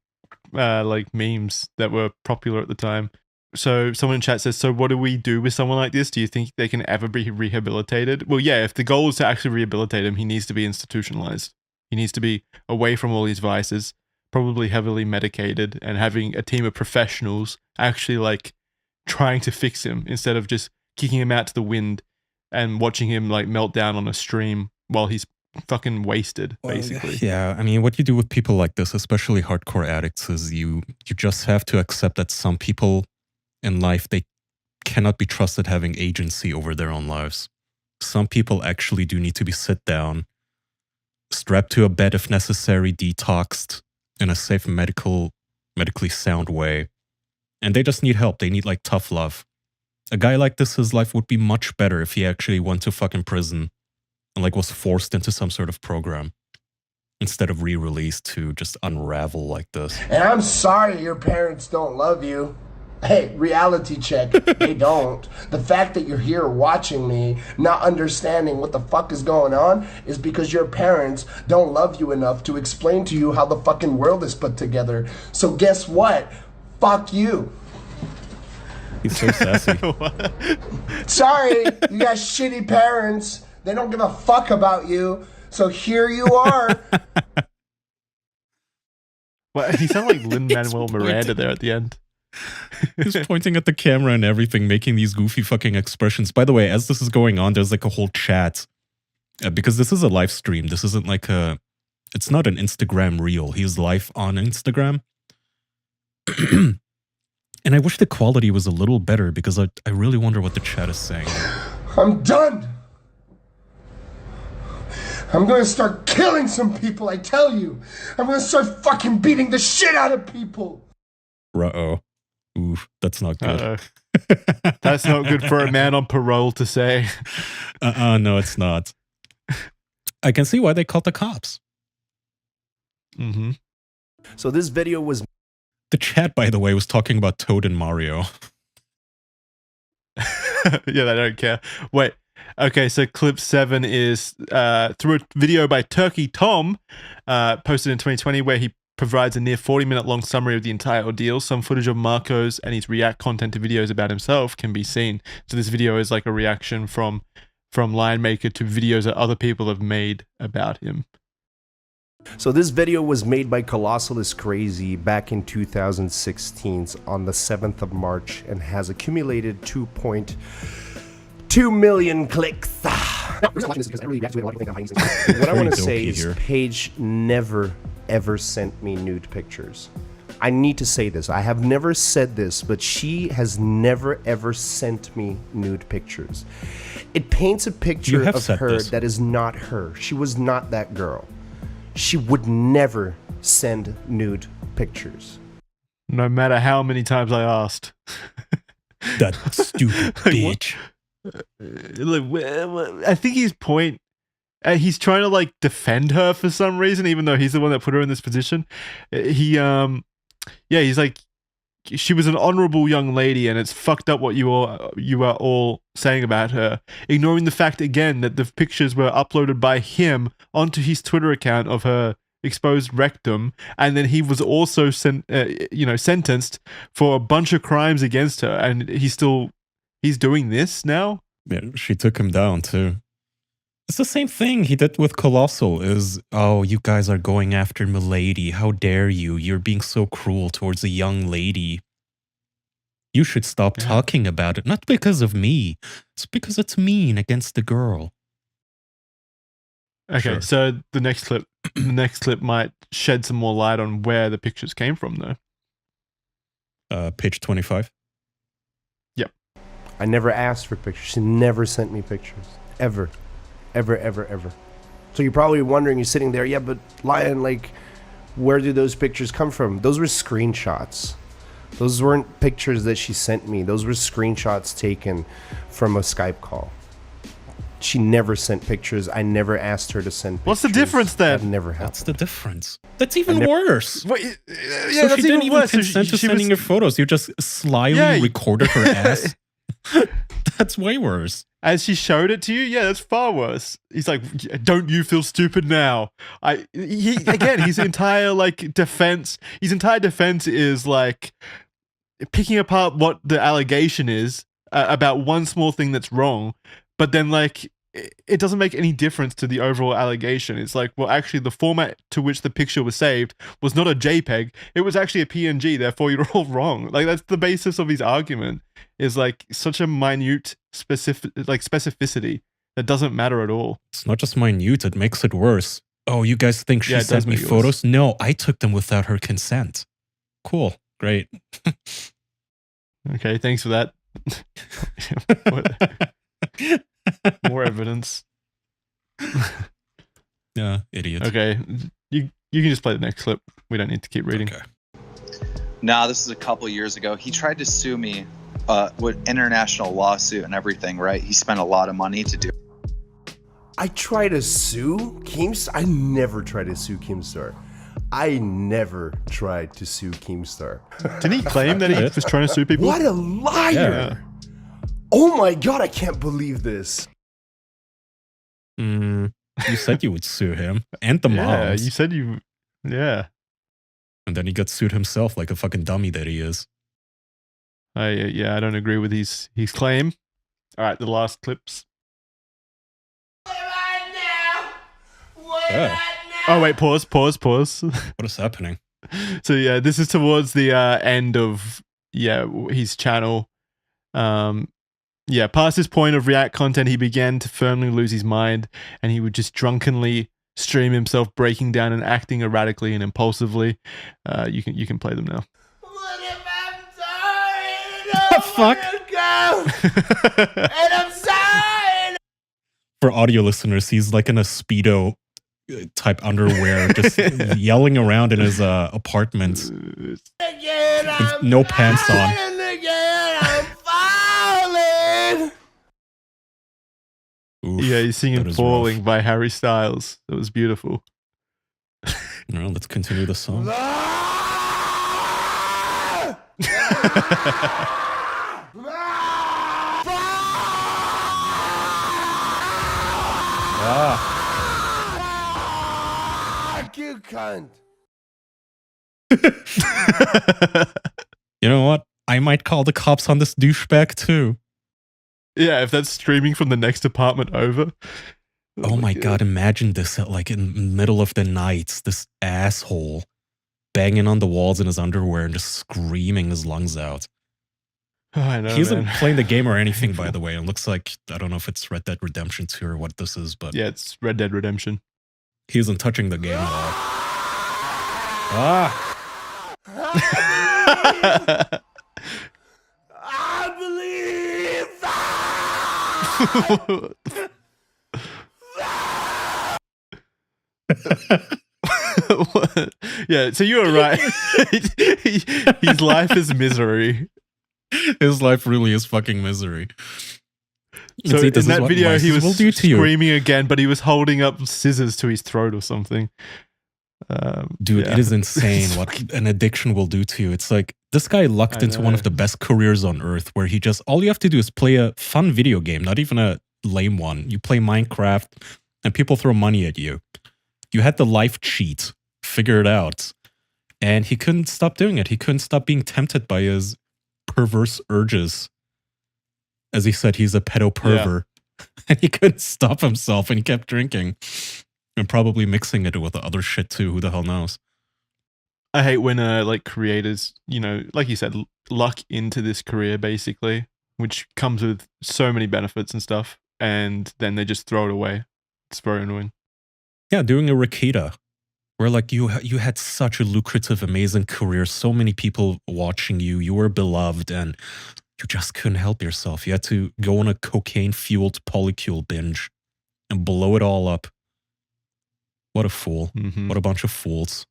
like memes that were popular at the time. So someone in chat says, so what do we do with someone like this? Do you think they can ever be rehabilitated? Well, yeah, if the goal is to actually rehabilitate him, he needs to be institutionalized. He needs to be away from all these vices, probably heavily medicated, and having a team of professionals actually like trying to fix him instead of just kicking him out to the wind and watching him like melt down on a stream while he's fucking wasted, basically. Yeah, I mean, what you do with people like this, especially hardcore addicts, is you just have to accept that some people in life, they cannot be trusted having agency over their own lives. Some people actually do need to be sit down, strapped to a bed if necessary, detoxed in a safe medically sound way. And they just need help. They need like tough love. A guy like this, his life would be much better if he actually went to fucking prison and like was forced into some sort of program instead of re-released to just unravel like this. And I'm sorry your parents don't love you. Hey, reality check, they don't. The fact that you're here watching me, not understanding what the fuck is going on, is because your parents don't love you enough to explain to you how the fucking world is put together. So guess what? Fuck you. He's so sassy. Sorry, you got shitty parents. They don't give a fuck about you. So here you are. Well, he sounded like Lin-Manuel Miranda there at the end. He's pointing at the camera and everything, making these goofy fucking expressions. By the way, as this is going on, there's like a whole chat. Because this is a live stream. This isn't like it's not an Instagram reel. He's live on Instagram. And I wish the quality was a little better because I really wonder what the chat is saying. I'm done. I'm gonna start killing some people, I tell you. I'm gonna start fucking beating the shit out of people. Uh-oh. Oof, that's not good. That's not good for a man on parole to say. No, it's not. I can see why they called the cops. Mm-hmm. So this video was... The chat, by the way, was talking about Toad and Mario. Yeah, they don't care. Wait. Okay, so clip 7 is through a video by Turkey Tom, posted in 2020, where he provides a near 40-minute long summary of the entire ordeal. Some footage of Marco's and his react content to videos about himself can be seen. So this video is like a reaction from Lionmaker to videos that other people have made about him. So this video was made by Colossal is Crazy back in 2016 on the 7th of March and has accumulated 2.2 million clicks. What I want to say is Paige never ever sent me nude pictures. I need to say this. I have never said this, but she has never ever sent me nude pictures. It paints a picture of her that is not her. She was not that girl. She would never send nude pictures. No matter how many times I asked. That stupid bitch. I think his point, he's trying to like defend her for some reason, even though he's the one that put her in this position. He's like, she was an honorable young lady, and it's fucked up what you are all saying about her, ignoring the fact again that the pictures were uploaded by him onto his Twitter account of her exposed rectum, and then he was also sentenced for a bunch of crimes against her, and he's doing this now. Yeah, she took him down too. It's the same thing he did with Colossal. Oh, you guys are going after Milady. How dare you? You're being so cruel towards a young lady. You should stop talking about it. Not because of me. It's because it's mean against the girl. Okay, so the next clip might shed some more light on where the pictures came from, though. Page 25. Yep. I never asked for pictures. She never sent me pictures. Ever. Ever. So you're probably wondering, you're sitting there, yeah, but Lion, like, where do those pictures come from? Those were screenshots. Those weren't pictures that she sent me. Those were screenshots taken from a Skype call. She never sent pictures. I never asked her to send pictures. What's the difference then? That never happened. That's the difference. That's even worse. Wait, So she didn't even consent to sending her photos. You just slyly recorded her ass. That's way worse. As she showed it to you, yeah, that's far worse. He's like, "Don't you feel stupid now?" His entire defense. His entire defense is like picking apart what the allegation is about one small thing that's wrong, but then it doesn't make any difference to the overall allegation. It's like, well, actually, the format to which the picture was saved was not a JPEG. It was actually a PNG. Therefore, you're all wrong. Like, that's the basis of his argument. Is like such a minute specificity that doesn't matter at all. It's not just minute, it makes it worse. Oh, you guys think she sent me photos? No, I took them without her consent. Cool. Great. Okay, thanks for that. More evidence. Yeah, idiot. Okay, you can just play the next clip. We don't need to keep reading. Okay. Nah, this is a couple years ago. He tried to sue me with international lawsuit and everything, right? He spent a lot of money to do. I try to sue Keemstar? I never try to sue Keemstar. I never tried to sue Keemstar. Didn't he claim that he was trying to sue people? What a liar! Yeah. Oh my god, I can't believe this. You said you would sue him and the moms. Yeah, you said you... Yeah. And then he got sued himself like a fucking dummy that he is. I don't agree with his claim. All right, the last clips. Oh wait, pause. What is happening? So yeah, this is towards the end of his channel. Past this point of React content, he began to firmly lose his mind, and he would just drunkenly stream himself breaking down and acting erratically and impulsively. You can play them now. What if I'm sorry? The fuck? And I'm sorry. For audio listeners, he's like in a Speedo type underwear, just yelling around in his apartment with no pants on. I'm falling. Oof, yeah, he's singing "Falling" rough. by Harry Styles. That was beautiful. Well, let's continue the song. You cunt. You know what? I might call the cops on this douchebag too. Yeah, if that's streaming from the next apartment over. Oh my god, imagine this at like in the middle of the night, this asshole banging on the walls in his underwear and just screaming his lungs out. Oh, I know, He isn't man. playing the game or anything, by the way. It looks like, I don't know if it's Red Dead Redemption 2 or what this is, but Yeah, it's Red Dead Redemption. he isn't touching the game at all. Ah! I believe Yeah, so you were right. His life is misery. His life really is fucking misery. So See, in this is that what video, he vices was will do to you. screaming again, but he was holding up scissors to his throat or something. Dude, yeah. it is insane what an addiction will do to you. It's like this guy lucked I into one know. of the best careers on earth where he just, all you have to do is play a fun video game, not even a lame one. You play Minecraft and people throw money at you. You had the life cheat, figure it out. And he couldn't stop doing it. He couldn't stop being tempted by his perverse urges. As he said, he's a pedo pervert. And he couldn't stop himself and he kept drinking. And probably mixing it with the other shit too. Who the hell knows? I hate when like creators, you know, like you said, luck into this career basically, which comes with so many benefits and stuff, and then they just throw it away. It's very annoying. Yeah, doing a Rakita, where like you had such a lucrative, amazing career, so many people watching you, you were beloved, and you just couldn't help yourself. You had to go on a cocaine-fueled polycule binge and blow it all up. What a fool. Mhm. What a bunch of fools.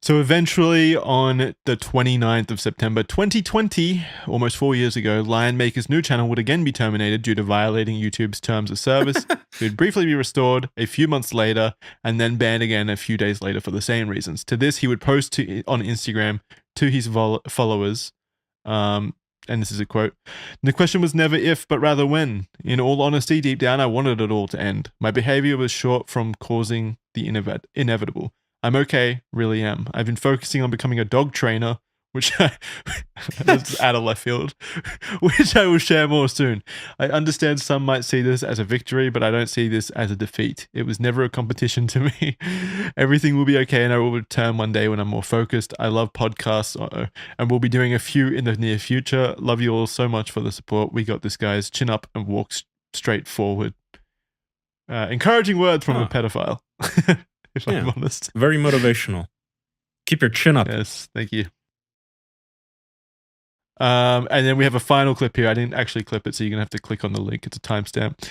So eventually, on the 29th of September 2020, almost 4 years ago, Lionmaker's new channel would again be terminated due to violating YouTube's terms of service. It would briefly be restored a few months later, and then banned again a few days later for the same reasons. To this, he would post on Instagram to his followers, and this is a quote, "The question was never if, but rather when. In all honesty, deep down, I wanted it all to end. My behavior was short from causing the inevitable. I'm okay, really am. I've been focusing on becoming a dog trainer, which that's out of left field, which I will share more soon. I understand some might see this as a victory, but I don't see this as a defeat. It was never a competition to me. Everything will be okay, and I will return one day when I'm more focused. I love podcasts, and we'll be doing a few in the near future. Love you all so much for the support. We got this, guys. Chin up and walk straight forward." Encouraging words from a pedophile. If I'm honest. Very motivational. Keep your chin up. Yes, thank you. And then we have a final clip here. I didn't actually clip it, so you're going to have to click on the link. It's a timestamp.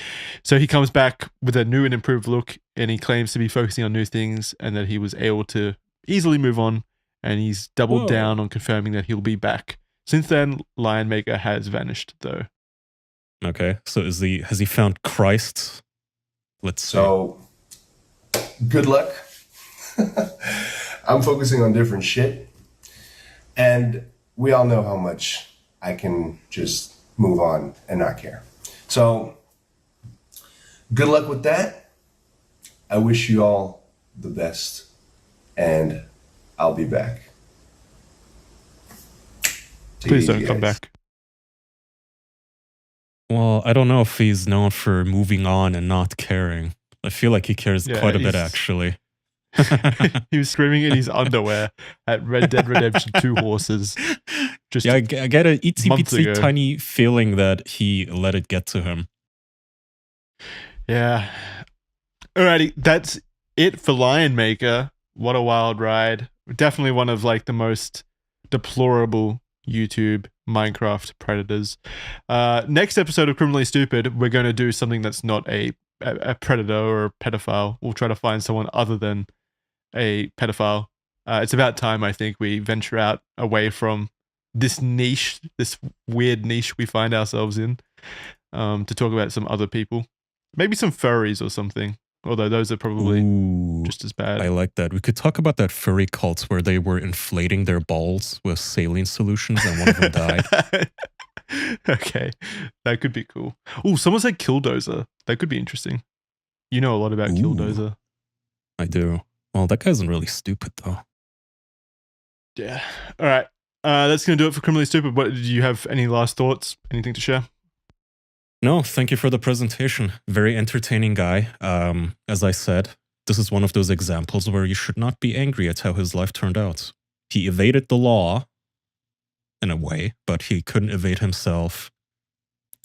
So he comes back with a new and improved look, and he claims to be focusing on new things and that he was able to easily move on, and he's doubled down on confirming that he'll be back. Since then, Lionmaker has vanished, though. Okay, so has he found Christ? Let's see. So, good luck. I'm focusing on different shit. And we all know how much I can just move on and not care. So, good luck with that. I wish you all the best. And I'll be back. Please don't come back. Well, I don't know if he's known for moving on and not caring. I feel like he cares quite a bit, actually. He was screaming in his underwear at Red Dead Redemption 2 horses. Just I get a itsy months bitsy ago. tiny feeling that he let it get to him. Yeah. Alrighty, that's it for Lionmaker. What a wild ride. Definitely one of like the most deplorable YouTube Minecraft predators. Next episode of Criminally Stupid, we're going to do something that's not a predator or a pedophile. We'll try to find someone other than a pedophile. It's about time, I think, we venture out away from this niche, this weird niche we find ourselves in, to talk about some other people. Maybe some furries or something. Although those are probably just as bad. I like that. We could talk about that furry cult where they were inflating their balls with saline solutions and one of them died. Okay, that could be cool. Oh, someone said Killdozer. That could be interesting. You know a lot about Killdozer. I do. Well, that guy isn't really stupid, though. Yeah. All right. That's going to do it for Criminally Stupid. What, do you have any last thoughts? Anything to share? No, thank you for the presentation. Very entertaining guy. As I said, this is one of those examples where you should not be angry at how his life turned out. He evaded the law in a way, but he couldn't evade himself.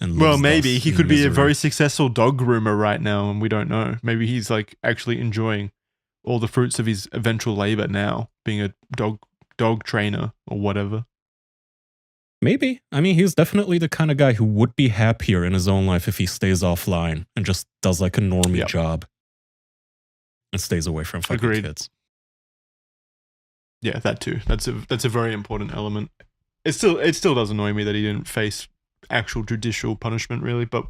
And Well, lives maybe thus he in could be a misery. very successful dog groomer right now, and we don't know. Maybe he's like actually enjoying all the fruits of his eventual labor now, being a dog trainer or whatever. Maybe. I mean, he's definitely the kind of guy who would be happier in his own life if he stays offline and just does like a normie Yep. job and stays away from fucking Agreed. kids. Yeah, that too. That's a very important element. It still does annoy me that he didn't face actual judicial punishment, really, but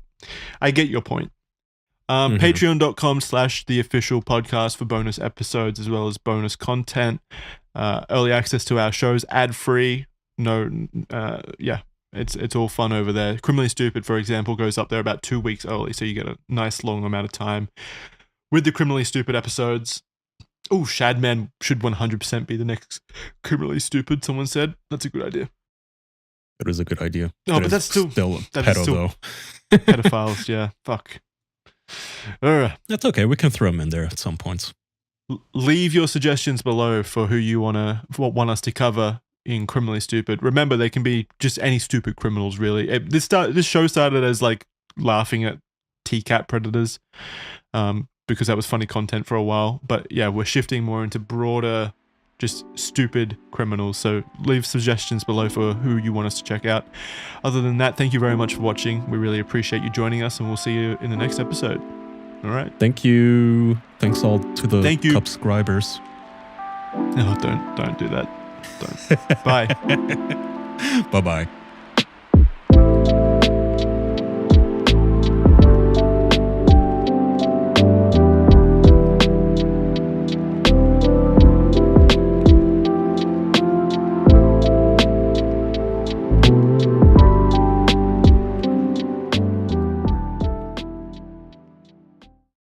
I get your point. Patreon.com/theofficialpodcast for bonus episodes as well as bonus content, early access to our shows, ad-free. It's all fun over there. Criminally Stupid, for example, goes up there about 2 weeks early, so you get a nice long amount of time with the Criminally Stupid episodes. Oh, Shadman should 100% be the next Criminally Stupid, someone said. That's a good idea. It is a good idea. No, It but is that's still a that pedo, is still- though. Pedophiles, yeah. Fuck. That's okay. We can throw him in there at some points. Leave your suggestions below for who you want us to cover in Criminally Stupid. Remember, they can be just any stupid criminals, really. This show started as like laughing at T-Cat predators, because that was funny content for a while. But yeah, we're shifting more into broader, just stupid criminals. So leave suggestions below for who you want us to check out. Other than that, thank you very much for watching. We really appreciate you joining us, and we'll see you in the next episode. All right. Thank you. Thanks all to the Thank you. subscribers. No, don't do that. Don't. Bye. Bye-bye.